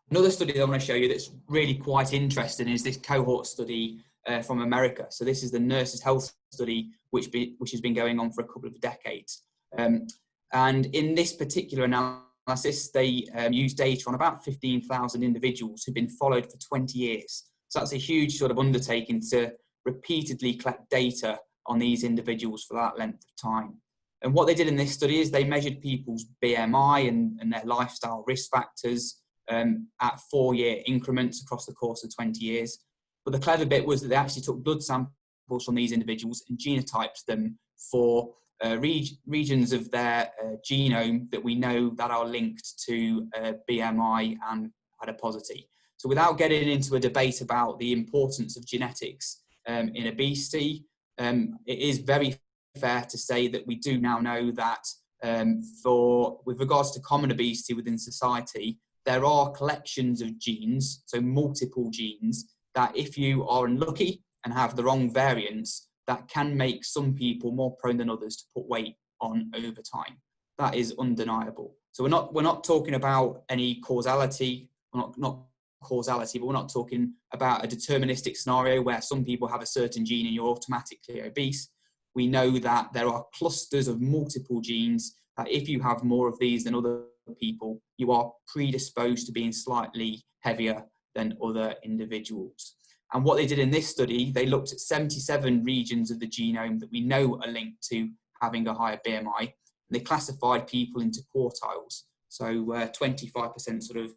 Another study that I want to show you that's really quite interesting is this cohort study from America. So this is the Nurses' Health Study, which has been going on for a couple of decades. And in this particular analysis, they used data on about 15,000 individuals who've been followed for 20 years. So that's a huge sort of undertaking to repeatedly collect data on these individuals for that length of time. And what they did in this study is they measured people's BMI and their lifestyle risk factors at 4-year increments across the course of 20 years. But the clever bit was that they actually took blood samples from these individuals and genotyped them for regions of their genome that we know that are linked to BMI and adiposity. So without getting into a debate about the importance of genetics in obesity, it is very fair to say that we do now know that with regards to common obesity within society, there are collections of genes, so multiple genes, that if you are unlucky and have the wrong variants, that can make some people more prone than others to put weight on over time. That is undeniable. So we're not talking about any causality, not causality, but we're not talking about a deterministic scenario where some people have a certain gene and you're automatically obese. We know that there are clusters of multiple genes that if you have more of these than other people, you are predisposed to being slightly heavier than other individuals. And what they did in this study, they looked at 77 regions of the genome that we know are linked to having a higher BMI. They classified people into quartiles, so 25% sort of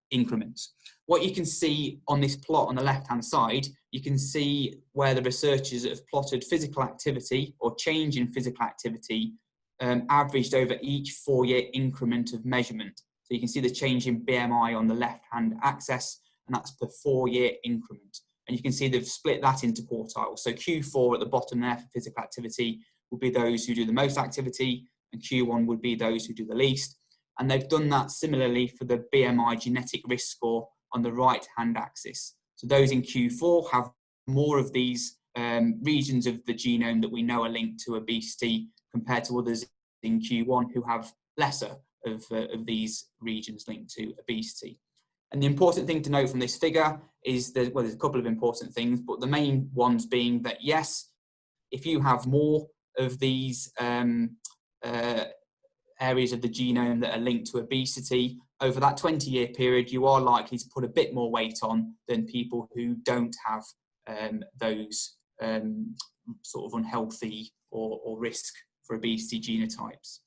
increments. What you can see on this plot on the left-hand side, you can see where the researchers have plotted physical activity or change in physical activity averaged over each 4-year increment of measurement. So you can see the change in BMI on the left-hand axis, and that's per 4-year increment. And you can see they've split that into quartiles. So Q4 at the bottom there for physical activity will be those who do the most activity, and Q1 would be those who do the least. And they've done that similarly for the BMI genetic risk score on the right-hand axis. So those in Q4 have more of these regions of the genome that we know are linked to obesity compared to others in Q1 who have lesser of these regions linked to obesity. And the important thing to note from this figure is that, well, there's a couple of important things, but the main ones being that, yes, if you have more of these areas of the genome that are linked to obesity, over that 20-year period, you are likely to put a bit more weight on than people who don't have those sort of unhealthy or risk for obesity genotypes.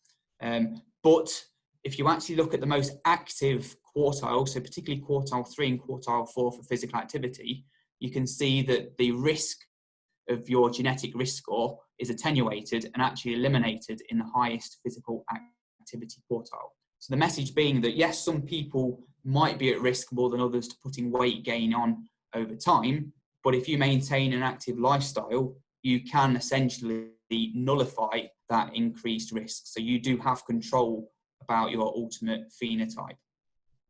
But if you actually look at the most active quartile, so particularly quartile 3 and quartile 4 for physical activity, you can see that the risk of your genetic risk score is attenuated and actually eliminated in the highest physical activity quartile. So the message being that, yes, some people might be at risk more than others to putting weight gain on over time, but if you maintain an active lifestyle, you can essentially nullify that increased risk. So you do have control about your ultimate phenotype.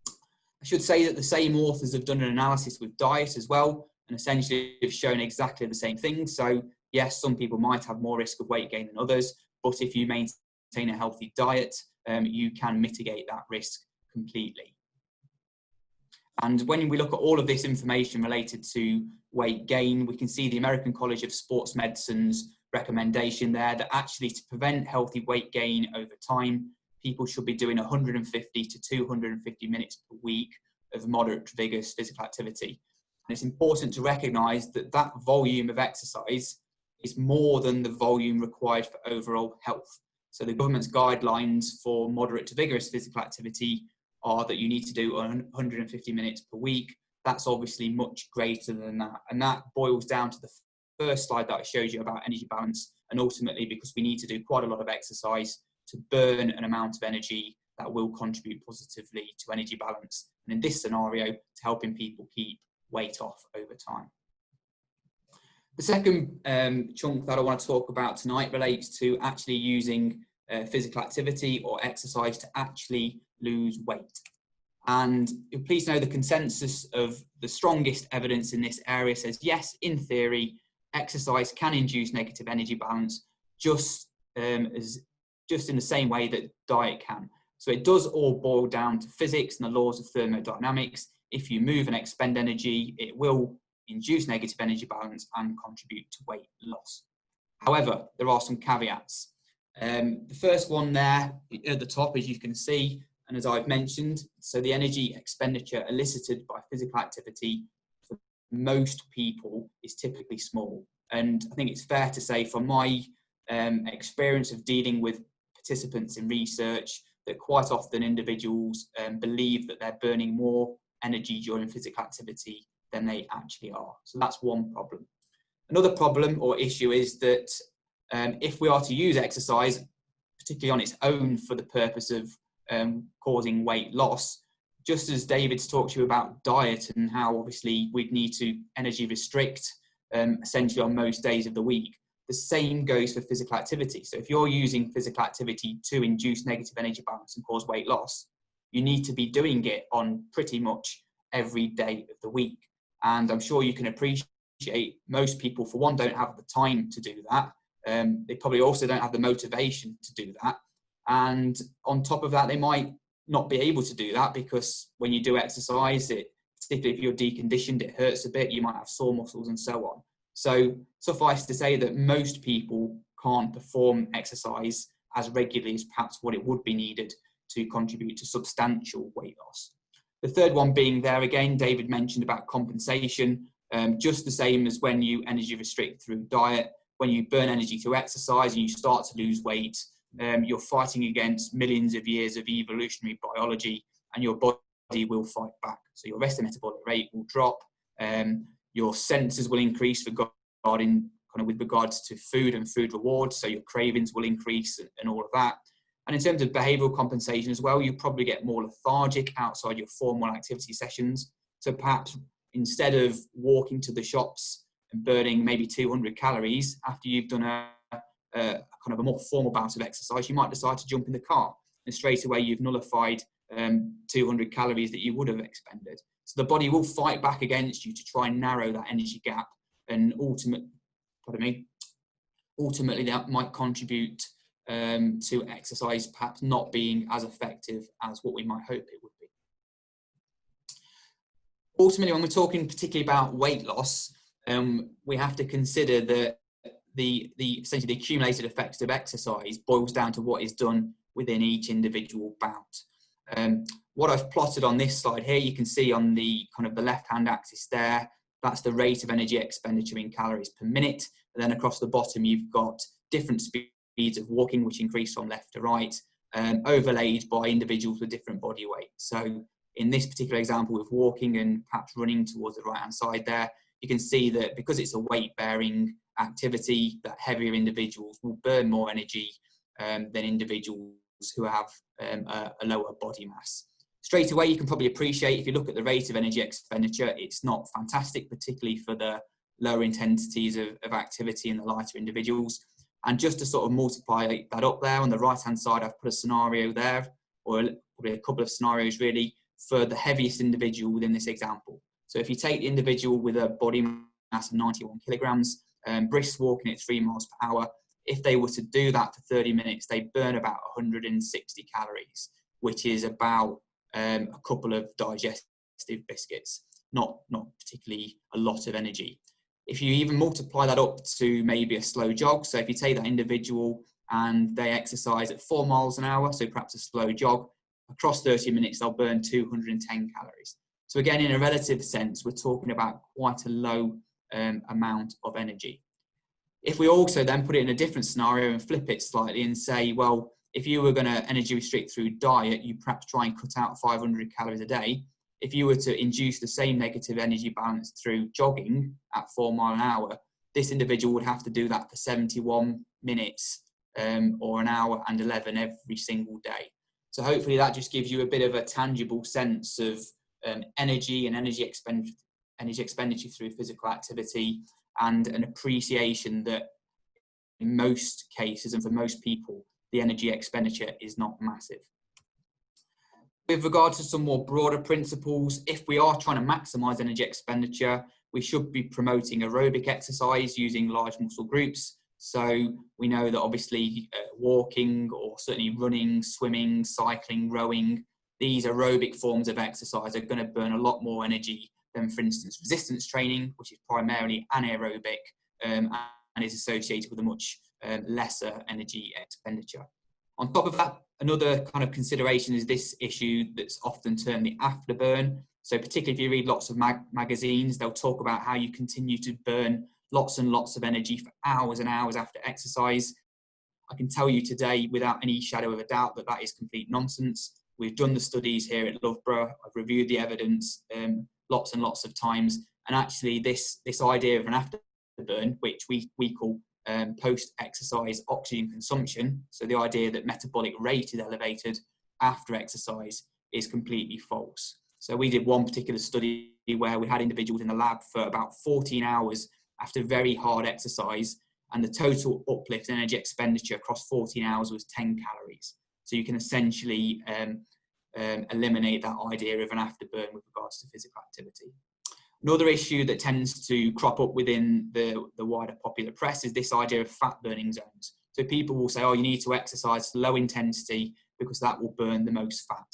I should say that the same authors have done an analysis with diet as well, and essentially have shown exactly the same thing. So yes, some people might have more risk of weight gain than others, but if you maintain a healthy diet, you can mitigate that risk completely. And when we look at all of this information related to weight gain, we can see the American College of Sports Medicine's recommendation there that actually to prevent healthy weight gain over time, people should be doing 150 to 250 minutes per week of moderate to vigorous physical activity. And it's important to recognise that that volume of exercise is more than the volume required for overall health. So the government's guidelines for moderate to vigorous physical activity are that you need to do 150 minutes per week. That's obviously much greater than that. And that boils down to the first slide that I showed you about energy balance, and ultimately because we need to do quite a lot of exercise to burn an amount of energy that will contribute positively to energy balance, and in this scenario, to helping people keep weight off over time. The second chunk that I want to talk about tonight relates to actually using physical activity or exercise to actually lose weight. And please know the consensus of the strongest evidence in this area says, yes, in theory, exercise can induce negative energy balance just in the same way that diet can. So it does all boil down to physics and the laws of thermodynamics. If you move and expend energy, it will induce negative energy balance and contribute to weight loss. However, there are some caveats. The first one there at the top, as you can see, and as I've mentioned, so the energy expenditure elicited by physical activity for most people is typically small. And I think it's fair to say from my experience of dealing with participants in research that quite often individuals believe that they're burning more energy during physical activity than they actually are. So that's one problem. Another problem or issue is that if we are to use exercise, particularly on its own for the purpose of causing weight loss, just as David's talked to you about diet and how obviously we'd need to energy restrict essentially on most days of the week, the same goes for physical activity. So if you're using physical activity to induce negative energy balance and cause weight loss, you need to be doing it on pretty much every day of the week. And I'm sure you can appreciate appreciate most people, for one, don't have the time to do that. They probably also don't have the motivation to do that. And on top of that, they might not be able to do that because when you do exercise, particularly if you're deconditioned, it hurts a bit. You might have sore muscles and so on. So suffice to say that most people can't perform exercise as regularly as perhaps what it would be needed to contribute to substantial weight loss. The third one being there again, David mentioned about compensation, just the same as when you energy restrict through diet. When you burn energy through exercise and you start to lose weight, you're fighting against millions of years of evolutionary biology, and your body will fight back. So your resting metabolic rate will drop, your senses will increase with regards to food and food rewards, so your cravings will increase and all of that. And in terms of behavioural compensation as well, you probably get more lethargic outside your formal activity sessions. So perhaps instead of walking to the shops and burning maybe 200 calories after you've done a kind of a more formal bout of exercise, you might decide to jump in the car, and straight away you've nullified 200 calories that you would have expended. So the body will fight back against you to try and narrow that energy gap, and ultimately that might contribute to exercise perhaps not being as effective as what we might hope it would be. Ultimately, when we're talking particularly about weight loss, we have to consider that essentially the accumulated effects of exercise boils down to what is done within each individual bout. What I've plotted on this slide here, you can see on the kind of the left-hand axis there, that's the rate of energy expenditure in calories per minute. And then across the bottom, you've got different speeds of walking, which increase from left to right, overlaid by individuals with different body weight. So in this particular example with walking and perhaps running towards the right-hand side there, you can see that because it's a weight-bearing activity, that heavier individuals will burn more energy than individuals who have a lower body mass. Straight away, you can probably appreciate, if you look at the rate of energy expenditure, it's not fantastic, particularly for the lower intensities of activity in the lighter individuals. And just to sort of multiply that up there, on the right-hand side, I've put a scenario there, or probably a couple of scenarios really, for the heaviest individual within this example. So if you take the individual with a body mass of 91 kilograms, brisk walking at 3 miles per hour, if they were to do that for 30 minutes, they burn about 160 calories, which is about a couple of digestive biscuits, not particularly a lot of energy. If you even multiply that up to maybe a slow jog, so if you take that individual and they exercise at 4 miles an hour, so perhaps a slow jog, across 30 minutes, they'll burn 210 calories. So again, in a relative sense, we're talking about quite a low amount of energy. If we also then put it in a different scenario and flip it slightly and say, well, if you were going to energy restrict through diet, you perhaps try and cut out 500 calories a day. If you were to induce the same negative energy balance through jogging at 4 miles an hour, this individual would have to do that for 71 minutes or an hour and 11 every single day. So hopefully that just gives you a bit of a tangible sense of energy and energy expenditure through physical activity, and an appreciation that in most cases and for most people, the energy expenditure is not massive. With regard to some more broader principles, if we are trying to maximize energy expenditure, we should be promoting aerobic exercise using large muscle groups. So we know that obviously walking, or certainly running, swimming, cycling, rowing, these aerobic forms of exercise are going to burn a lot more energy than, for instance, resistance training, which is primarily anaerobic and is associated with a much lesser energy expenditure. On top of that, another kind of consideration is this issue that's often termed the afterburn. So particularly if you read lots of magazines, they'll talk about how you continue to burn lots and lots of energy for hours and hours after exercise. I can tell you today, without any shadow of a doubt, that that is complete nonsense. We've done the studies here at Loughborough. I've reviewed the evidence lots and lots of times. And actually this idea of an afterburn, which we call post-exercise oxygen consumption, so the idea that metabolic rate is elevated after exercise, is completely false. So we did one particular study where we had individuals in the lab for about 14 hours after very hard exercise, and the total uplift in energy expenditure across 14 hours was 10 calories. So you can essentially eliminate that idea of an afterburn with regards to physical activity. Another issue that tends to crop up within the wider popular press is this idea of fat burning zones. So people will say, oh, you need to exercise low intensity because that will burn the most fat.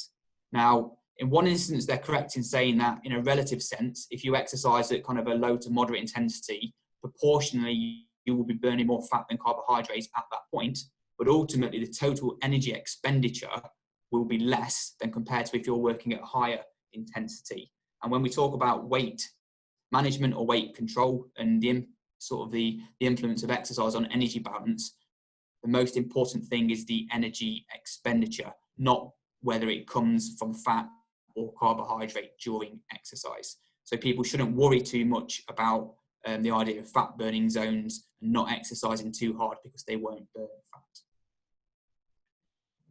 Now, in one instance, they're correct in saying that in a relative sense, if you exercise at kind of a low to moderate intensity, proportionally, you will be burning more fat than carbohydrates at that point. But ultimately, the total energy expenditure will be less than compared to if you're working at a higher intensity. And when we talk about weight management or weight control and the influence of exercise on energy balance, the most important thing is the energy expenditure, not whether it comes from fat or carbohydrate during exercise. So people shouldn't worry too much about the idea of fat burning zones and not exercising too hard because they won't burn fat.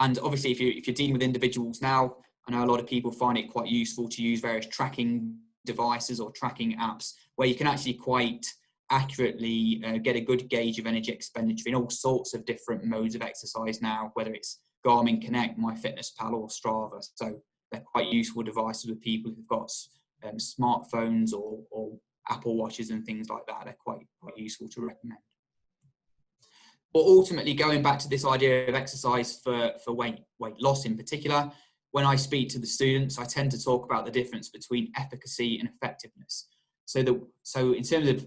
And obviously, if you're dealing with individuals now, I know a lot of people find it quite useful to use various tracking devices or tracking apps where you can actually quite accurately get a good gauge of energy expenditure in all sorts of different modes of exercise now, whether it's Garmin Connect, MyFitnessPal or Strava. So they're quite useful devices with people who've got smartphones or Apple Watches and things like that. They're quite useful to recommend. But ultimately, going back to this idea of exercise for weight loss in particular, when I speak to the students, I tend to talk about the difference between efficacy and effectiveness. So in terms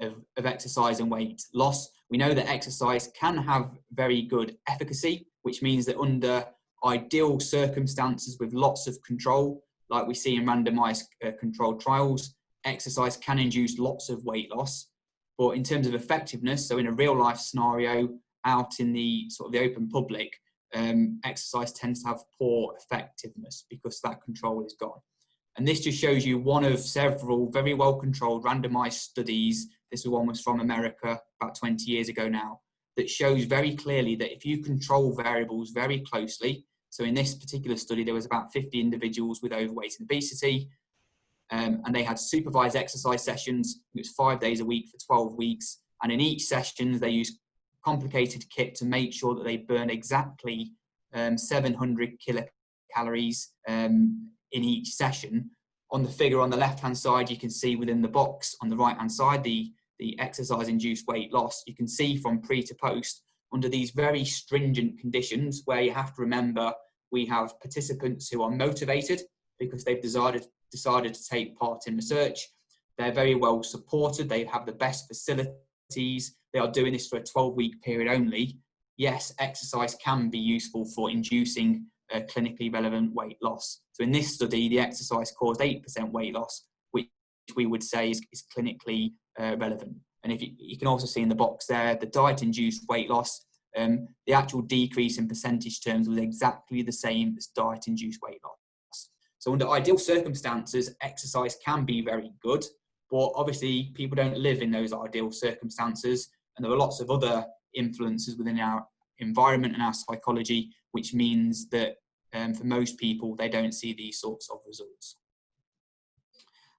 of exercise and weight loss, we know that exercise can have very good efficacy, which means that under ideal circumstances with lots of control, like we see in randomized controlled trials, exercise can induce lots of weight loss. But in terms of effectiveness, so in a real life scenario out in the the open public, exercise tends to have poor effectiveness because that control is gone. And this just shows you one of several very well controlled randomized studies. This one was from America about 20 years ago now, that shows very clearly that if you control variables very closely, so in this particular study, there was about 50 individuals with overweight and obesity, and they had supervised exercise sessions. It was 5 days a week for 12 weeks. And in each session, they used complicated kit to make sure that they burned exactly 700 kilocalories in each session. On the figure on the left-hand side, you can see within the box on the right-hand side, the exercise-induced weight loss. You can see from pre to post under these very stringent conditions where you have to remember we have participants who are motivated because they've decided to take part in research. They're very well supported. They have the best facilities. They are doing this for a 12-week period only. Yes, exercise can be useful for inducing clinically relevant weight loss. So in this study, the exercise caused 8% weight loss, which we would say is clinically relevant. And if you can also see in the box there, the diet-induced weight loss, the actual decrease in percentage terms was exactly the same as diet-induced weight loss. So under ideal circumstances, exercise can be very good, but obviously people don't live in those ideal circumstances, and there are lots of other influences within our environment and our psychology, which means that for most people, they don't see these sorts of results.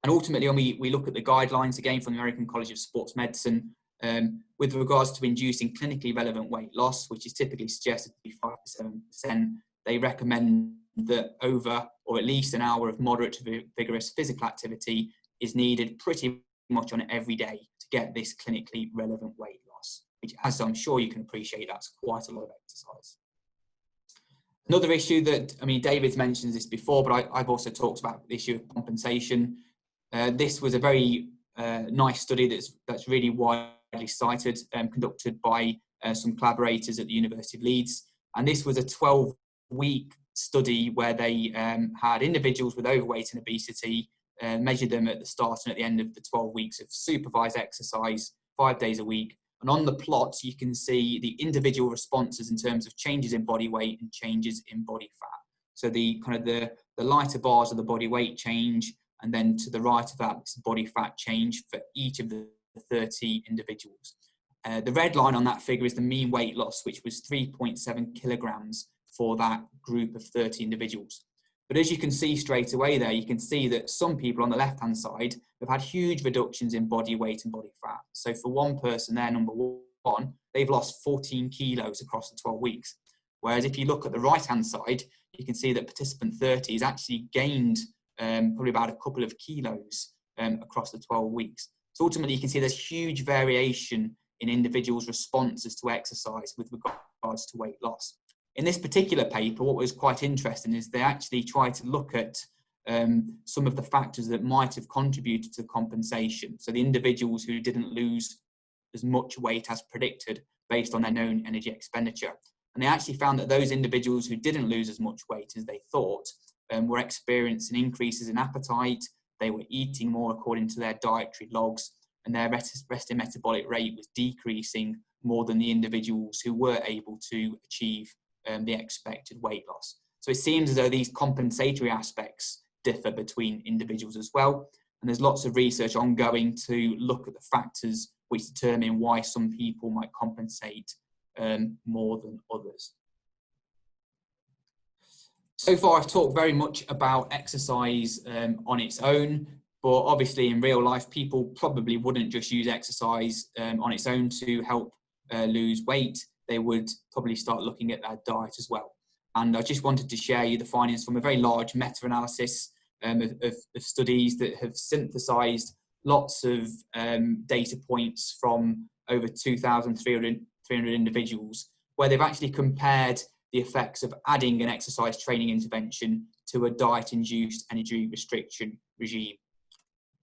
And ultimately, when we look at the guidelines, again, from the American College of Sports Medicine, with regards to inducing clinically relevant weight loss, which is typically suggested to be 5 to 7%, they recommend that over or at least an hour of moderate to vigorous physical activity is needed pretty much on every day to get this clinically relevant weight loss, which, as I'm sure you can appreciate, that's quite a lot of exercise. Another issue that, David's mentioned this before, but I've also talked about the issue of compensation. This was a very nice study that's really widely cited, conducted by some collaborators at the University of Leeds. And this was a 12-week study where they had individuals with overweight and obesity, measured them at the start and at the end of the 12 weeks of supervised exercise, 5 days a week. And on the plot, you can see the individual responses in terms of changes in body weight and changes in body fat. So the lighter bars are the body weight change, and then to the right of that is body fat change for each of the 30 individuals. The red line on that figure is the mean weight loss, which was 3.7 kilograms for that group of 30 individuals. But as you can see straight away there, you can see that some people on the left-hand side have had huge reductions in body weight and body fat. So for one person there, number one, they've lost 14 kilos across the 12 weeks. Whereas if you look at the right-hand side, you can see that participant 30 has actually gained probably about a couple of kilos across the 12 weeks. So ultimately, you can see there's huge variation in individuals' responses to exercise with regards to weight loss. In this particular paper, what was quite interesting is they actually tried to look at some of the factors that might have contributed to compensation. So the individuals who didn't lose as much weight as predicted based on their known energy expenditure. And they actually found that those individuals who didn't lose as much weight as they thought were experiencing increases in appetite, they were eating more according to their dietary logs, and their resting metabolic rate was decreasing more than the individuals who were able to achieve the expected weight loss. So it seems as though these compensatory aspects differ between individuals as well. And there's lots of research ongoing to look at the factors which determine why some people might compensate more than others. So far, I've talked very much about exercise on its own, but obviously in real life, people probably wouldn't just use exercise on its own to help lose weight. They would probably start looking at their diet as well. And I just wanted to share you the findings from a very large meta-analysis of studies that have synthesized lots of data points from over 2,300 individuals, where they've actually compared the effects of adding an exercise training intervention to a diet-induced energy restriction regime.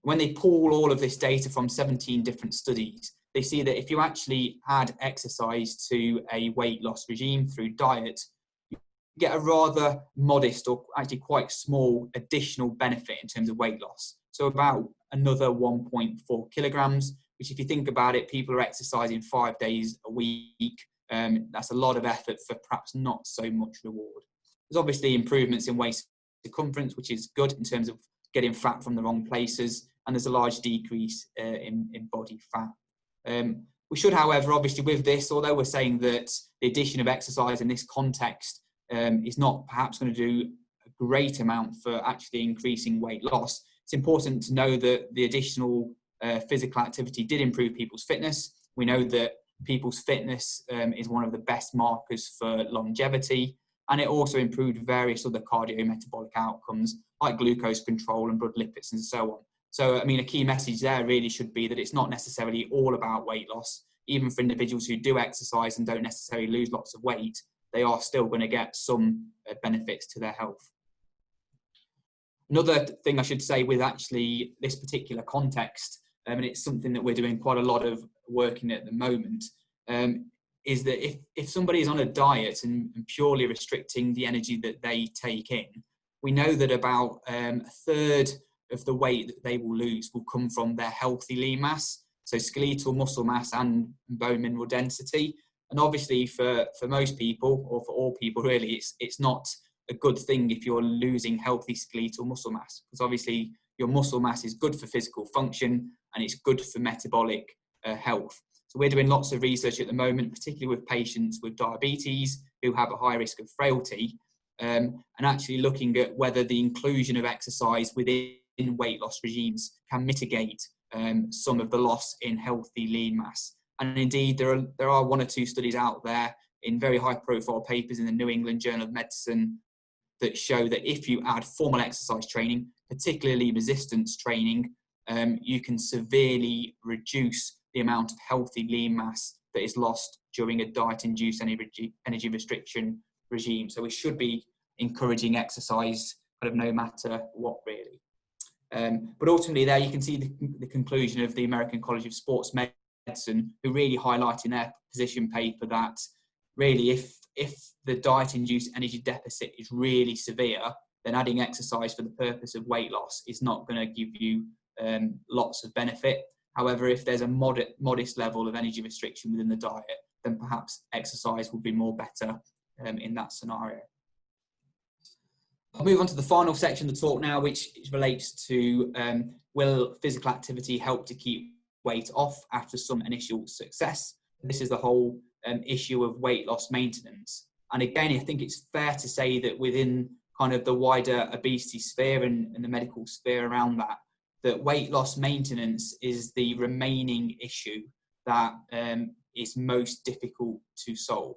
When they pull all of this data from 17 different studies, they see that if you actually add exercise to a weight loss regime through diet, you get a rather modest or actually quite small additional benefit in terms of weight loss. So about another 1.4 kilograms, which if you think about it, people are exercising 5 days a week. That's a lot of effort for perhaps not so much reward. There's obviously improvements in waist circumference, which is good in terms of getting fat from the wrong places, and there's a large decrease in body fat. We should, however, obviously with this, although we're saying that the addition of exercise in this context is not perhaps going to do a great amount for actually increasing weight loss, it's important to know that the additional physical activity did improve people's fitness. We know that people's fitness is one of the best markers for longevity, and it also improved various other cardiometabolic outcomes like glucose control and blood lipids and so on. So, I mean, a key message there really should be that it's not necessarily all about weight loss. Even for individuals who do exercise and don't necessarily lose lots of weight, they are still going to get some benefits to their health. Another thing I should say with actually this particular context, and it's something that we're doing quite a lot of work in at the moment, is that if somebody is on a diet and purely restricting the energy that they take in, we know that about a third of the weight that they will lose will come from their healthy lean mass, so skeletal muscle mass and bone mineral density. And obviously for most people, or for all people really, it's not a good thing if you're losing healthy skeletal muscle mass, because obviously your muscle mass is good for physical function and it's good for metabolic health. So we're doing lots of research at the moment, particularly with patients with diabetes who have a high risk of frailty, and actually looking at whether the inclusion of exercise within weight loss regimes can mitigate some of the loss in healthy lean mass. And indeed, there are one or two studies out there in very high profile papers in the New England Journal of Medicine that show that if you add formal exercise training, particularly resistance training, you can severely reduce the amount of healthy lean mass that is lost during a diet-induced energy restriction regime. So we should be encouraging exercise kind of no matter what, really. But ultimately there you can see the conclusion of the American College of Sports Medicine, who really highlight in their position paper that really if the diet-induced energy deficit is really severe, then adding exercise for the purpose of weight loss is not going to give you lots of benefit. However, if there's a modest level of energy restriction within the diet, then perhaps exercise would be more better in that scenario. I'll move on to the final section of the talk now, which relates to will physical activity help to keep weight off after some initial success? This is the whole issue of weight loss maintenance. And again, I think it's fair to say that within kind of the wider obesity sphere and the medical sphere around that weight loss maintenance is the remaining issue that is most difficult to solve.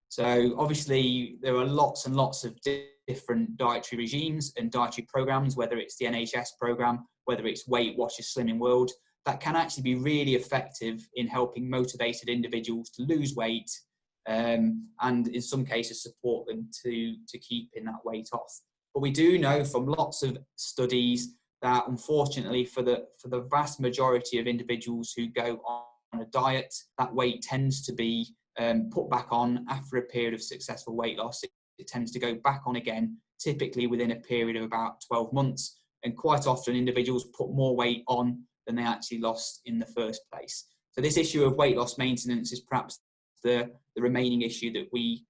So obviously there are lots and lots of different dietary regimes and dietary programs, whether it's the NHS program whether it's Weight Watchers Slimming World, that can actually be really effective in helping motivated individuals to lose weight, and in some cases support them to keeping that weight off. But we do know from lots of studies that unfortunately for the vast majority of individuals who go on a diet, that weight tends to be put back on after a period of successful weight loss. It tends to go back on again, typically within a period of about 12 months. And quite often individuals put more weight on than they actually lost in the first place. So this issue of weight loss maintenance is perhaps the remaining issue that we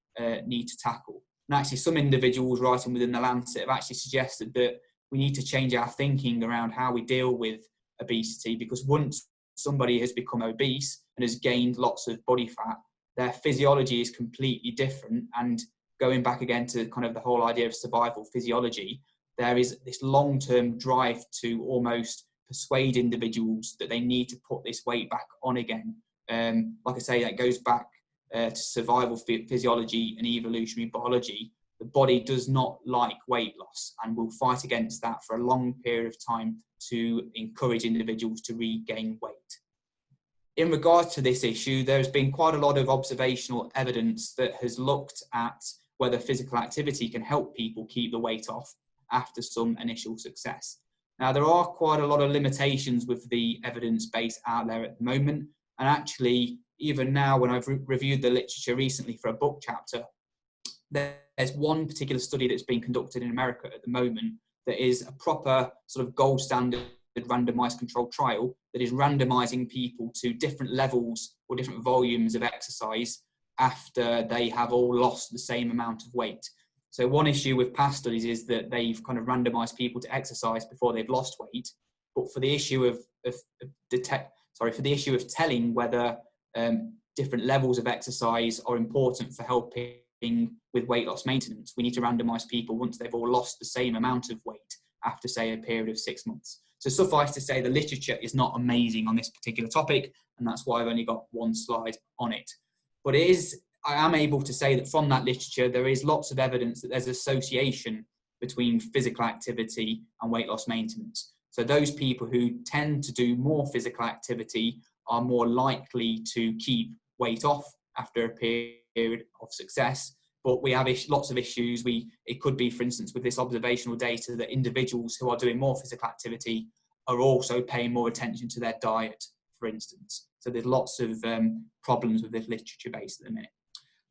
need to tackle. And actually some individuals writing within the Lancet have actually suggested that we need to change our thinking around how we deal with obesity, because once somebody has become obese and has gained lots of body fat, their physiology is completely different. And going back again to kind of the whole idea of survival physiology, there is this long-term drive to almost persuade individuals that they need to put this weight back on again. Like I say, that goes back to survival physiology and evolutionary biology. The body does not like weight loss and will fight against that for a long period of time to encourage individuals to regain weight. In regards to this issue, there's been quite a lot of observational evidence that has looked at whether physical activity can help people keep the weight off after some initial success. Now, there are quite a lot of limitations with the evidence base out there at the moment. And actually, even now, when I've reviewed the literature recently for a book chapter, there's one particular study that's being conducted in America at the moment that is a proper sort of gold standard randomized controlled trial that is randomizing people to different levels or different volumes of exercise after they have all lost the same amount of weight. So one issue with past studies is that they've kind of randomized people to exercise before they've lost weight, but for the issue of telling whether different levels of exercise are important for helping with weight loss maintenance, we need to randomize people once they've all lost the same amount of weight after, say, a period of 6 months. So suffice to say, the literature is not amazing on this particular topic, and that's why I've only got one slide on it. But I am able to say that from that literature, there is lots of evidence that there's association between physical activity and weight loss maintenance. So those people who tend to do more physical activity are more likely to keep weight off after a period of success. But we have lots of issues. It could be, for instance, with this observational data, that individuals who are doing more physical activity are also paying more attention to their diet, for instance. So there's lots of problems with this literature base at the minute.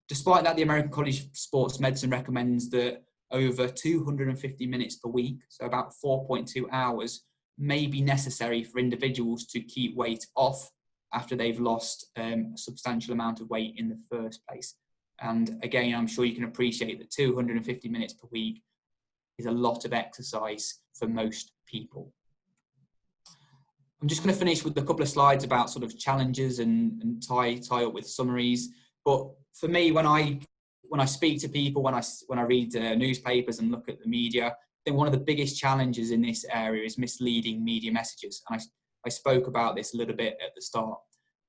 Despite that, the American College of Sports Medicine recommends that over 250 minutes per week, so about 4.2 hours, may be necessary for individuals to keep weight off after they've lost a substantial amount of weight in the first place. And again, I'm sure you can appreciate that 250 minutes per week is a lot of exercise for most people. I'm just going to finish with a couple of slides about sort of challenges and tie up with summaries. But for me, when I speak to people, when I read newspapers and look at the media, I think one of the biggest challenges in this area is misleading media messages. And I spoke about this a little bit at the start.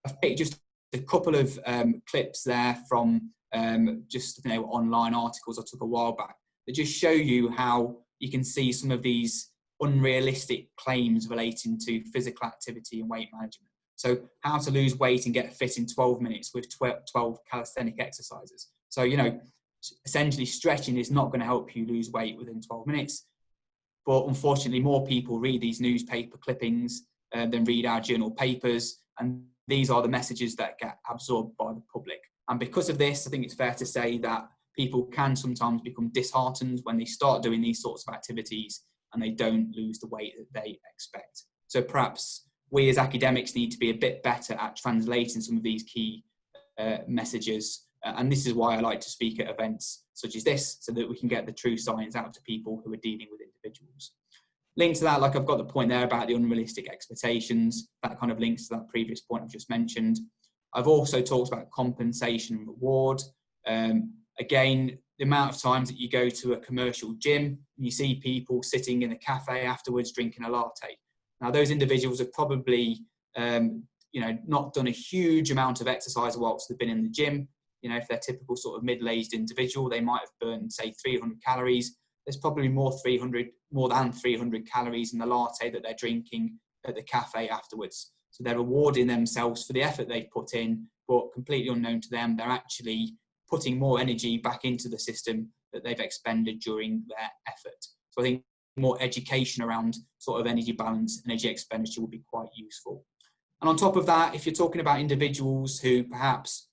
I've picked just a couple of clips there from online articles I took a while back that just show you how you can see some of these unrealistic claims relating to physical activity and weight management. So how to lose weight and get fit in 12 minutes with 12 calisthenic exercises. So, essentially stretching is not going to help you lose weight within 12 minutes. But unfortunately, more people read these newspaper clippings than read our journal papers. And these are the messages that get absorbed by the public. And because of this, I think it's fair to say that people can sometimes become disheartened when they start doing these sorts of activities and they don't lose the weight that they expect. So perhaps we as academics need to be a bit better at translating some of these key messages. And this is why I like to speak at events such as this, so that we can get the true science out to people who are dealing with individuals. Linked to that, like I've got the point there about the unrealistic expectations, that kind of links to that previous point I've just mentioned. I've also talked about compensation and reward. Again, the amount of times that you go to a commercial gym and you see people sitting in a cafe afterwards drinking a latte. Now, those individuals have probably, not done a huge amount of exercise whilst they've been in the gym. If they're typical sort of middle-aged individual, they might have burned, say, 300 calories. there's probably more than 300 calories in the latte that they're drinking at the cafe afterwards. So they're rewarding themselves for the effort they've put in, but completely unknown to them, they're actually putting more energy back into the system that they've expended during their effort. So I think more education around sort of energy balance and energy expenditure would be quite useful. And on top of that, if you're talking about individuals who perhaps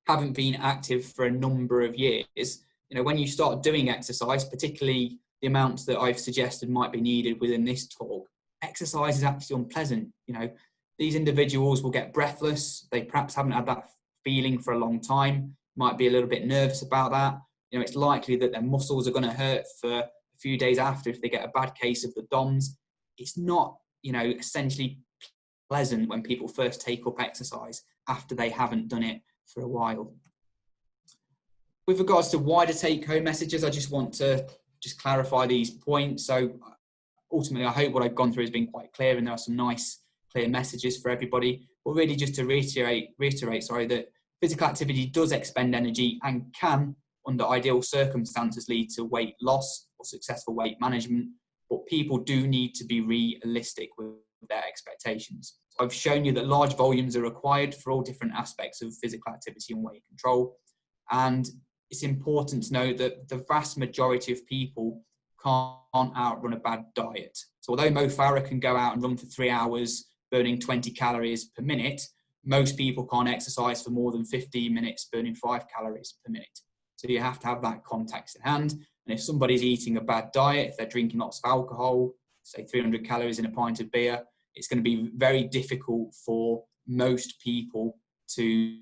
haven't been active for a number of years, when you start doing exercise, particularly the amounts that I've suggested might be needed within this talk, exercise is actually unpleasant. These individuals will get breathless. They perhaps haven't had that feeling for a long time, might be a little bit nervous about that. It's likely that their muscles are going to hurt for a few days after if they get a bad case of the DOMS. It's not, essentially pleasant when people first take up exercise after they haven't done it for a while. With regards to wider take-home messages, I just want to clarify these points. So ultimately, I hope what I've gone through has been quite clear, and there are some nice, clear messages for everybody. But really, just to reiterate, that physical activity does expend energy and can, under ideal circumstances, lead to weight loss or successful weight management. But people do need to be realistic with their expectations. So I've shown you that large volumes are required for all different aspects of physical activity and weight control. And it's important to note that the vast majority of people can't outrun a bad diet. So although Mo Farah can go out and run for 3 hours, burning 20 calories per minute, most people can't exercise for more than 15 minutes, burning 5 calories per minute. So you have to have that context in hand. And if somebody's eating a bad diet, if they're drinking lots of alcohol, say 300 calories in a pint of beer, it's going to be very difficult for most people to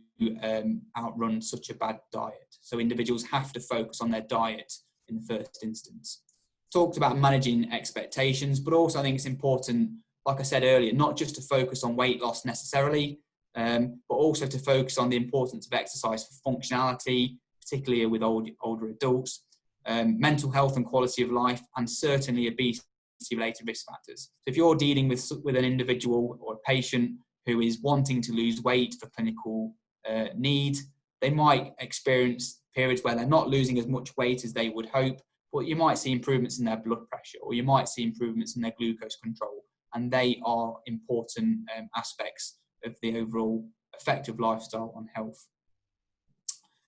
outrun such a bad diet. So individuals have to focus on their diet in the first instance. Talked about managing expectations, but also I think it's important, like I said earlier, not just to focus on weight loss necessarily, but also to focus on the importance of exercise for functionality, particularly with older adults, mental health and quality of life, and certainly obesity-related risk factors. So if you're dealing with an individual or a patient who is wanting to lose weight for clinical need, they might experience periods where they're not losing as much weight as they would hope, but you might see improvements in their blood pressure, or you might see improvements in their glucose control, and they are important aspects of the overall effective lifestyle on health.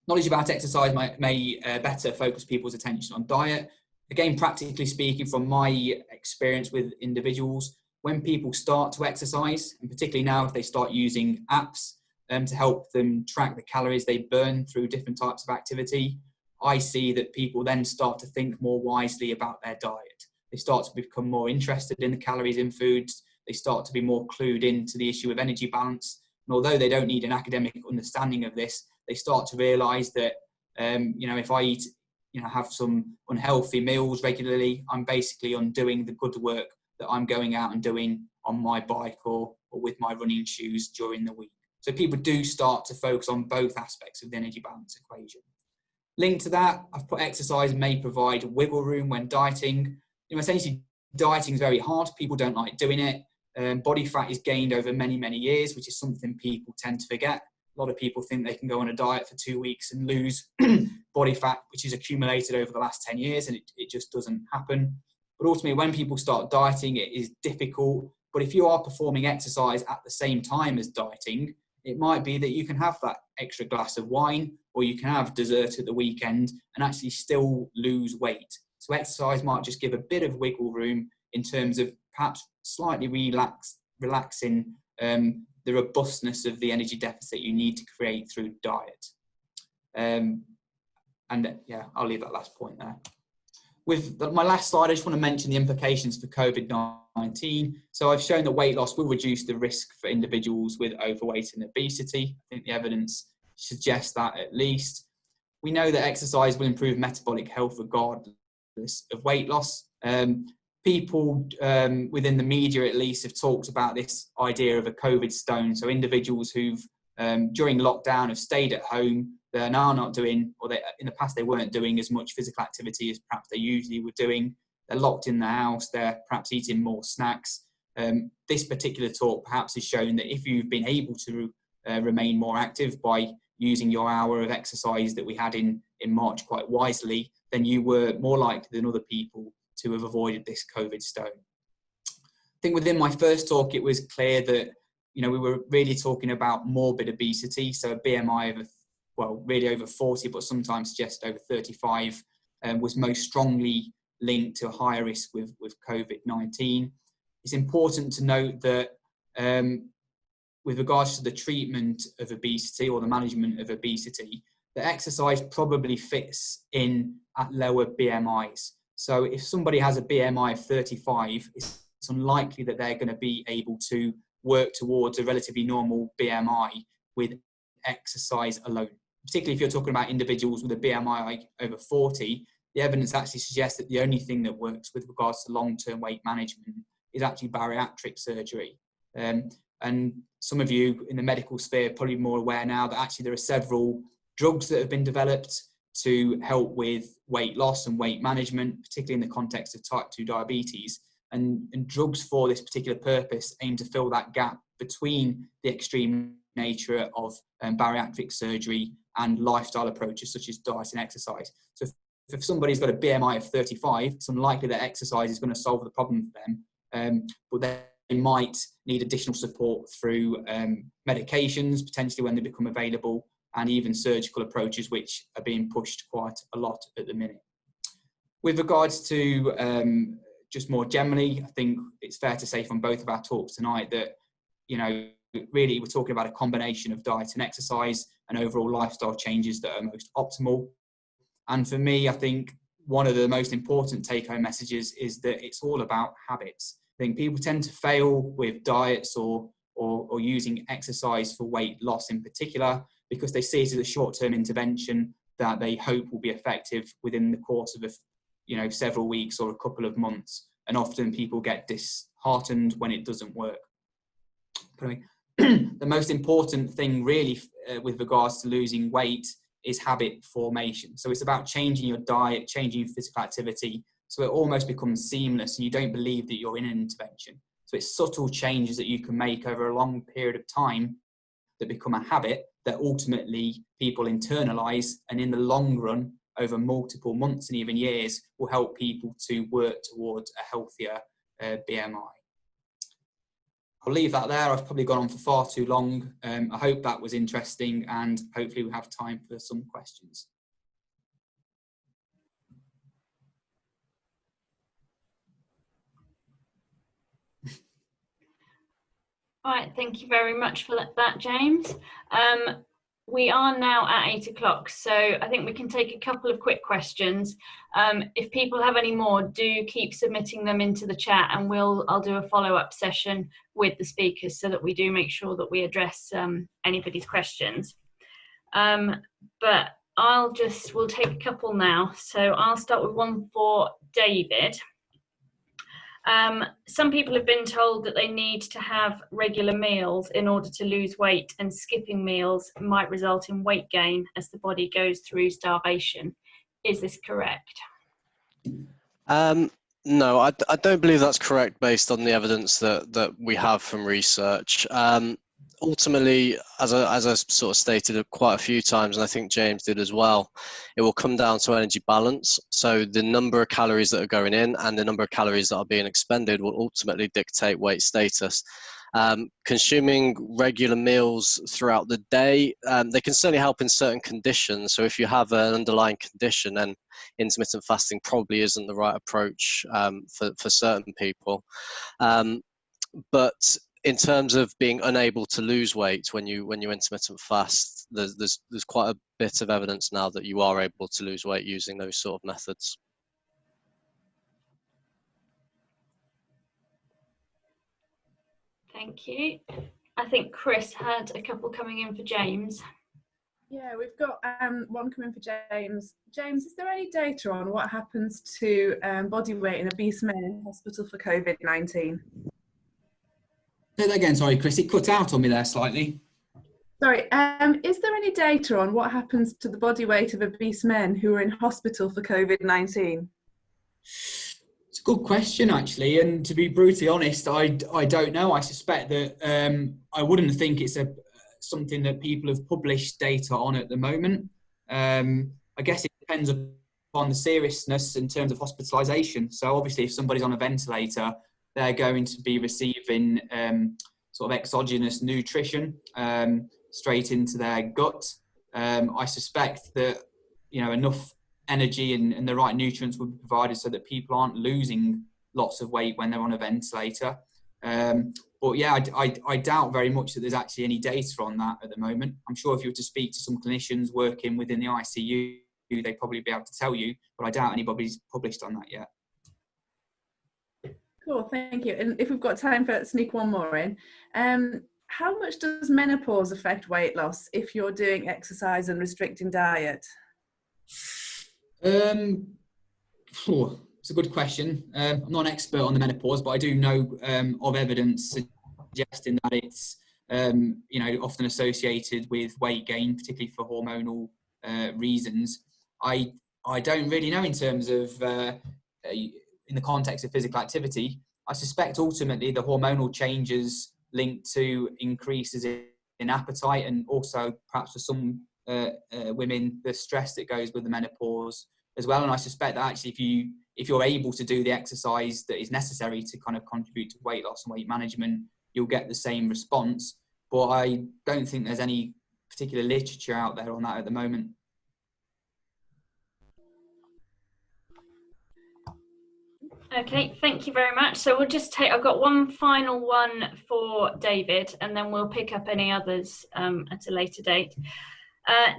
Knowledge about exercise may better focus people's attention on diet. Again, practically speaking, from my experience with individuals, when people start to exercise, and particularly now if they start using apps to help them track the calories they burn through different types of activity, I see that people then start to think more wisely about their diet. They start to become more interested in the calories in foods. They start to be more clued into the issue of energy balance. And although they don't need an academic understanding of this, they start to realise that, if I eat, have some unhealthy meals regularly, I'm basically undoing the good work that I'm going out and doing on my bike or with my running shoes during the week. So people do start to focus on both aspects of the energy balance equation. Linked to that, I've put exercise may provide wiggle room when dieting. Essentially, dieting is very hard. People don't like doing it. Body fat is gained over many, many years, which is something people tend to forget. A lot of people think they can go on a diet for 2 weeks and lose body fat, which is accumulated over the last 10 years, and it just doesn't happen. But ultimately, when people start dieting, it is difficult. But if you are performing exercise at the same time as dieting, it might be that you can have that extra glass of wine, or you can have dessert at the weekend and actually still lose weight. So exercise might just give a bit of wiggle room in terms of perhaps slightly relaxing the robustness of the energy deficit you need to create through diet. I'll leave that last point there. With my last slide, I just want to mention the implications for COVID-19. So I've shown that weight loss will reduce the risk for individuals with overweight and obesity. I think the evidence suggests that at least. We know that exercise will improve metabolic health regardless of weight loss. People within the media, at least, have talked about this idea of a COVID stone. So individuals who've, during lockdown, have stayed at home, they're now not doing, or in the past they weren't doing as much physical activity as perhaps they usually were doing. They're locked in the house, they're perhaps eating more snacks. This particular talk perhaps has shown that if you've been able to remain more active by using your hour of exercise that we had in March quite wisely, then you were more likely than other people to have avoided this COVID stone. I think within my first talk, it was clear that, we were really talking about morbid obesity, so a BMI of, really over 40, but sometimes just over 35, was most strongly linked to a higher risk with COVID-19. It's important to note that with regards to the treatment of obesity or the management of obesity, the exercise probably fits in at lower BMIs. So if somebody has a BMI of 35, it's unlikely that they're going to be able to work towards a relatively normal BMI with exercise alone. Particularly if you're talking about individuals with a BMI over 40, the evidence actually suggests that the only thing that works with regards to long-term weight management is actually bariatric surgery. And some of you in the medical sphere are probably more aware now that actually there are several drugs that have been developed to help with weight loss and weight management, particularly in the context of type 2 diabetes. And drugs for this particular purpose aim to fill that gap between the extreme nature of bariatric surgery and lifestyle approaches such as diet and exercise. So if somebody's got a BMI of 35, it's unlikely that exercise is going to solve the problem for them, but they might need additional support through medications, potentially when they become available, and even surgical approaches, which are being pushed quite a lot at the minute. With regards to just more generally, I think it's fair to say from both of our talks tonight that, really we're talking about a combination of diet and exercise and overall lifestyle changes that are most optimal. And for me, I think one of the most important take-home messages is that it's all about habits. I think people tend to fail with diets or using exercise for weight loss in particular because they see it as a short-term intervention that they hope will be effective within the course of several weeks or a couple of months. And often people get disheartened when it doesn't work. The most important thing really with regards to losing weight is habit formation. So it's about changing your diet, changing your physical activity, so it almost becomes seamless and you don't believe that you're in an intervention. So it's subtle changes that you can make over a long period of time that become a habit that ultimately people internalize, and in the long run, over multiple months and even years, will help people to work towards a healthier BMI. I'll leave that there. I've probably gone on for far too long. I hope that was interesting, and hopefully we have time for some questions. All right, thank you very much for that, James. We are now at 8 o'clock, so I think we can take a couple of quick questions. If people have any more, do keep submitting them into the chat, and I'll do a follow-up session with the speakers so that we do make sure that we address anybody's questions. But we'll take a couple now. So I'll start with one for David. Some people have been told that they need to have regular meals in order to lose weight, and skipping meals might result in weight gain as the body goes through starvation. Is this correct? No, I don't believe that's correct based on the evidence that we have from research. Ultimately, as I sort of stated quite a few times, and I think James did as well, it will come down to energy balance. So the number of calories that are going in and the number of calories that are being expended will ultimately dictate weight status. Consuming regular meals throughout the day, they can certainly help in certain conditions. So if you have an underlying condition, then intermittent fasting probably isn't the right approach for certain people. But in terms of being unable to lose weight when you intermittent fast, there's quite a bit of evidence now that you are able to lose weight using those sort of methods. Thank you. I think Chris had a couple coming in for James. Yeah, we've got one coming for James. James, is there any data on what happens to body weight in obese men in hospital for COVID-19? Say that again, sorry, Chris. It cut out on me there slightly. Sorry, is there any data on what happens to the body weight of obese men who are in hospital for COVID-19? It's a good question, actually, and to be brutally honest, I don't know. I suspect that I wouldn't think it's something that people have published data on at the moment. I guess it depends on the seriousness in terms of hospitalisation. So obviously, if somebody's on a ventilator, they're going to be receiving sort of exogenous nutrition straight into their gut. I suspect that, you know, enough energy and the right nutrients will be provided so that people aren't losing lots of weight when they're on a ventilator. But yeah, I doubt very much that there's actually any data on that at the moment. I'm sure if you were to speak to some clinicians working within the ICU, they'd probably be able to tell you, but I doubt anybody's published on that yet. Cool, thank you. And if we've got time for sneak one more in, how much does menopause affect weight loss if you're doing exercise and restricting diet? It's a good question. I'm not an expert on the menopause, but I do know of evidence suggesting that it's you know, often associated with weight gain, particularly for hormonal reasons. I don't really know in terms of in the context of physical activity. I suspect ultimately the hormonal changes linked to increases in appetite, and also perhaps for some women the stress that goes with the menopause as well. And I suspect that actually if you're able to do the exercise that is necessary to kind of contribute to weight loss and weight management, you'll get the same response. But I don't think there's any particular literature out there on that at the moment. Okay, thank you very much. So we'll just I've got one final one for David, and then we'll pick up any others at a later date.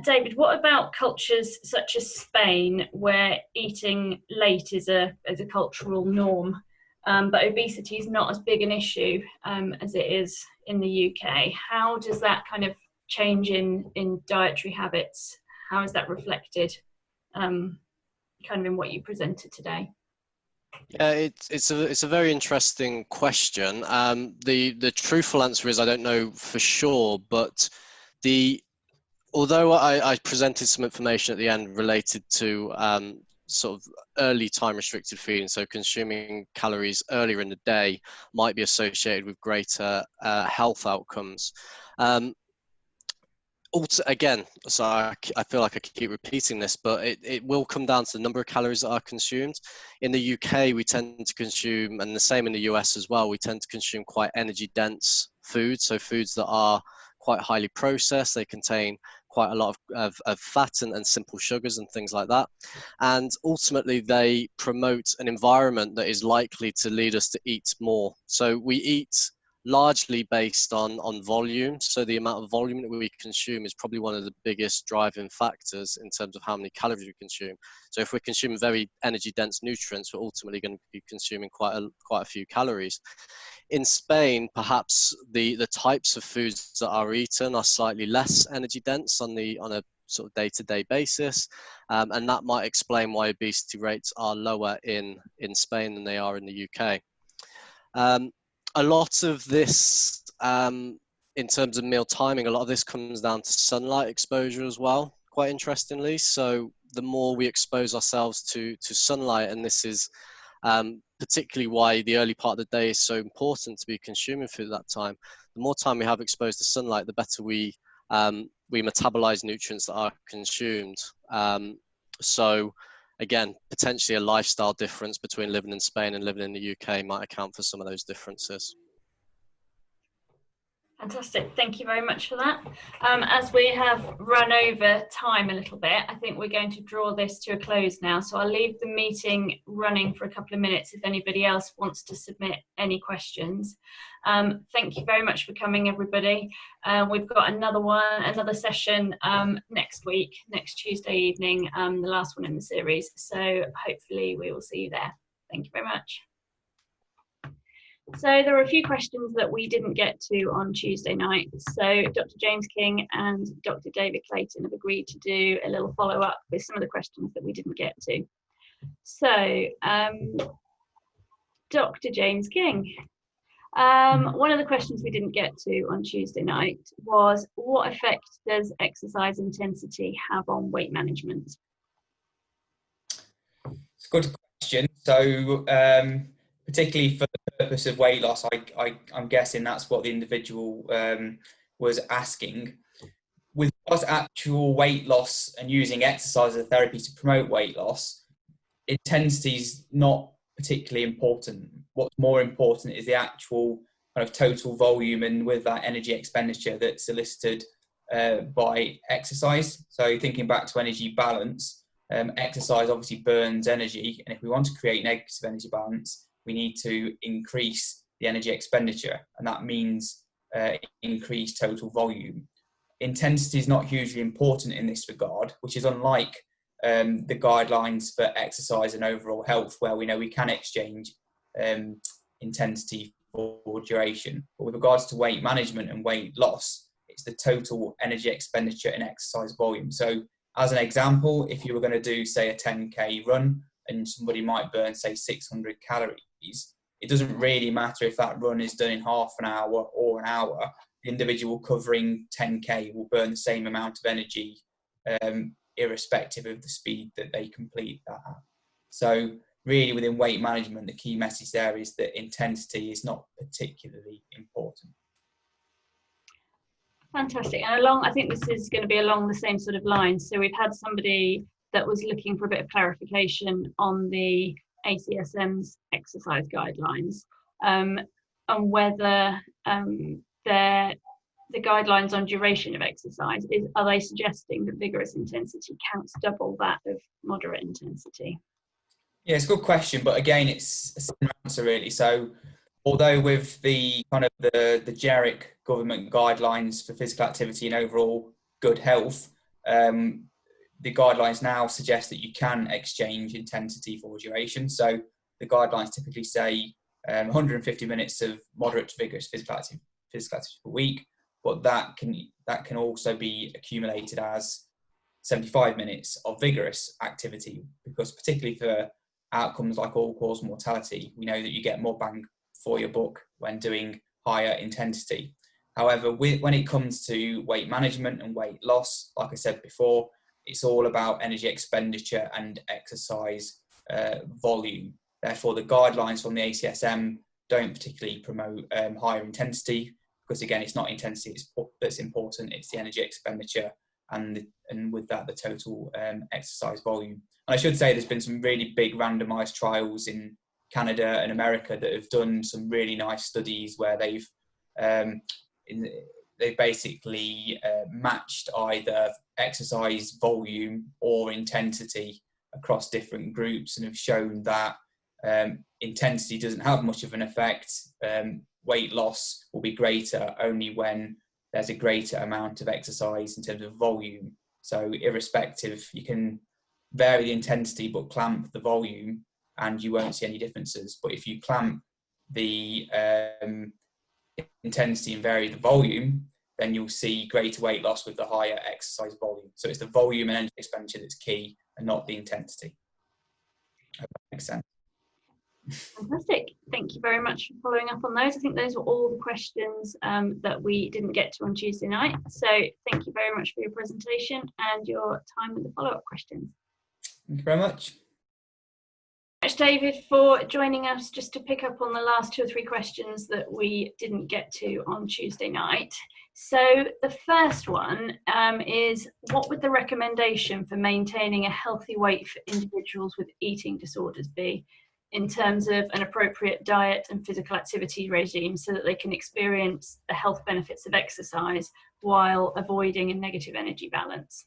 David, what about cultures such as Spain, where eating late is a cultural norm, but obesity is not as big an issue as it is in the UK? How does that kind of change in dietary habits? How is that reflected kind of in what you presented today? Yeah, it's a very interesting question. The truthful answer is I don't know for sure, but although I presented some information at the end related to sort of early time restricted feeding, so consuming calories earlier in the day might be associated with greater health outcomes. Again, so I feel like I keep repeating this, but it will come down to the number of calories that are consumed. In the UK, we tend to consume, and the same in the US as well, we tend to consume quite energy dense foods, so foods that are quite highly processed. They contain quite a lot of fat and simple sugars and things like that. And ultimately, they promote an environment that is likely to lead us to eat more. So we eat largely based on volume. So the amount of volume that we consume is probably one of the biggest driving factors in terms of how many calories we consume. So if we're consuming very energy dense nutrients, we're ultimately going to be consuming quite a few calories. In Spain, perhaps the types of foods that are eaten are slightly less energy dense on a sort of day-to-day basis, and that might explain why obesity rates are lower in Spain than they are in the UK. A lot of this, in terms of meal timing, a lot of this comes down to sunlight exposure as well, quite interestingly. So the more we expose ourselves to sunlight, and this is particularly why the early part of the day is so important to be consuming food at that time. The more time we have exposed to sunlight, the better we metabolize nutrients that are consumed. So again, potentially a lifestyle difference between living in Spain and living in the UK might account for some of those differences. Fantastic, thank you very much for that. As we have run over time a little bit, I think we're going to draw this to a close now. So I'll leave the meeting running for a couple of minutes if anybody else wants to submit any questions. Thank you very much for coming, everybody. We've got another session next week, next Tuesday evening, the last one in the series. So hopefully we will see you there. Thank you very much. So there are a few questions that we didn't get to on Tuesday night. So Dr. James King and Dr. David Clayton have agreed to do a little follow-up with some of the questions that we didn't get to. So Dr. James King, one of the questions we didn't get to on Tuesday night was, what effect does exercise intensity have on weight management? It's a good question. So particularly for the purpose of weight loss, I'm guessing that's what the individual was asking. With regards to actual weight loss and using exercise as a therapy to promote weight loss, intensity is not particularly important. What's more important is the actual kind of total volume, and with that energy expenditure that's elicited by exercise. So thinking back to energy balance, exercise obviously burns energy, and if we want to create negative energy balance, we need to increase the energy expenditure, and that means increased total volume. Intensity is not hugely important in this regard, which is unlike the guidelines for exercise and overall health, where we know we can exchange intensity for duration. But with regards to weight management and weight loss, it's the total energy expenditure in exercise volume. So as an example, if you were going to do, say, a 10K run and somebody might burn, say, 600 calories, it doesn't really matter if that run is done in half an hour or an hour. The individual covering 10K will burn the same amount of energy, irrespective of the speed that they complete that at. So really, within weight management, the key message there is that intensity is not particularly important. Fantastic. And I think this is going to be along the same sort of lines. So we've had somebody that was looking for a bit of clarification on the ACSM's exercise guidelines, and whether the guidelines on duration of exercise, are they suggesting that vigorous intensity counts double that of moderate intensity? Yeah, it's a good question, but again, it's a similar answer really. So although with the kind of the generic government guidelines for physical activity and overall good health, the guidelines now suggest that you can exchange intensity for duration. So the guidelines typically say 150 minutes of moderate to vigorous physical activity per week, but that can also be accumulated as 75 minutes of vigorous activity, because particularly for outcomes like all-cause mortality, we know that you get more bang for your buck when doing higher intensity. However, when it comes to weight management and weight loss, like I said before, it's all about energy expenditure and exercise volume. Therefore, the guidelines from the ACSM don't particularly promote higher intensity, because again, it's not intensity that's important, it's the energy expenditure and with that, the total exercise volume. And I should say there's been some really big randomized trials in Canada and America that have done some really nice studies where they've basically matched either exercise volume or intensity across different groups, and have shown that intensity doesn't have much of an effect. Weight loss will be greater only when there's a greater amount of exercise in terms of volume. So irrespective, you can vary the intensity but clamp the volume and you won't see any differences. But if you clamp the intensity and vary the volume, then you'll see greater weight loss with the higher exercise volume. So it's the volume and energy expenditure that's key and not the intensity. I hope that makes sense. Fantastic. Thank you very much for following up on those. I think those were all the questions that we didn't get to on Tuesday night. So thank you very much for your presentation and your time with the follow-up questions. Thank you very much. Thanks, David, for joining us. Just to pick up on the last 2 or 3 questions that we didn't get to on Tuesday night. So the first one is, what would the recommendation for maintaining a healthy weight for individuals with eating disorders be, in terms of an appropriate diet and physical activity regime, so that they can experience the health benefits of exercise while avoiding a negative energy balance?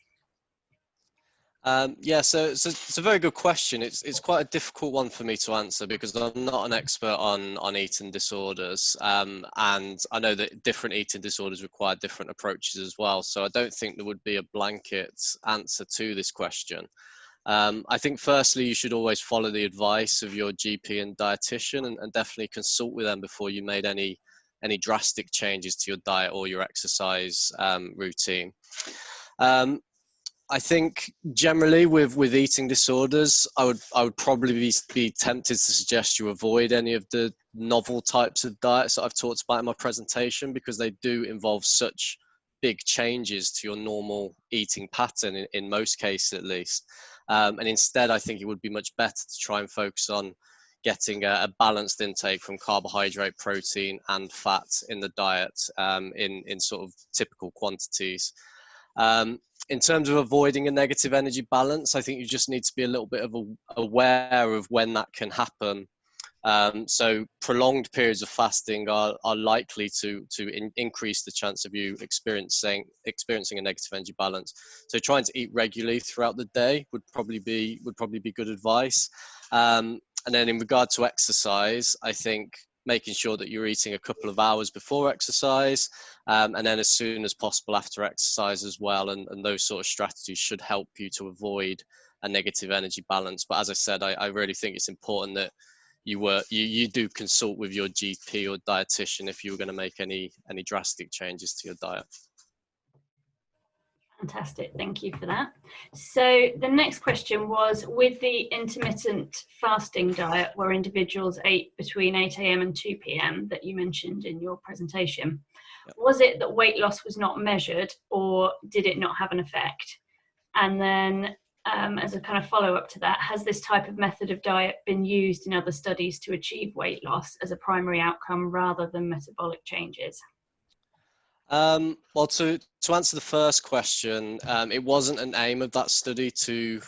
Yeah, so it's a very good question. It's quite a difficult one for me to answer because I'm not an expert on eating disorders, and I know that different eating disorders require different approaches as well. So I don't think there would be a blanket answer to this question. I think firstly, you should always follow the advice of your GP and dietitian, and definitely consult with them before you made any drastic changes to your diet or your exercise routine. I think generally with eating disorders, I would probably be tempted to suggest you avoid any of the novel types of diets that I've talked about in my presentation, because they do involve such big changes to your normal eating pattern in most cases at least. And instead, I think it would be much better to try and focus on getting a balanced intake from carbohydrate, protein and fat in the diet in sort of typical quantities. In terms of avoiding a negative energy balance, I think you just need to be a little bit aware of when that can happen. So prolonged periods of fasting are likely to increase the chance of you experiencing a negative energy balance. So trying to eat regularly throughout the day would probably be good advice. And then in regard to exercise, I think making sure that you're eating a couple of hours before exercise, and then as soon as possible after exercise as well. And those sort of strategies should help you to avoid a negative energy balance. But as I said, I really think it's important that you do consult with your GP or dietitian if you were going to make any drastic changes to your diet. Fantastic, thank you for that. So the next question was, with the intermittent fasting diet where individuals ate between 8 a.m. and 2 p.m. that you mentioned in your presentation, yep, was it that weight loss was not measured, or did it not have an effect? And then as a kind of follow-up to that, has this type of method of diet been used in other studies to achieve weight loss as a primary outcome rather than metabolic changes? Well, to answer the first question, it wasn't an aim of that study to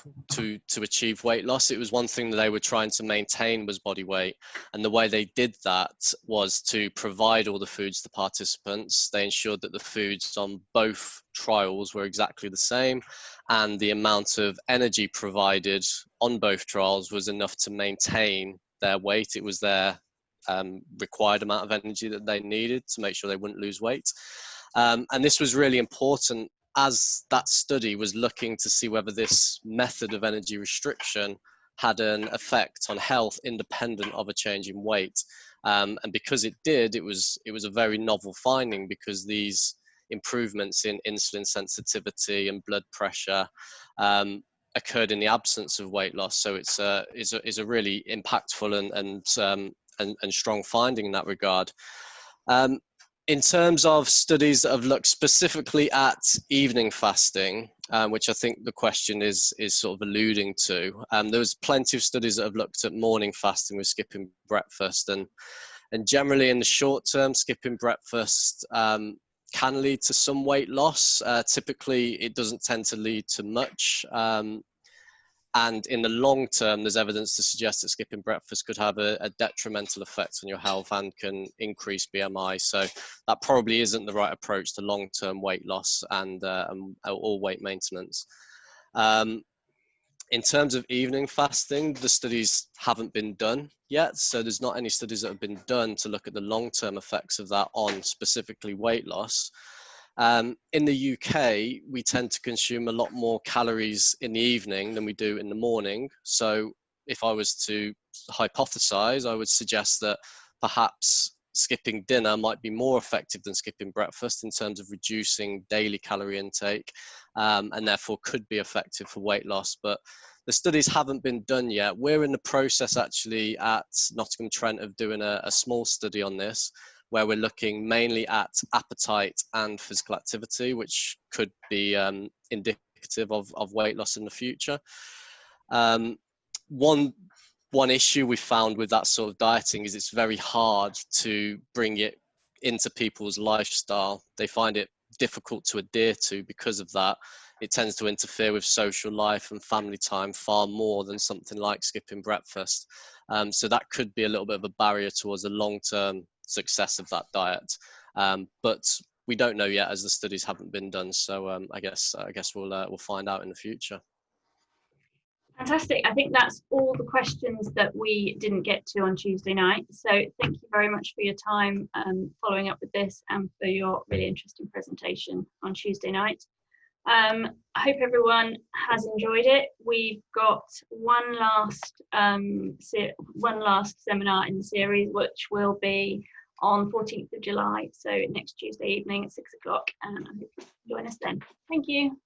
achieve weight loss. It was one thing that they were trying to maintain was body weight, and the way they did that was to provide all the foods to participants. They ensured that the foods on both trials were exactly the same, and the amount of energy provided on both trials was enough to maintain their weight. It was their required amount of energy that they needed to make sure they wouldn't lose weight. And this was really important as that study was looking to see whether this method of energy restriction had an effect on health independent of a change in weight. And because it did, it was a very novel finding, because these improvements in insulin sensitivity and blood pressure occurred in the absence of weight loss. So it's a really impactful and strong finding in that regard. In terms of studies that have looked specifically at evening fasting, which I think the question is sort of alluding to, there's plenty of studies that have looked at morning fasting with skipping breakfast, and generally in the short term, skipping breakfast can lead to some weight loss. Typically, it doesn't tend to lead to much. And in the long term, there's evidence to suggest that skipping breakfast could have a detrimental effect on your health and can increase BMI. So that probably isn't the right approach to long-term weight loss or weight maintenance. In terms of evening fasting, the studies haven't been done yet. So there's not any studies that have been done to look at the long-term effects of that on specifically weight loss. In the UK, we tend to consume a lot more calories in the evening than we do in the morning. So if I was to hypothesize, I would suggest that perhaps skipping dinner might be more effective than skipping breakfast in terms of reducing daily calorie intake, and therefore could be effective for weight loss. But the studies haven't been done yet. We're in the process actually at Nottingham Trent of doing a small study on this, where we're looking mainly at appetite and physical activity, which could be indicative of weight loss in the future. One issue we found with that sort of dieting is it's very hard to bring it into people's lifestyle. They find it difficult to adhere to because of that. It tends to interfere with social life and family time far more than something like skipping breakfast. So that could be a little bit of a barrier towards the long-term success of that diet, but we don't know yet as the studies haven't been done. So I guess we'll find out in the future. Fantastic. I think that's all the questions that we didn't get to on Tuesday night. So thank you very much for your time following up with this and for your really interesting presentation on Tuesday night. I hope everyone has enjoyed it. We've got one last seminar in the series, which will be on 14th of July, so next Tuesday evening at 6 o'clock, and I hope you join us then. Thank you.